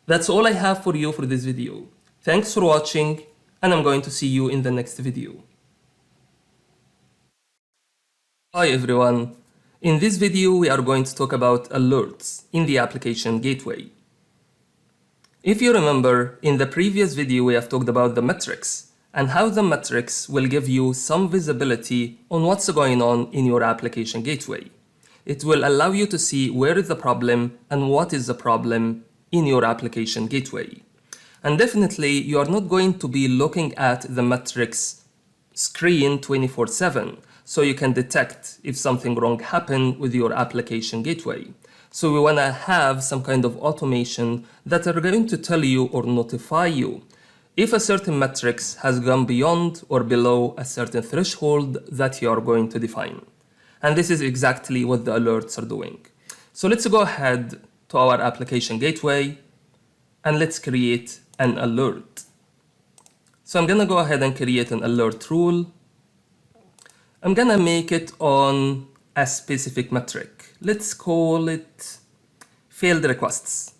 That's all I have for you for this video. Thanks for watching, and I'm going to see you in the next video. Hi everyone. In this video, we are going to talk about alerts in the application gateway. If you remember, in the previous video, we have talked about the metrics and how the metrics will give you some visibility on what's going on in your application gateway. It will allow you to see where is the problem and what is the problem in your application gateway. And definitely, you are not going to be looking at the metrics screen 24/7, so you can detect if something wrong happened with your application gateway. So we want to have some kind of automation that are going to tell you or notify you if a certain metrics has gone beyond or below a certain threshold that you are going to define. And this is exactly what the alerts are doing. So let's go ahead to our application gateway and let's create an alert. So I'm gonna go ahead and create an alert rule. I'm gonna make it on a specific metric. Let's call it failed requests.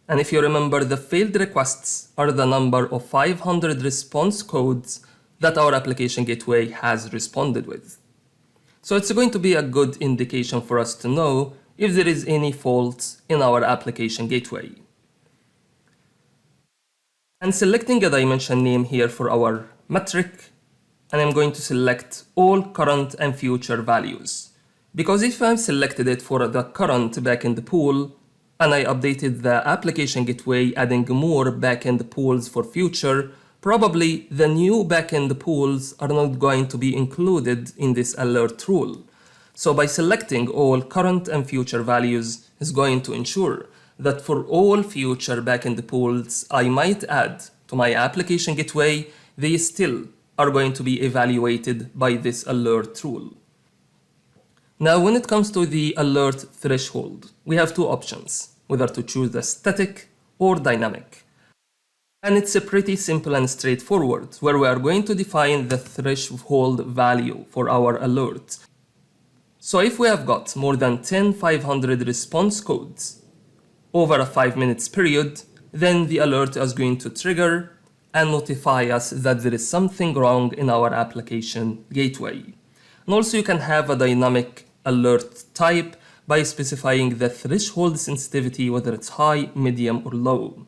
And if you remember, the failed requests are the number of 500 response codes that our application gateway has responded with. So it's going to be a good indication for us to know if there is any fault in our application gateway. And selecting a dimension name here for our metric, and I'm going to select all current and future values. Because if I've selected it for the current backend pool, and I updated the application gateway adding more backend pools for future, probably the new backend pools are not going to be included in this alert rule. So by selecting all current and future values is going to ensure that for all future backend pools I might add to my application gateway, they still are going to be evaluated by this alert rule. Now, when it comes to the alert threshold, we have two options, whether to choose the static or dynamic. And it's a pretty simple and straightforward, where we are going to define the threshold value for our alert. So if we have got more than 10 500 response codes over a 5 minutes period, then the alert is going to trigger and notify us that there is something wrong in our application gateway. And also you can have a dynamic alert type by specifying the threshold sensitivity, whether it's high, medium, or low.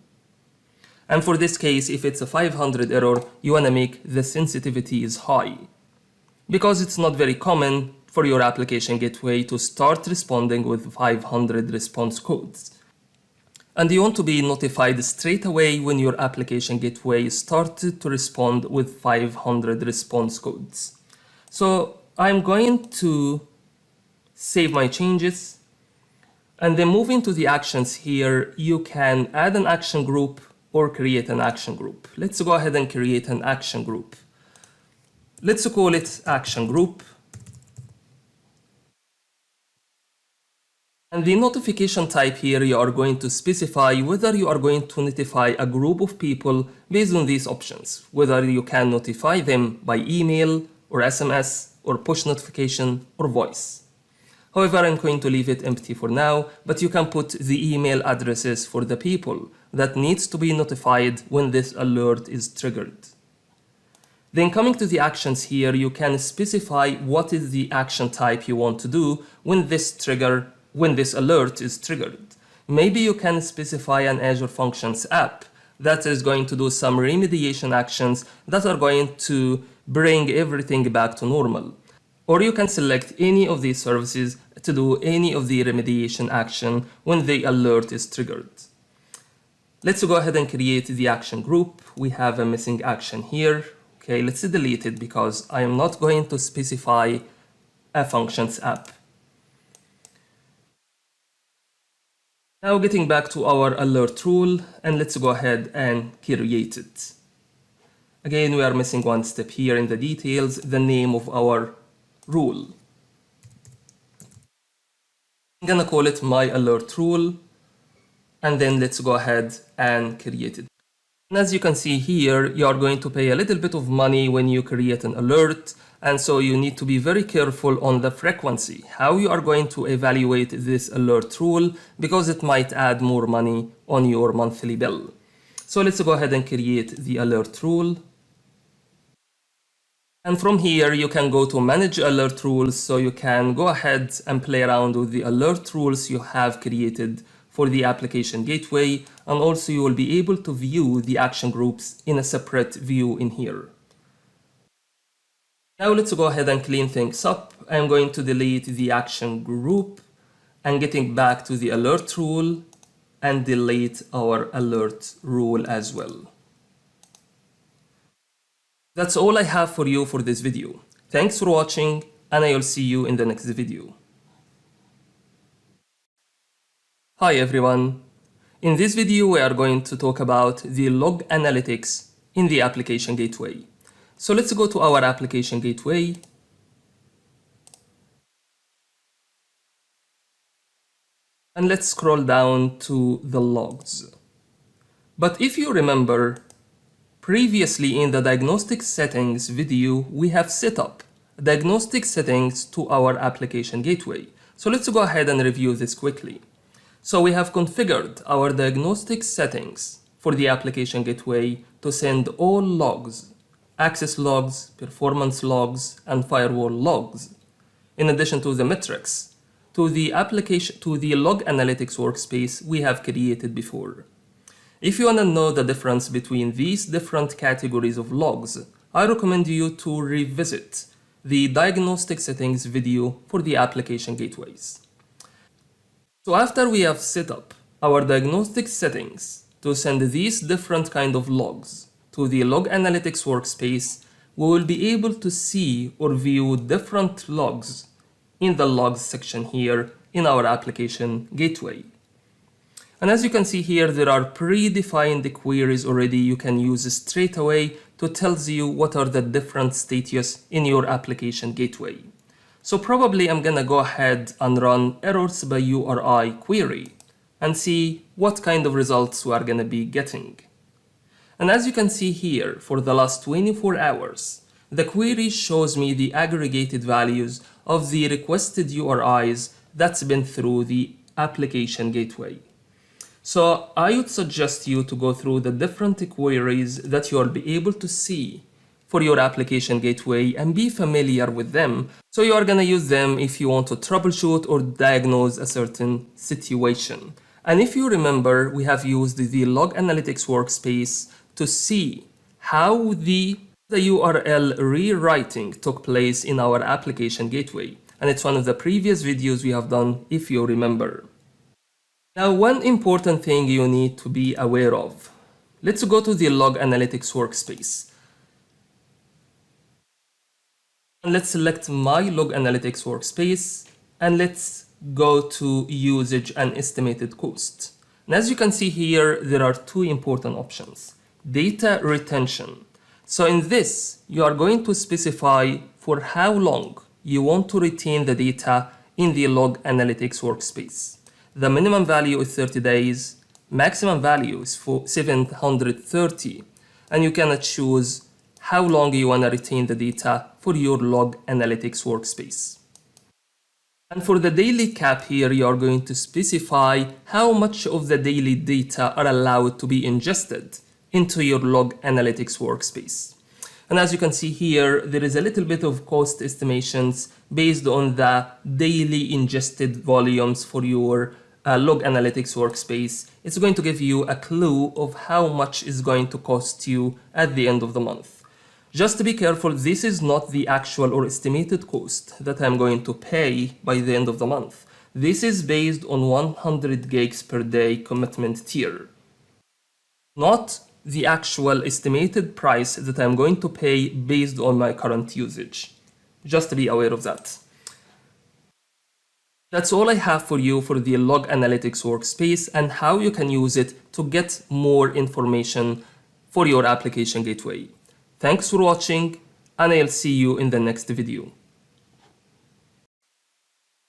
And for this case, if it's a 500 error, you want to make the sensitivity is high, because it's not very common for your application gateway to start responding with 500 response codes. And you want to be notified straight away when your application gateway started to respond with 500 response codes. So I'm going to save my changes, and then moving to the actions here, you can add an action group or create an action group. Let's go ahead and create an action group. Let's call it action group. And the notification type here, you are going to specify whether you are going to notify a group of people based on these options, whether you can notify them by email or SMS or push notification or voice. However, I'm going to leave it empty for now, but you can put the email addresses for the people that needs to be notified when this alert is triggered. Then coming to the actions here, you can specify what is the action type you want to do when this alert is triggered. Maybe you can specify an Azure Functions app that is going to do some remediation actions that are going to bring everything back to normal. Or you can select any of these services to do any of the remediation action when the alert is triggered. Let's go ahead and create the action group. We have a missing action here. Okay, let's delete it because I am not going to specify a functions app. Now getting back to our alert rule, and let's go ahead and create it. Again, we are missing one step here in the details, the name of our rule. I'm gonna call it my alert rule, and then let's go ahead and create it. And as you can see here, you are going to pay a little bit of money when you create an alert, and so you need to be very careful on the frequency, how you are going to evaluate this alert rule, because it might add more money on your monthly bill. So let's go ahead and create the alert rule. And from here, you can go to manage alert rules, so you can go ahead and play around with the alert rules you have created for the application gateway, and also you will be able to view the action groups in a separate view in here. Now let's go ahead and clean things up. I'm going to delete the action group and getting back to the alert rule and delete our alert rule as well. That's all I have for you for this video. Thanks for watching, and I will see you in the next video. Hi everyone. In this video we are going to talk about the log analytics in the application gateway. So let's go to our application gateway. And let's scroll down to the logs. But if you remember, previously in the Diagnostic Settings video, we have set up Diagnostic Settings to our application gateway. So let's go ahead and review this quickly. So we have configured our Diagnostic Settings for the application gateway to send all logs, access logs, performance logs, and firewall logs, in addition to the metrics, to the log analytics workspace we have created before. If you want to know the difference between these different categories of logs, I recommend you to revisit the Diagnostic Settings video for the application gateways. So after we have set up our Diagnostic Settings to send these different kind of logs to the log analytics workspace, we will be able to see or view different logs in the logs section here in our application gateway. And as you can see here, there are predefined queries already you can use straight away to tell you what are the different status in your application gateway. So probably I'm gonna go ahead and run errors by URI query and see what kind of results we are gonna be getting. And as you can see here, for the last 24 hours, the query shows me the aggregated values of the requested URIs that's been through the application gateway. So I would suggest you to go through the different queries that you'll be able to see for your application gateway and be familiar with them. So you are going to use them if you want to troubleshoot or diagnose a certain situation. And if you remember, we have used the log analytics workspace to see how the URL rewriting took place in our application gateway. And it's one of the previous videos we have done, if you remember. Now, one important thing you need to be aware of. Let's go to the log analytics workspace. And let's select my log analytics workspace and let's go to usage and estimated cost. And as you can see here, there are two important options. Data retention. So in this, you are going to specify for how long you want to retain the data in the log analytics workspace. The minimum value is 30 days, maximum value is for 730, and you can choose how long you want to retain the data for your log analytics workspace. And for the daily cap here, you are going to specify how much of the daily data are allowed to be ingested into your log analytics workspace. And as you can see here, there is a little bit of cost estimations based on the daily ingested volumes for your log analytics workspace. It's going to give you a clue of how much is going to cost you at the end of the month. Just to be careful, this is not the actual or estimated cost that I'm going to pay by the end of the month. This is based on 100 gigs per day commitment tier, not the actual estimated price that I'm going to pay based on my current usage. Just to be aware of that. That's all I have for you for the log analytics workspace and how you can use it to get more information for your application gateway. Thanks for watching, and I'll see you in the next video.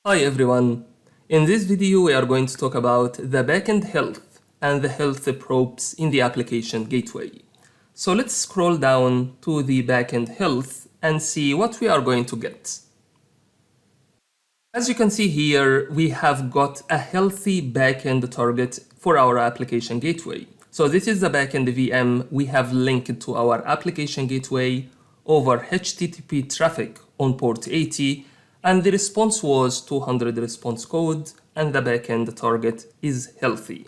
Hi everyone. In this video, we are going to talk about the backend health and the health probes in the application gateway. So let's scroll down to the backend health and see what we are going to get. As you can see here, we have got a healthy backend target for our application gateway. So this is the backend VM we have linked to our application gateway over HTTP traffic on port 80, and the response was 200 response code, and the backend target is healthy.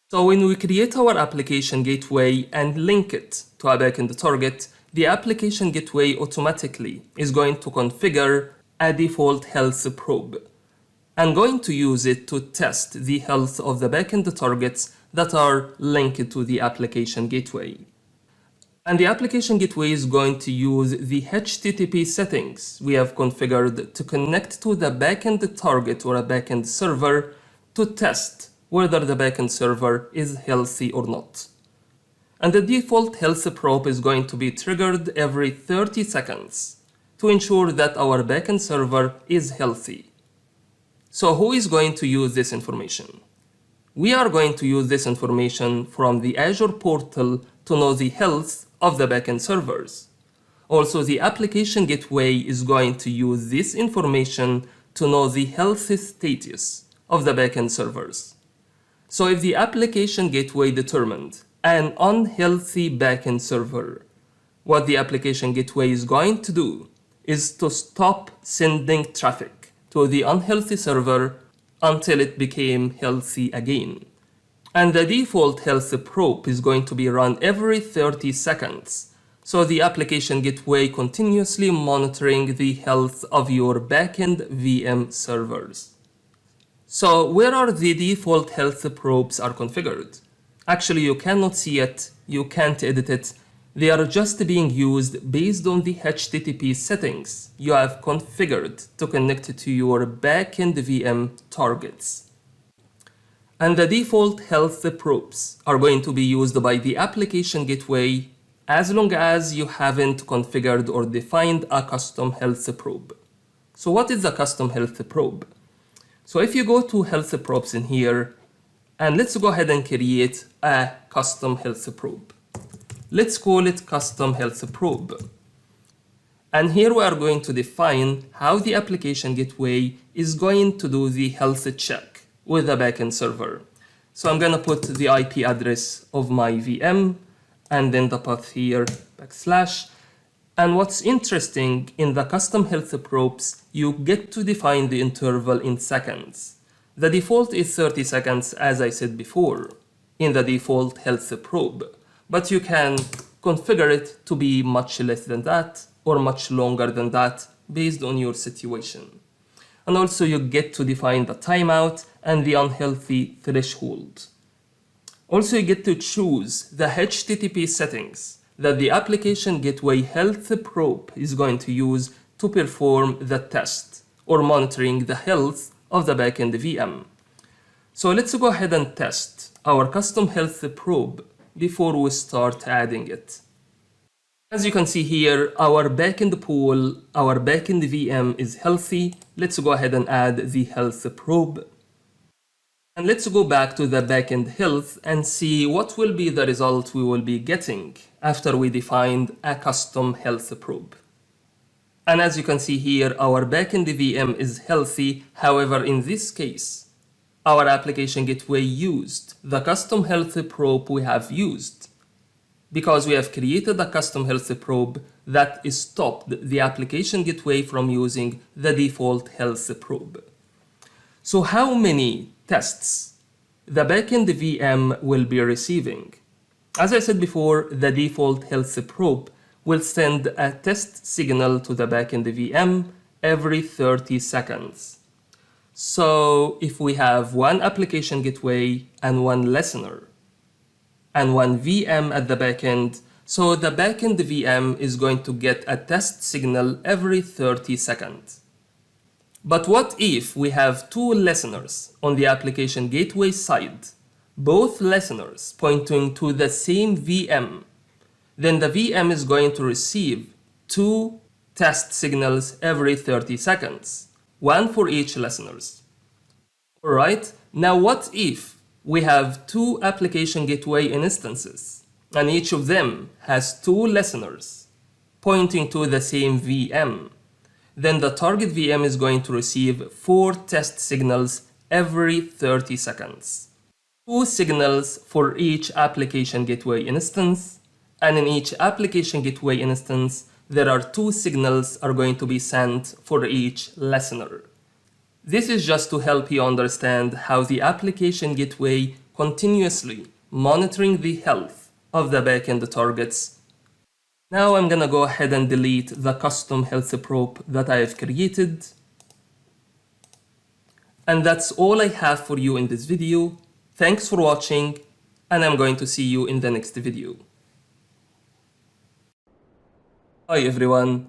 So when we create our application gateway and link it to a backend target, the application gateway automatically is going to configure a default health probe. I'm going to use it to test the health of the backend targets that are linked to the application gateway. And the application gateway is going to use the HTTP settings we have configured to connect to the backend target or a backend server to test whether the backend server is healthy or not. And the default health probe is going to be triggered every 30 seconds to ensure that our backend server is healthy. So who is going to use this information? We are going to use this information from the Azure portal to know the health of the backend servers. Also, the application gateway is going to use this information to know the health status of the backend servers. So if the application gateway determined an unhealthy backend server, what the application gateway is going to do is to stop sending traffic to the unhealthy server until it became healthy again. And the default health probe is going to be run every 30 seconds. So the application gateway continuously monitoring the health of your backend VM servers. So where are the default health probes are configured? Actually, you cannot see it, you can't edit it. They are just being used based on the HTTP settings you have configured to connect to your backend VM targets. And the default health probes are going to be used by the application gateway as long as you haven't configured or defined a custom health probe. So what is the custom health probe? So if you go to health probes in here, and let's go ahead and create a custom health probe. Let's call it custom health probe. And here we are going to define how the application gateway is going to do the health check with the backend server. So I'm going to put the IP address of my VM and then the path here, \. And what's interesting, in the custom health probes, you get to define the interval in seconds. The default is 30 seconds, as I said before, in the default health probe, but you can configure it to be much less than that or much longer than that based on your situation. And also you get to define the timeout and the unhealthy threshold. Also you get to choose the HTTP settings that the application gateway health probe is going to use to perform the test or monitoring the health of the backend VM. So let's go ahead and test our custom health probe before we start adding it. As you can see here, our backend pool, our backend VM is healthy. Let's go ahead and add the health probe. And let's go back to the backend health and see what will be the result we will be getting after we defined a custom health probe. And as you can see here, our backend VM is healthy. However, in this case, our application gateway used the custom health probe we have used, because we have created a custom health probe that stopped the application gateway from using the default health probe. So how many tests the backend VM will be receiving? As I said before, the default health probe will send a test signal to the backend VM every 30 seconds. So if we have one application gateway and one listener, and one VM at the backend, so the backend VM is going to get a test signal every 30 seconds. But what if we have two listeners on the application gateway side, both listeners pointing to the same VM? Then the VM is going to receive two test signals every 30 seconds, one for each listeners. Alright, now what if we have two application gateway instances, and each of them has two listeners pointing to the same VM? Then the target VM is going to receive 4 test signals every 30 seconds. 2 signals for each application gateway instance, and in each application gateway instance, there are 2 signals are going to be sent for each listener. This is just to help you understand how the application gateway continuously monitoring the health of the backend targets. Now I'm gonna go ahead and delete the custom health probe that I have created. And that's all I have for you in this video. Thanks for watching, and I'm going to see you in the next video. Hi everyone.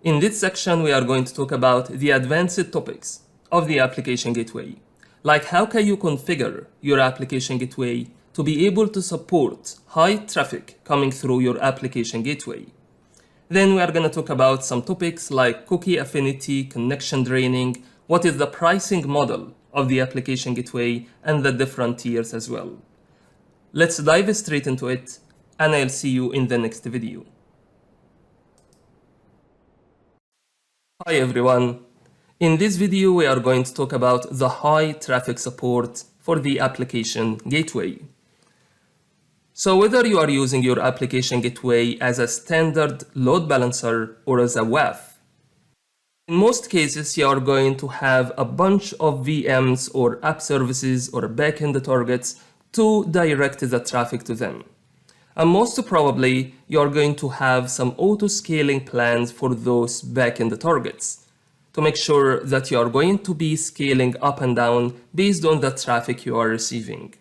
In this section, we are going to talk about the advanced topics of the application gateway, like how can you configure your application gateway to be able to support high traffic coming through your application gateway. Then we are going to talk about some topics like cookie-affinity, connection draining, what is the pricing model of the application gateway, and the different tiers as well. Let's dive straight into it, and I'll see you in the next video. Hi everyone. In this video, we are going to talk about the high traffic support for the application gateway. So whether you are using your application gateway as a standard load balancer or as a WAF, in most cases, you are going to have a bunch of VMs or app services or backend targets to direct the traffic to them. And most probably, you are going to have some auto-scaling plans for those backend targets to make sure that you are going to be scaling up and down based on the traffic you are receiving.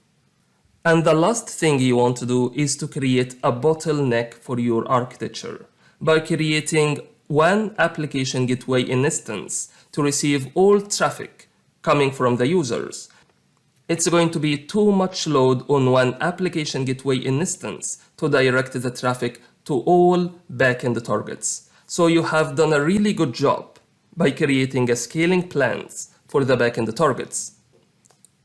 And the last thing you want to do is to create a bottleneck for your architecture by creating one application gateway instance to receive all traffic coming from the users. It's going to be too much load on one application gateway instance to direct the traffic to all backend targets. So you have done a really good job by creating a scaling plans for the backend targets.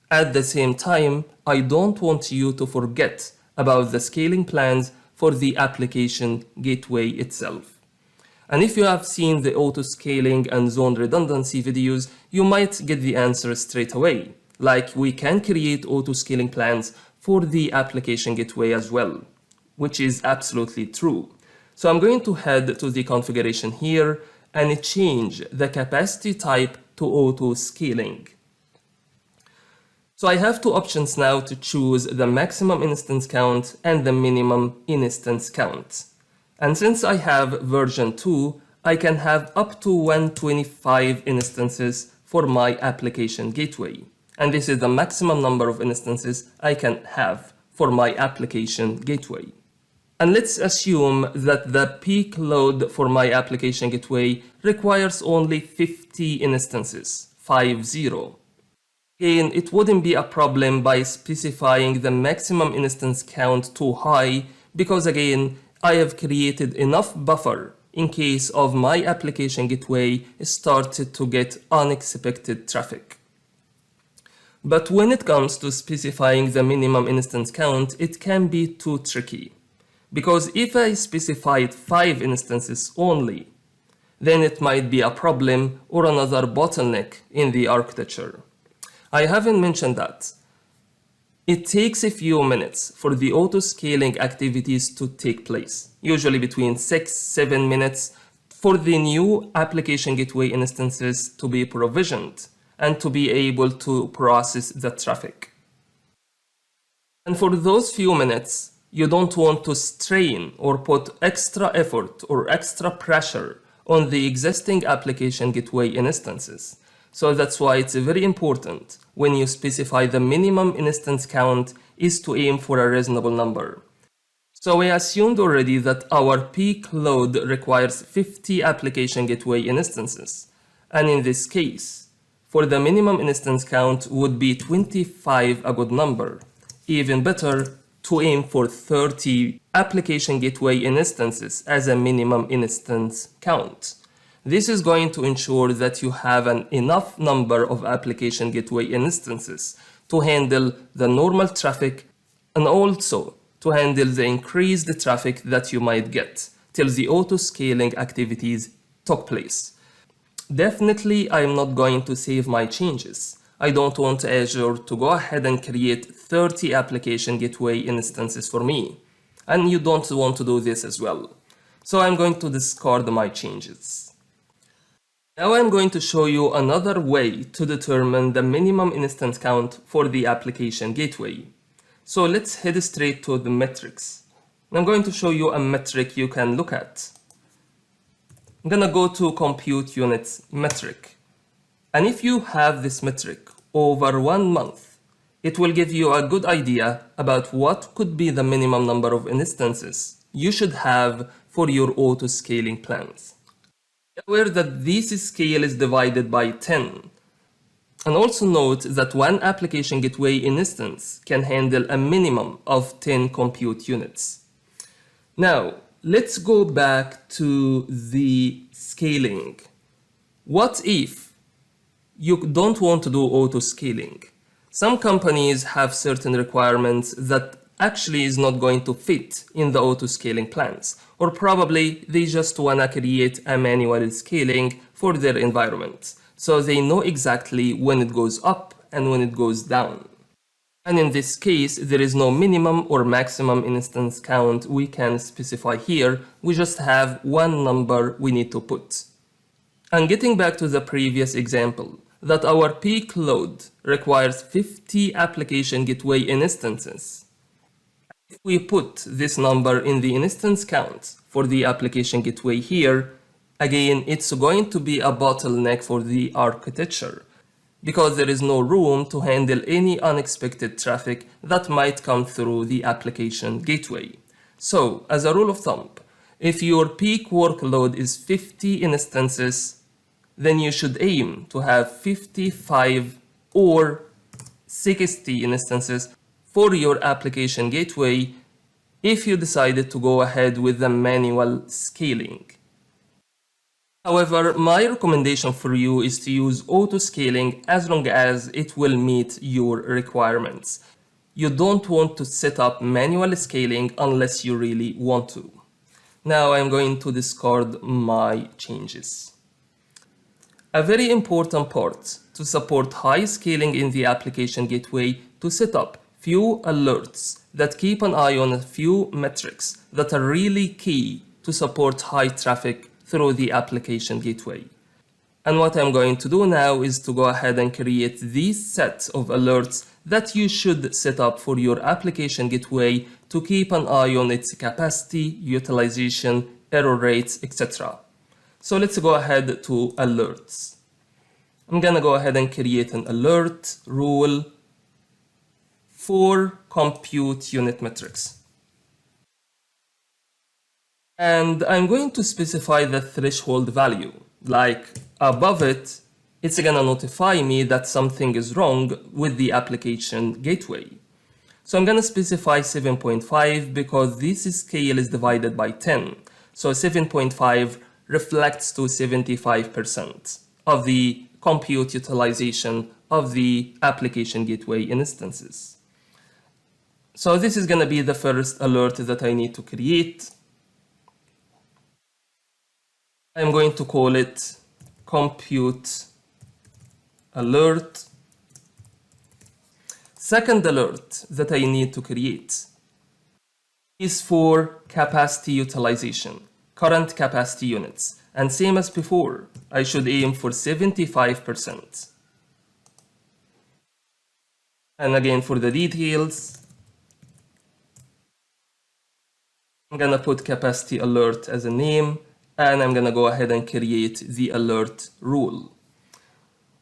At the same time, I don't want you to forget about the scaling plans for the application gateway itself. And if you have seen the auto-scaling and zone redundancy videos, you might get the answer straight away. Like, we can create auto-scaling plans for the application gateway as well, which is absolutely true. So I'm going to head to the configuration here and change the capacity type to auto-scaling. So I have two options now to choose the maximum instance count and the minimum instance count. And since I have version 2, I can have up to 125 instances for my application gateway. And this is the maximum number of instances I can have for my application gateway. And let's assume that the peak load for my application gateway requires only 50 instances, 50. Again, it wouldn't be a problem by specifying the maximum instance count too high, because again, I have created enough buffer in case of my application gateway started to get unexpected traffic. But when it comes to specifying the minimum instance count, it can be too tricky. Because if I specified 5 instances only, then it might be a problem or another bottleneck in the architecture. I haven't mentioned that. It takes a few minutes for the auto-scaling activities to take place, usually between 6-7 minutes for the new application gateway instances to be provisioned and to be able to process the traffic. And for those few minutes, you don't want to strain or put extra effort or extra pressure on the existing application gateway instances. So that's why it's very important when you specify the minimum instance count is to aim for a reasonable number. So we assumed already that our peak load requires 50 application gateway instances. And in this case, for the minimum instance count would be 25 a good number. Even better, to aim for 30 application gateway instances as a minimum instance count. This is going to ensure that you have an enough number of application gateway instances to handle the normal traffic and also to handle the increased traffic that you might get till the auto-scaling activities took place. Definitely, I am not going to save my changes. I don't want Azure to go ahead and create 30 application gateway instances for me. And you don't want to do this as well. So I'm going to discard my changes. Now I'm going to show you another way to determine the minimum instance count for the application gateway. So let's head straight to the metrics. I'm going to show you a metric you can look at. I'm going to go to compute units metric. And if you have this metric over 1 month, it will give you a good idea about what could be the minimum number of instances you should have for your auto-scaling plans. Be aware that this scale is divided by 10. And also note that one application gateway instance can handle a minimum of 10 compute units. Now, let's go back to the scaling. What if you don't want to do auto-scaling? Some companies have certain requirements that actually is not going to fit in the auto-scaling plans, or probably they just want to create a manual scaling for their environment, so they know exactly when it goes up and when it goes down. And in this case, there is no minimum or maximum instance count we can specify here, we just have one number we need to put. And getting back to the previous example, that our peak load requires 50 application gateway instances. If we put this number in the instance count for the application gateway here, again, it's going to be a bottleneck for the architecture because there is no room to handle any unexpected traffic that might come through the application gateway. So, as a rule of thumb, if your peak workload is 50 instances, then you should aim to have 55 or 60 instances for your application gateway if you decided to go ahead with the manual scaling. However, my recommendation for you is to use auto-scaling as long as it will meet your requirements. You don't want to set up manual scaling unless you really want to. Now I'm going to discard my changes. A very important part to support high scaling in the application gateway to set up few alerts that keep an eye on a few metrics that are really key to support high traffic through the application gateway. And what I'm going to do now is to go ahead and create these sets of alerts that you should set up for your application gateway to keep an eye on its capacity, utilization, error rates, etc. So let's go ahead to alerts. I'm gonna go ahead and create an alert rule for compute unit metrics. And I'm going to specify the threshold value. Like above it, it's gonna notify me that something is wrong with the application gateway. So I'm gonna specify 7.5 because this scale is divided by 10. So 7.5 reflects to 75% of the compute utilization of the application gateway instances. So this is gonna be the first alert that I need to create. I'm going to call it compute alert. Second alert that I need to create is for capacity utilization, current capacity units. And same as before, I should aim for 75%. And again, for the details, I'm gonna put capacity alert as a name, and I'm gonna go ahead and create the alert rule.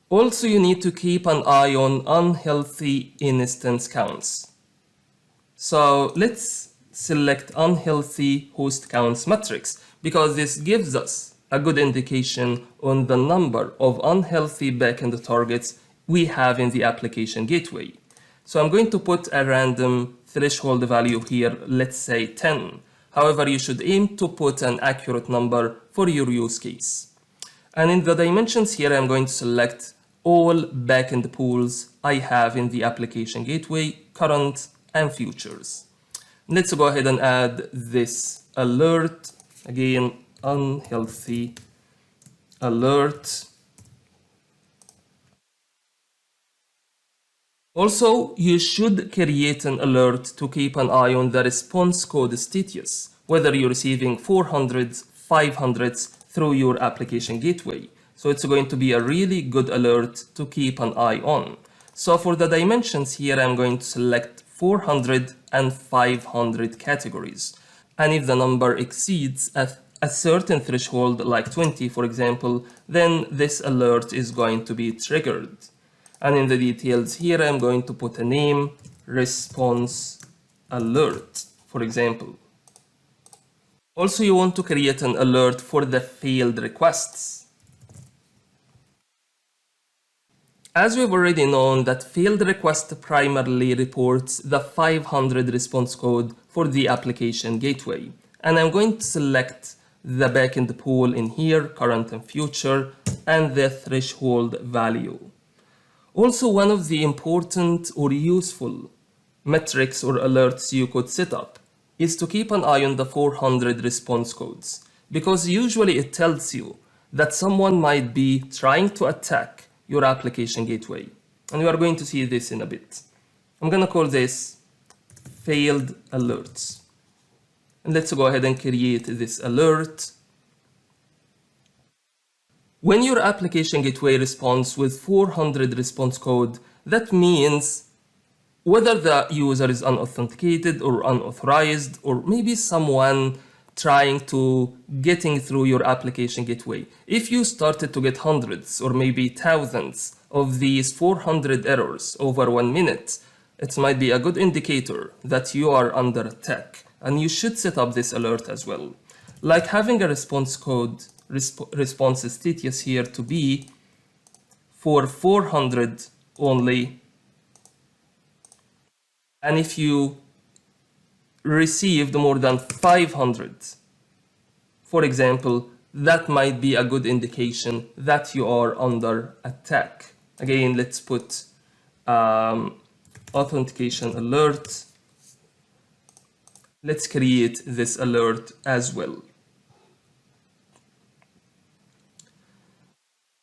Also, you need to keep an eye on unhealthy instance counts. So let's select unhealthy host counts metrics because this gives us a good indication on the number of unhealthy backend targets we have in the application gateway. So I'm going to put a random threshold value here, let's say 10. However, you should aim to put an accurate number for your use case. And in the dimensions here, I'm going to select all backend pools I have in the application gateway, current and futures. Let's go ahead and add this alert, again, unhealthy alert. Also, you should create an alert to keep an eye on the response code status, whether you're receiving 400s, 500s through your application gateway. So it's going to be a really good alert to keep an eye on. So for the dimensions here, I'm going to select 400 and 500 categories. And if the number exceeds a certain threshold, like 20, for example, then this alert is going to be triggered. And in the details here, I'm going to put a name, response alert, for example. Also, you want to create an alert for the failed requests. As we've already known that failed request primarily reports the 500 response code for the application gateway. And I'm going to select the backend pool in here, current and future, and the threshold value. Also, one of the important or useful metrics or alerts you could set up is to keep an eye on the 400 response codes, because usually it tells you that someone might be trying to attack your application gateway. And we are going to see this in a bit. I'm going to call this failed alerts. And let's go ahead and create this alert. When your application gateway responds with 400 response code, that means whether the user is unauthenticated or unauthorized, or maybe someone trying to getting through your application gateway. If you started to get hundreds or maybe thousands of these 400 errors over 1 minute, it might be a good indicator that you are under attack, and you should set up this alert as well. Like having a response code response status here to be for 400 only. And if you received more than 500, for example, that might be a good indication that you are under attack. Again, let's put authentication alert. Let's create this alert as well.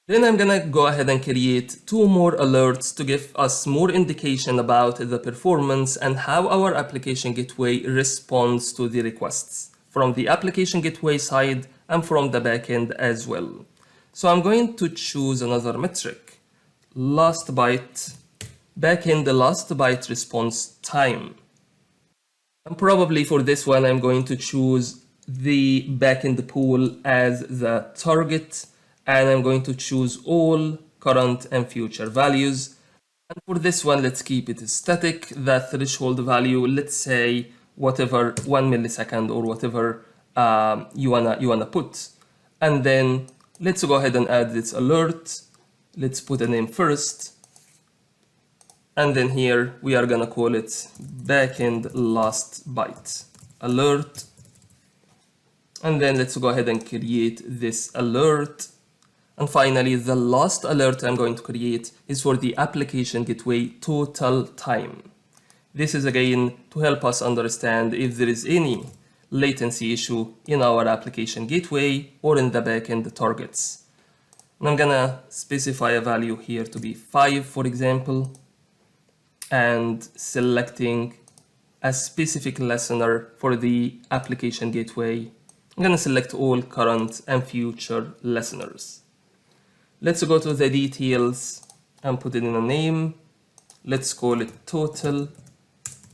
Then I'm gonna go ahead and create 2 more alerts to give us more indication about the performance and how our application gateway responds to the requests from the application gateway side and from the backend as well. So I'm going to choose another metric, last byte, backend last byte response time. And probably for this one, I'm going to choose the backend pool as the target, and I'm going to choose all current and future values. And for this one, let's keep it static. The threshold value, let's say whatever 1 millisecond or whatever you wanna put. And then let's go ahead and add this alert. Let's put a name first. And then here we are gonna call it backend last byte alert. And then let's go ahead and create this alert. And finally, the last alert I'm going to create is for the application gateway total time. This is again to help us understand if there is any latency issue in our application gateway or in the backend targets. And I'm gonna specify a value here to be 5, for example, and selecting a specific listener for the application gateway. I'm gonna select all current and future listeners. Let's go to the details and put it in a name. Let's call it total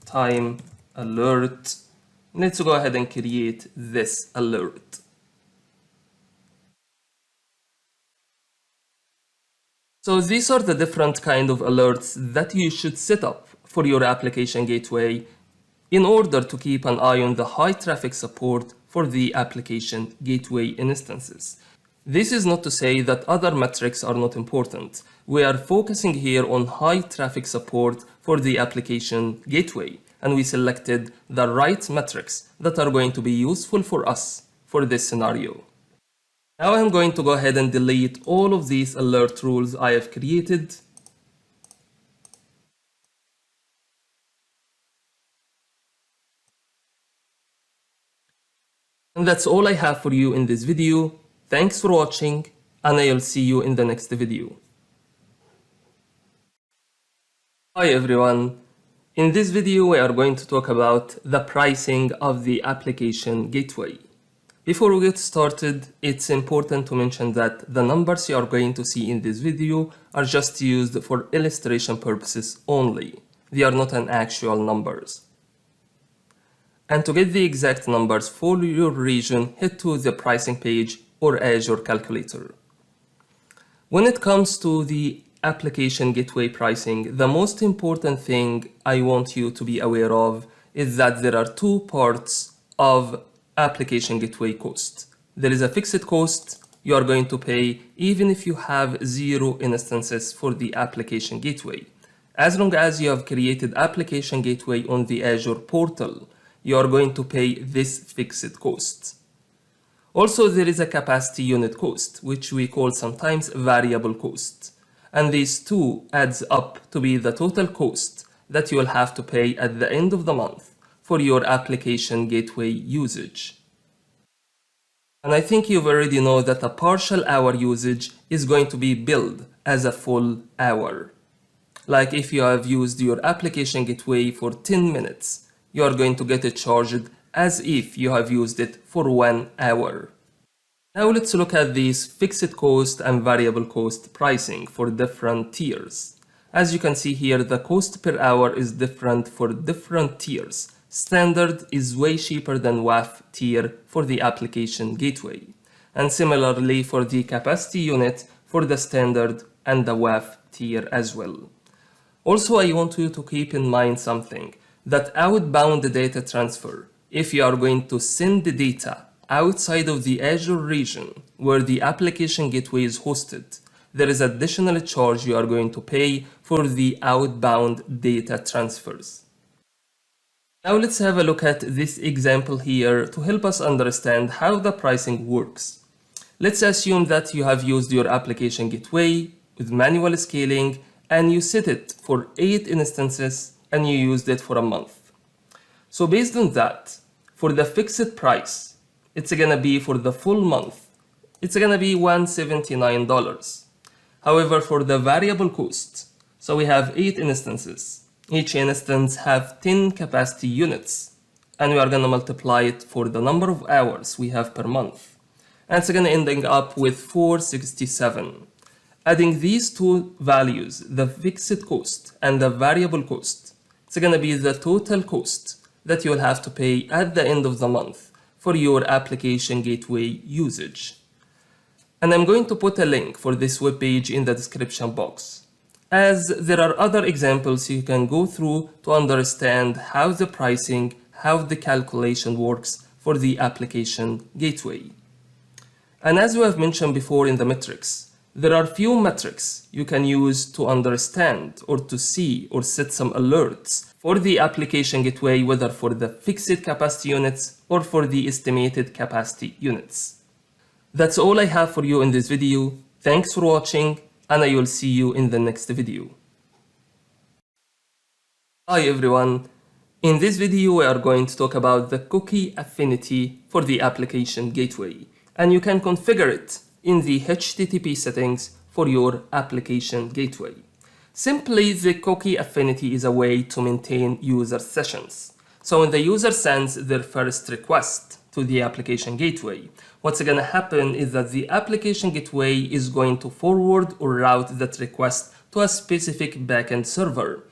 time alert. Let's go ahead and create this alert. So these are the different kind of alerts that you should set up for your application gateway in order to keep an eye on the high traffic support for the application gateway instances. This is not to say that other metrics are not important. We are focusing here on high traffic support for the application gateway, and we selected the right metrics that are going to be useful for us for this scenario. Now I'm going to go ahead and delete all of these alert rules I have created. And that's all I have for you in this video. Thanks for watching, and I'll see you in the next video. Hi everyone. In this video, we are going to talk about the pricing of the application gateway. Before we get started, it's important to mention that the numbers you are going to see in this video are just used for illustration purposes only. They are not an actual numbers. And to get the exact numbers for your region, head to the pricing page or Azure calculator. When it comes to the application gateway pricing, the most important thing I want you to be aware of is that there are 2 parts of application gateway cost. There is a fixed cost you are going to pay even if you have 0 instances for the application gateway. As long as you have created application gateway on the Azure portal, you are going to pay this fixed cost. Also, there is a capacity unit cost, which we call sometimes variable cost. And these 2 adds up to be the total cost that you will have to pay at the end of the month for your application gateway usage. And I think you already know that a partial hour usage is going to be billed as a full hour. Like if you have used your application gateway for 10 minutes, you are going to get it charged as if you have used it for 1 hour. Now let's look at these fixed cost and variable cost pricing for different tiers. As you can see here, the cost per hour is different for different tiers. Standard is way cheaper than WAF tier for the application gateway. And similarly for the capacity unit for the standard and the WAF tier as well. Also, I want you to keep in mind something, that outbound data transfer, if you are going to send the data outside of the Azure region where the application gateway is hosted, there is additional charge you are going to pay for the outbound data transfers. Now let's have a look at this example here to help us understand how the pricing works. Let's assume that you have used your application gateway with manual scaling and you set it for 8 instances and you used it for a month. So based on that, for the fixed price, it's gonna be for the full month, it's gonna be $179. However, for the variable cost, so we have 8 instances. Each instance have 10 capacity units, and we are going to multiply it for the number of hours we have per month. And it's going to ending up with 467. Adding these two values, the fixed cost and the variable cost, it's going to be the total cost that you'll have to pay at the end of the month for your application gateway usage. And I'm going to put a link for this web page in the description box, as there are other examples you can go through to understand how the pricing, how the calculation works for the application gateway. And as we have mentioned before in the metrics, there are few metrics you can use to understand or to see or set some alerts for the application gateway, whether for the fixed capacity units or for the estimated capacity units. That's all I have for you in this video. Thanks for watching, and I will see you in the next video. Hi everyone. In this video we are going to talk about the Cookie-Affinity for the application gateway, and you can configure it in the HTTP settings for your application gateway. Simply, the Cookie-Affinity is a way to maintain user sessions. So when the user sends their first request to the application gateway, what's going to happen is that the application gateway is going to forward or route that request to a specific backend server.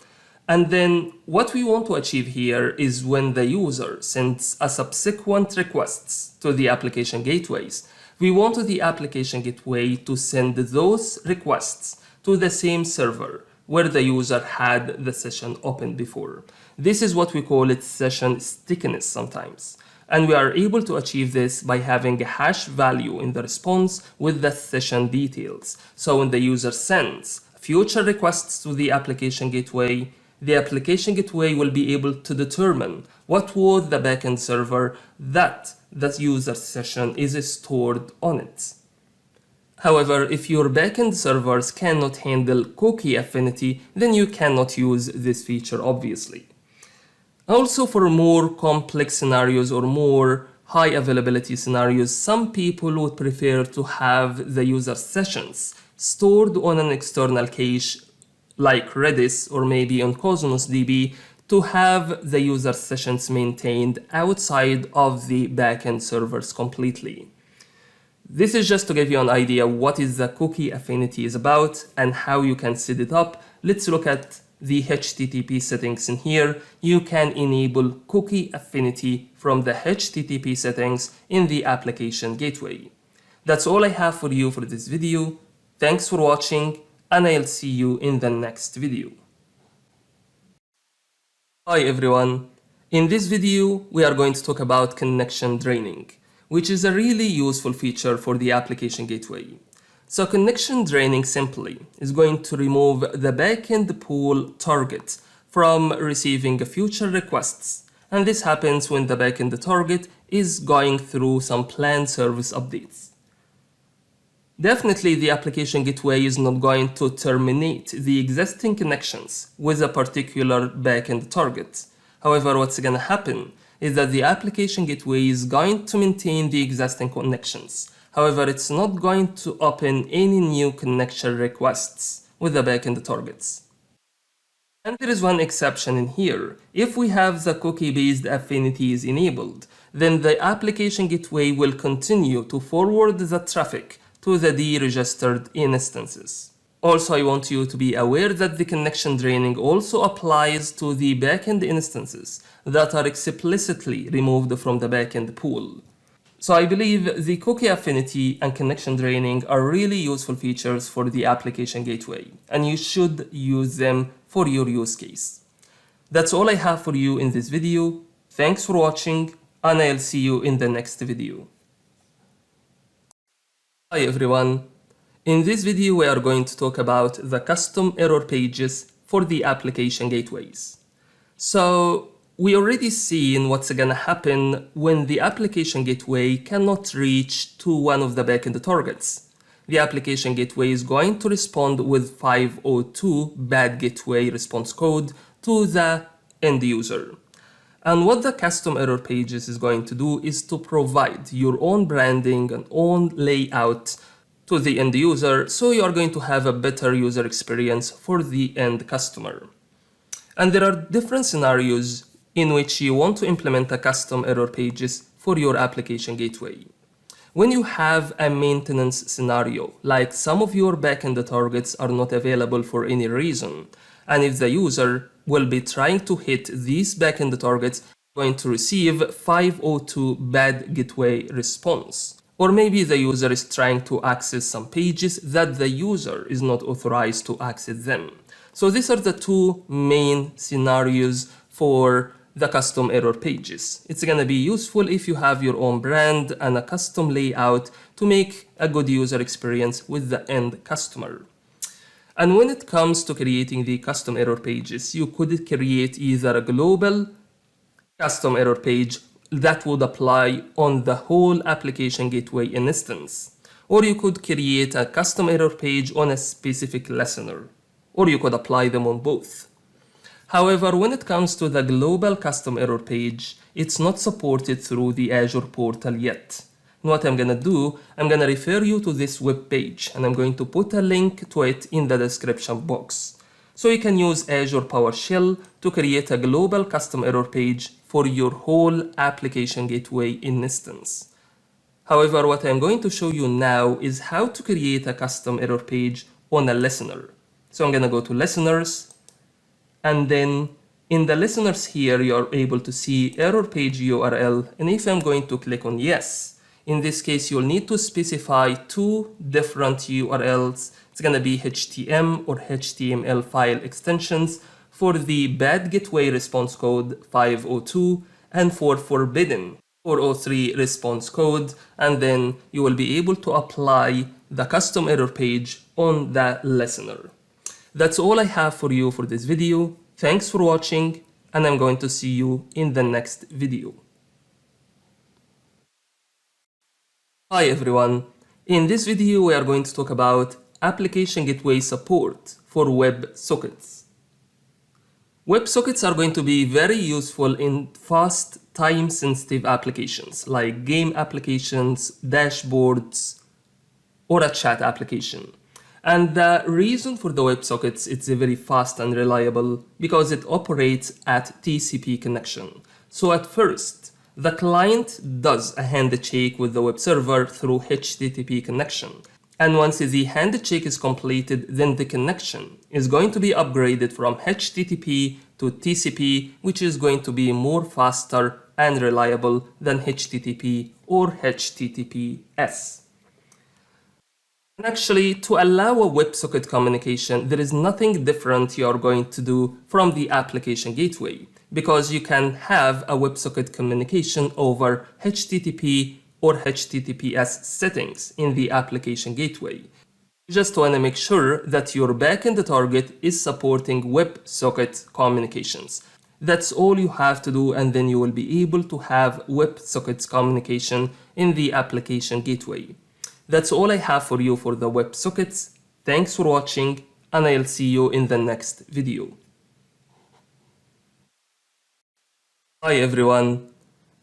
And then what we want to achieve here is when the user sends a subsequent requests to the application gateways, we want the application gateway to send those requests to the same server where the user had the session open before. This is what we call it session stickiness sometimes. And we are able to achieve this by having a hash value in the response with the session details. So when the user sends future requests to the application gateway will be able to determine what was the backend server that the user session is stored on it. However, if your backend servers cannot handle Cookie-Affinity, then you cannot use this feature, obviously. Also, for more complex scenarios or more high availability scenarios, some people would prefer to have the user sessions stored on an external cache like Redis or maybe on Cosmos DB to have the user sessions maintained outside of the backend servers completely. This is just to give you an idea what is the Cookie-Affinity is about and how you can set it up. Let's look at the HTTP settings in here. You can enable Cookie-Affinity from the HTTP settings in the application gateway. That's all I have for you for this video. Thanks for watching, and I'll see you in the next video. Hi everyone. In this video, we are going to talk about connection draining, which is a really useful feature for the application gateway. So connection draining simply is going to remove the backend pool target from receiving future requests. And this happens when the backend target is going through some planned service updates. Definitely, the application gateway is not going to terminate the existing connections with a particular backend target. However, what's going to happen is that the application gateway is going to maintain the existing connections. However, it's not going to open any new connection requests with the backend targets. And there is one exception in here. If we have the cookie-based affinities enabled, then the application gateway will continue to forward the traffic to the deregistered instances. Also, I want you to be aware that the connection draining also applies to the backend instances that are explicitly removed from the backend pool. So I believe the Cookie-Affinity and connection draining are really useful features for the application gateway, and you should use them for your use case. That's all I have for you in this video. Thanks for watching, and I'll see you in the next video. Hi everyone. In this video, we are going to talk about the custom error pages for the application gateways. So we already seen what's gonna happen when the application gateway cannot reach to one of the backend targets. The application gateway is going to respond with 502 bad gateway response code to the end user. And what the custom error pages is going to do is to provide your own branding and own layout to the end user, so you are going to have a better user experience for the end customer. And there are different scenarios in which you want to implement a custom error pages for your application gateway. When you have a maintenance scenario, like some of your backend targets are not available for any reason, and if the user will be trying to hit these backend targets, going to receive 502 bad gateway response. Or maybe the user is trying to access some pages that the user is not authorized to access them. So these are the two main scenarios for the custom error pages. It's going to be useful if you have your own brand and a custom layout to make a good user experience with the end customer. And when it comes to creating the custom error pages, you could create either a global custom error page that would apply on the whole application gateway instance, or you could create a custom error page on a specific listener, or you could apply them on both. However, when it comes to the global custom error page, it's not supported through the Azure portal yet. And what I'm gonna do, I'm gonna refer you to this web page, and I'm going to put a link to it in the description box. So you can use Azure PowerShell to create a global custom error page for your whole application gateway instance. However, what I'm going to show you now is how to create a custom error page on a listener. So I'm gonna go to listeners, and then in the listeners here, you're able to see error page URL. And if I'm going to click on yes, in this case, you'll need to specify two different URLs. It's going to be HTML or HTML file extensions for the bad gateway response code 502 and for forbidden 403 response code. And then you will be able to apply the custom error page on the listener. That's all I have for you for this video. Thanks for watching, and I'm going to see you in the next video. Hi everyone. In this video, we are going to talk about application gateway support for WebSockets. WebSockets are going to be very useful in fast, time-sensitive applications like game applications, dashboards, or a chat application. And the reason for the WebSockets, it's very fast and reliable because it operates at TCP connection. So at first, the client does a handshake with the web server through HTTP connection. And once the handshake is completed, then the connection is going to be upgraded from HTTP to TCP, which is going to be more faster and reliable than HTTP or HTTPS. And actually, to allow a WebSocket communication, there is nothing different you are going to do from the application gateway, because you can have a WebSocket communication over HTTP or HTTPS settings in the application gateway. You just want to make sure that your backend target is supporting WebSocket communications. That's all you have to do, and then you will be able to have WebSockets communication in the application gateway. That's all I have for you for the WebSockets. Thanks for watching, and I'll see you in the next video. Hi everyone.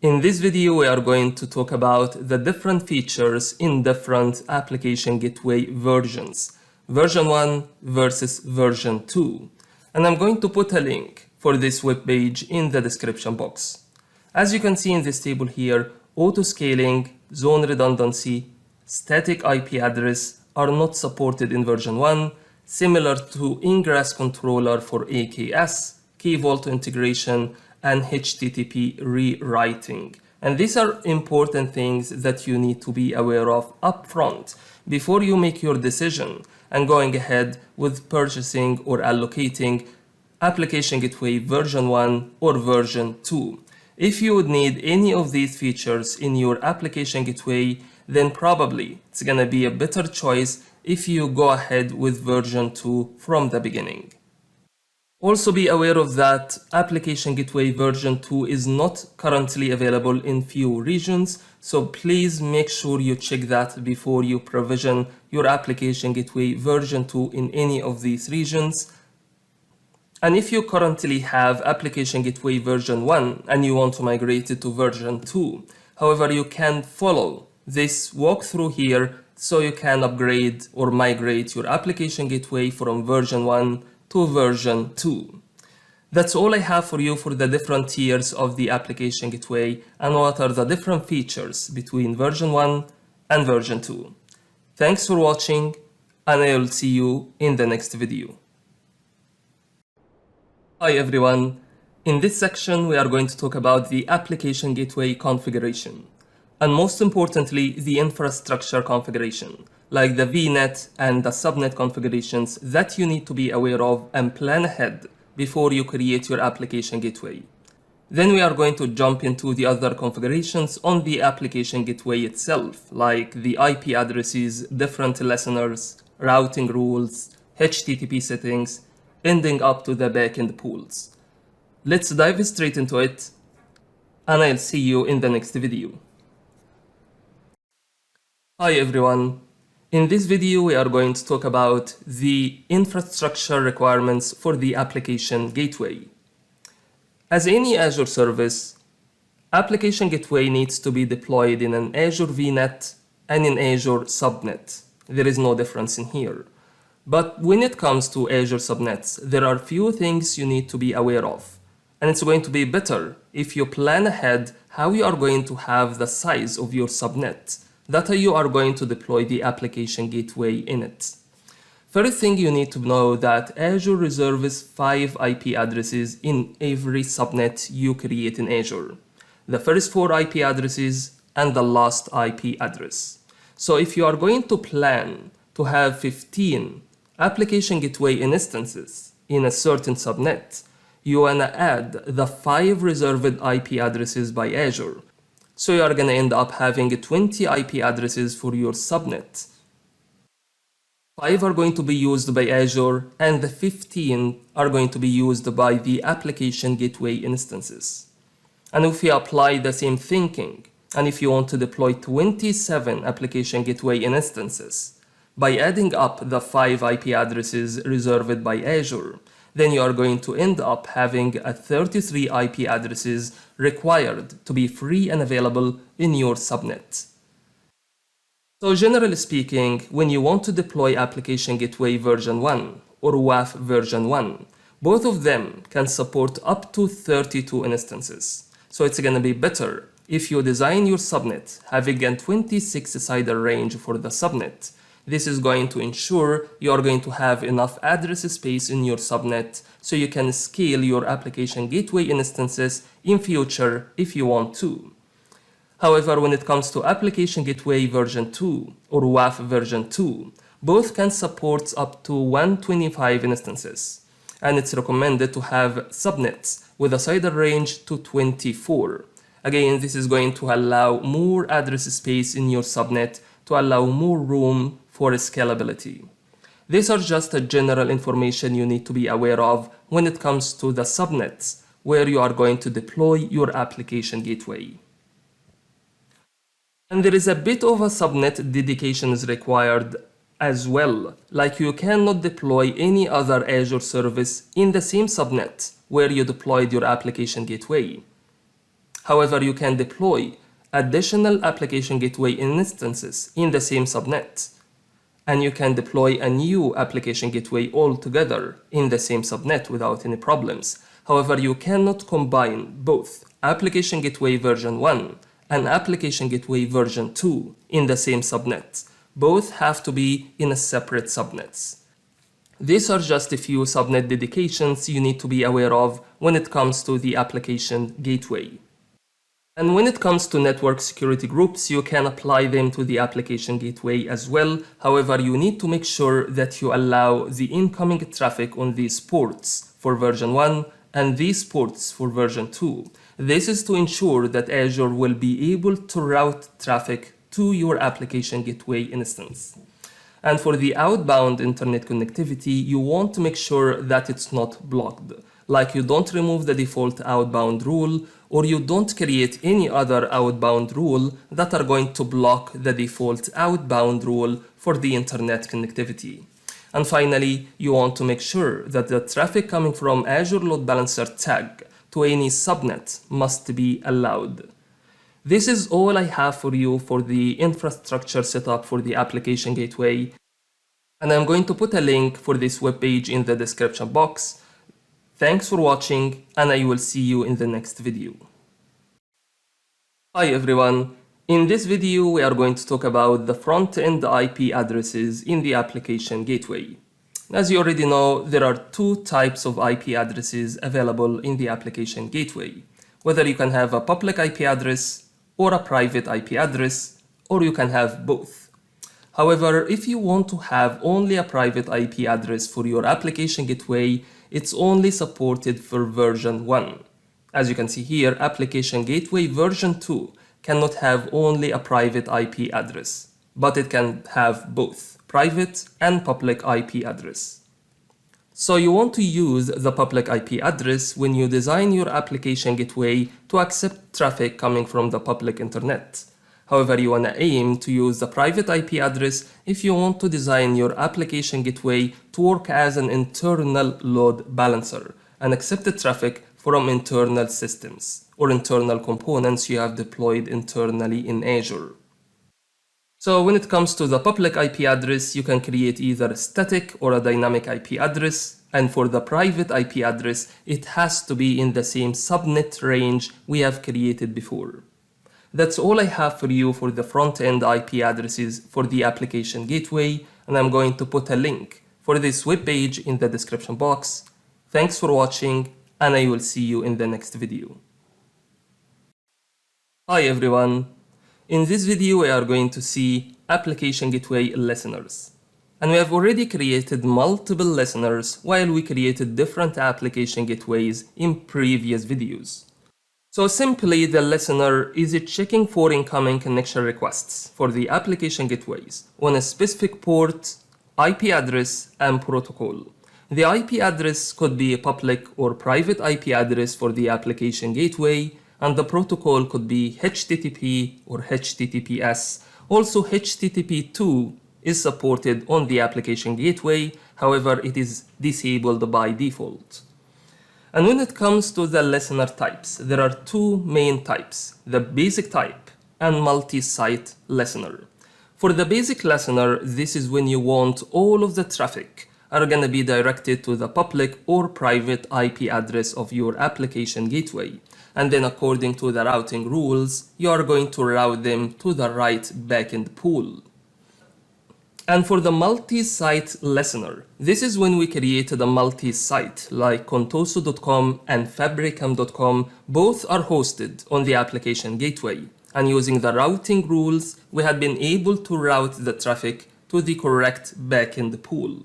In this video, we are going to talk about the different features in different application gateway versions, version 1 versus version 2. And I'm going to put a link for this web page in the description box. As you can see in this table here, auto-scaling, zone redundancy, static IP address are not supported in version 1, similar to Ingress controller for AKS, key vault integration, and HTTP rewriting. And these are important things that you need to be aware of upfront before you make your decision and going ahead with purchasing or allocating application gateway version 1 or version 2. If you would need any of these features in your application gateway, then probably it's gonna be a better choice if you go ahead with version 2 from the beginning. Also be aware of that application gateway version 2 is not currently available in few regions, so please make sure you check that before you provision your application gateway version 2 in any of these regions. And if you currently have application gateway version 1 and you want to migrate it to version 2, however, you can follow this walkthrough here so you can upgrade or migrate your application gateway from version 1 to version 2. That's all I have for you for the different tiers of the application gateway and what are the different features between version 1 and version 2. Thanks for watching, and I will see you in the next video. Hi everyone. In this section, we are going to talk about the application gateway configuration, and most importantly, the infrastructure configuration, like the VNet and the subnet configurations that you need to be aware of and plan ahead before you create your application gateway. Then we are going to jump into the other configurations on the application gateway itself, like the IP addresses, different listeners, routing rules, HTTP settings, ending up to the backend pools. Let's dive straight into it, and I'll see you in the next video. Hi everyone. In this video, we are going to talk about the infrastructure requirements for the application gateway. As any Azure service, application gateway needs to be deployed in an Azure VNet and in Azure subnet. There is no difference in here. But when it comes to Azure subnets, there are few things you need to be aware of. And it's going to be better if you plan ahead how you are going to have the size of your subnet that you are going to deploy the application gateway in it. First thing you need to know that Azure reserves 5 IP addresses in every subnet you create in Azure. The first 4 IP addresses and the last IP address. So if you are going to plan to have 15 application gateway instances in a certain subnet, you wanna add the 5 reserved IP addresses by Azure. So you are gonna end up having 20 IP addresses for your subnet. 5 are going to be used by Azure and the 15 are going to be used by the application gateway instances. And if you apply the same thinking, and if you want to deploy 27 application gateway instances, by adding up the 5 IP addresses reserved by Azure, then you are going to end up having 33 IP addresses required to be free and available in your subnet. So generally speaking, when you want to deploy application gateway version 1 or WAF version 1, both of them can support up to 32 instances. So it's going to be better if you design your subnet having a 26-sided range for the subnet. This is going to ensure you are going to have enough address space in your subnet so you can scale your application gateway instances in future if you want to. However, when it comes to application gateway version 2 or WAF version 2, both can support up to 125 instances. And it's recommended to have subnets with a sided range to 24. Again, this is going to allow more address space in your subnet to allow more room for scalability. These are just a general information you need to be aware of when it comes to the subnets where you are going to deploy your application gateway. And there is a bit of a subnet dedications required as well, like you cannot deploy any other Azure service in the same subnet where you deployed your application gateway. However, you can deploy additional application gateway instances in the same subnet, and you can deploy a new application gateway altogether in the same subnet without any problems. However, you cannot combine both application gateway version 1 and application gateway version 2 in the same subnet. Both have to be in a separate subnets. These are just a few subnet dedications you need to be aware of when it comes to the application gateway. And when it comes to network security groups, you can apply them to the application gateway as well. However, you need to make sure that you allow the incoming traffic on these ports for version 1 and these ports for version 2. This is to ensure that Azure will be able to route traffic to your application gateway instance. And for the outbound internet connectivity, you want to make sure that it's not blocked. Like you don't remove the default outbound rule, or you don't create any other outbound rule that are going to block the default outbound rule for the internet connectivity. And finally, you want to make sure that the traffic coming from Azure Load Balancer tag to any subnet must be allowed. This is all I have for you for the infrastructure setup for the application gateway. And I'm going to put a link for this web page in the description box. Thanks for watching, and I will see you in the next video. Hi everyone. In this video, we are going to talk about the front-end IP addresses in the application gateway. As you already know, there are two types of IP addresses available in the application gateway. Whether you can have a public IP address or a private IP address, or you can have both. However, if you want to have only a private IP address for your application gateway, it's only supported for version 1. As you can see here, Application Gateway version 2 cannot have only a private IP address, but it can have both private and public IP address. So you want to use the public IP address when you design your application gateway to accept traffic coming from the public internet. However, you want to aim to use the private IP address if you want to design your application gateway to work as an internal load balancer and accept the traffic from internal systems or internal components you have deployed internally in Azure. So when it comes to the public IP address, you can create either a static or a dynamic IP address, and for the private IP address, it has to be in the same subnet range we have created before. That's all I have for you for the front-end IP addresses for the application gateway, and I'm going to put a link for this web page in the description box. Thanks for watching, and I will see you in the next video. Hi everyone. In this video, we are going to see application gateway listeners. And we have already created multiple listeners while we created different application gateways in previous videos. So simply, the listener is checking for incoming connection requests for the application gateways on a specific port, IP address, and protocol. The IP address could be a public or private IP address for the application gateway, and the protocol could be HTTP or HTTPS. Also, HTTP2 is supported on the application gateway, however, it is disabled by default. And when it comes to the listener types, there are two main types, the basic type and multi-site listener. For the basic listener, this is when you want all of the traffic are going to be directed to the public or private IP address of your application gateway. And then according to the routing rules, you are going to route them to the right backend pool. And for the multi-site listener, this is when we created a multi-site like Contoso.com and Fabricam.com. Both are hosted on the application gateway. And using the routing rules, we had been able to route the traffic to the correct backend pool.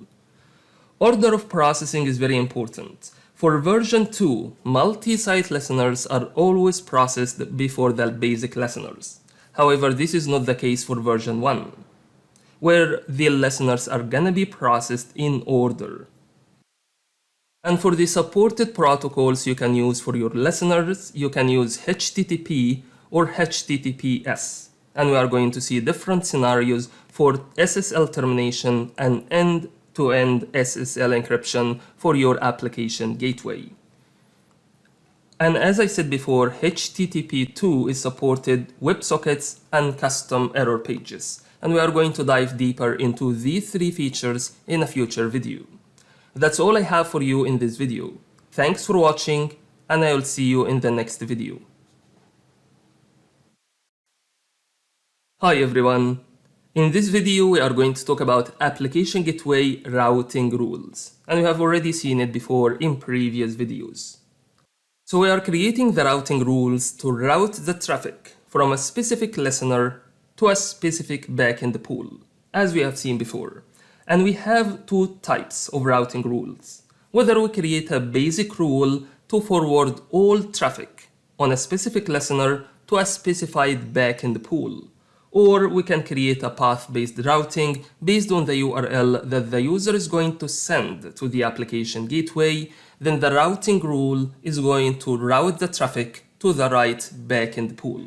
Order of processing is very important. For version 2, multi-site listeners are always processed before the basic listeners. However, this is not the case for version 1, where the listeners are gonna be processed in order. And for the supported protocols you can use for your listeners, you can use HTTP or HTTPS. And we are going to see different scenarios for SSL termination and end-to-end SSL encryption for your application gateway. And as I said before, HTTP2 is supported WebSockets and custom error pages. And we are going to dive deeper into these three features in a future video. That's all I have for you in this video. Thanks for watching, and I will see you in the next video. Hi everyone. In this video, we are going to talk about application gateway routing rules. And we have already seen it before in previous videos. So we are creating the routing rules to route the traffic from a specific listener to a specific backend pool, as we have seen before. And we have two types of routing rules. Whether we create a basic rule to forward all traffic on a specific listener to a specified backend pool, or we can create a path-based routing based on the URL that the user is going to send to the application gateway. Then the routing rule is going to route the traffic to the right backend pool.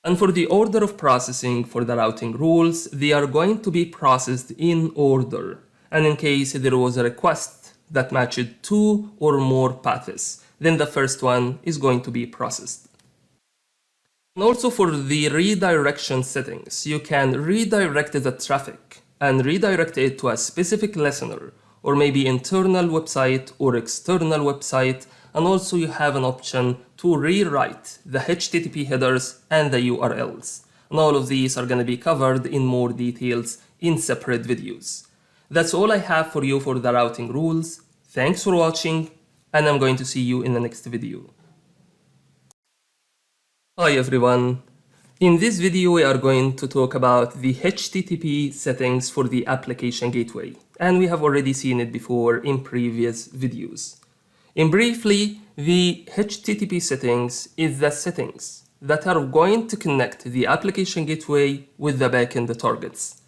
And for the order of processing for the routing rules, they are going to be processed in order. And in case there was a request that matched two or more paths, then the first one is going to be processed. And also for the redirection settings, you can redirect the traffic and redirect it to a specific listener, or maybe internal website or external website. And also you have an option to rewrite the HTTP headers and the URLs. And all of these are going to be covered in more details in separate videos. That's all I have for you for the routing rules. Thanks for watching, and I'm going to see you in the next video. Hi everyone. In this video we are going to talk about the HTTP settings for the application gateway, and we have already seen it before in previous videos. In briefly, the HTTP settings is the settings that are going to connect the application gateway with the backend targets.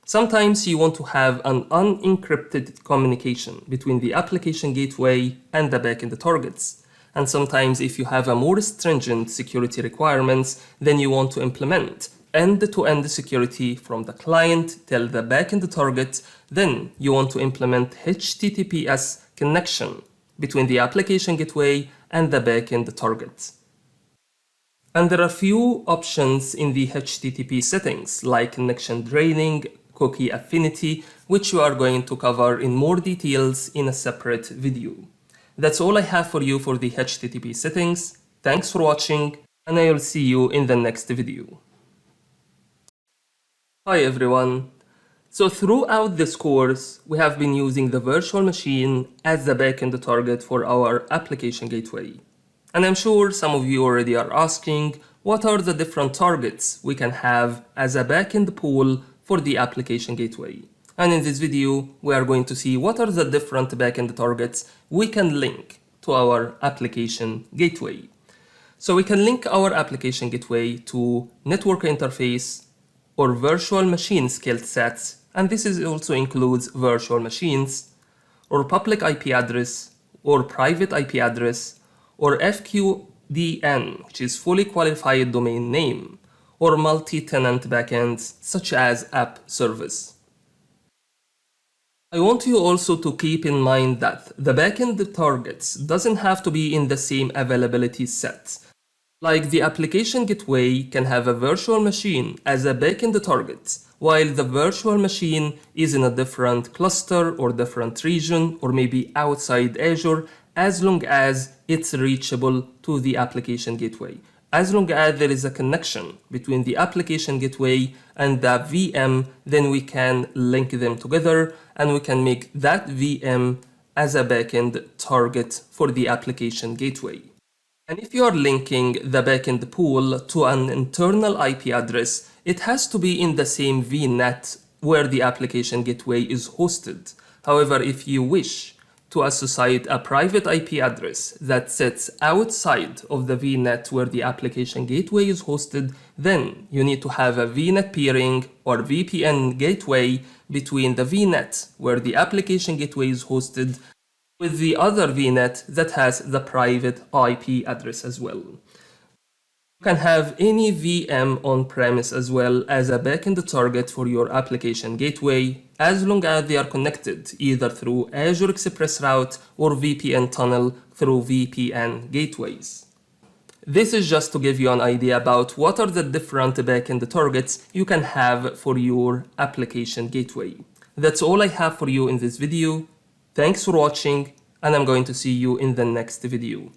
Sometimes you want to have an unencrypted communication between the application gateway and the backend targets. And sometimes if you have a more stringent security requirements, then you want to implement end-to-end security from the client till the backend target, then you want to implement HTTPS connection between the application gateway and the backend target. And there are few options in the HTTP settings like connection draining, Cookie-Affinity, which we are going to cover in more details in a separate video. That's all I have for you for the HTTP settings. Thanks for watching, and I will see you in the next video. Hi everyone. So throughout this course, we have been using the virtual machine as the backend target for our application gateway. And I'm sure some of you already are asking, what are the different targets we can have as a backend pool for the application gateway? And in this video, we are going to see what are the different backend targets we can link to our application gateway. So we can link our application gateway to network interface or virtual machine scaled sets, and this also includes virtual machines, or public IP address, or private IP address, or FQDN, which is fully qualified domain name, or multi-tenant backends such as app service. I want you also to keep in mind that the backend targets doesn't have to be in the same availability set. Like the application gateway can have a virtual machine as a backend target, while the virtual machine is in a different cluster or different region or maybe outside Azure, as long as it's reachable to the application gateway. As long as there is a connection between the application gateway and the VM, then we can link them together and we can make that VM as a backend target for the application gateway. And if you are linking the backend pool to an internal IP address, it has to be in the same VNet where the application gateway is hosted. However, if you wish to associate a private IP address that sits outside of the VNet where the application gateway is hosted, then you need to have a VNet peering or VPN gateway between the VNet where the application gateway is hosted with the other VNet that has the private IP address as well. You can have any VM on-premise as well as a backend target for your application gateway, as long as they are connected either through Azure Express Route or VPN tunnel through VPN gateways. This is just to give you an idea about what are the different backend targets you can have for your application gateway. That's all I have for you in this video. Thanks for watching, and I'm going to see you in the next video.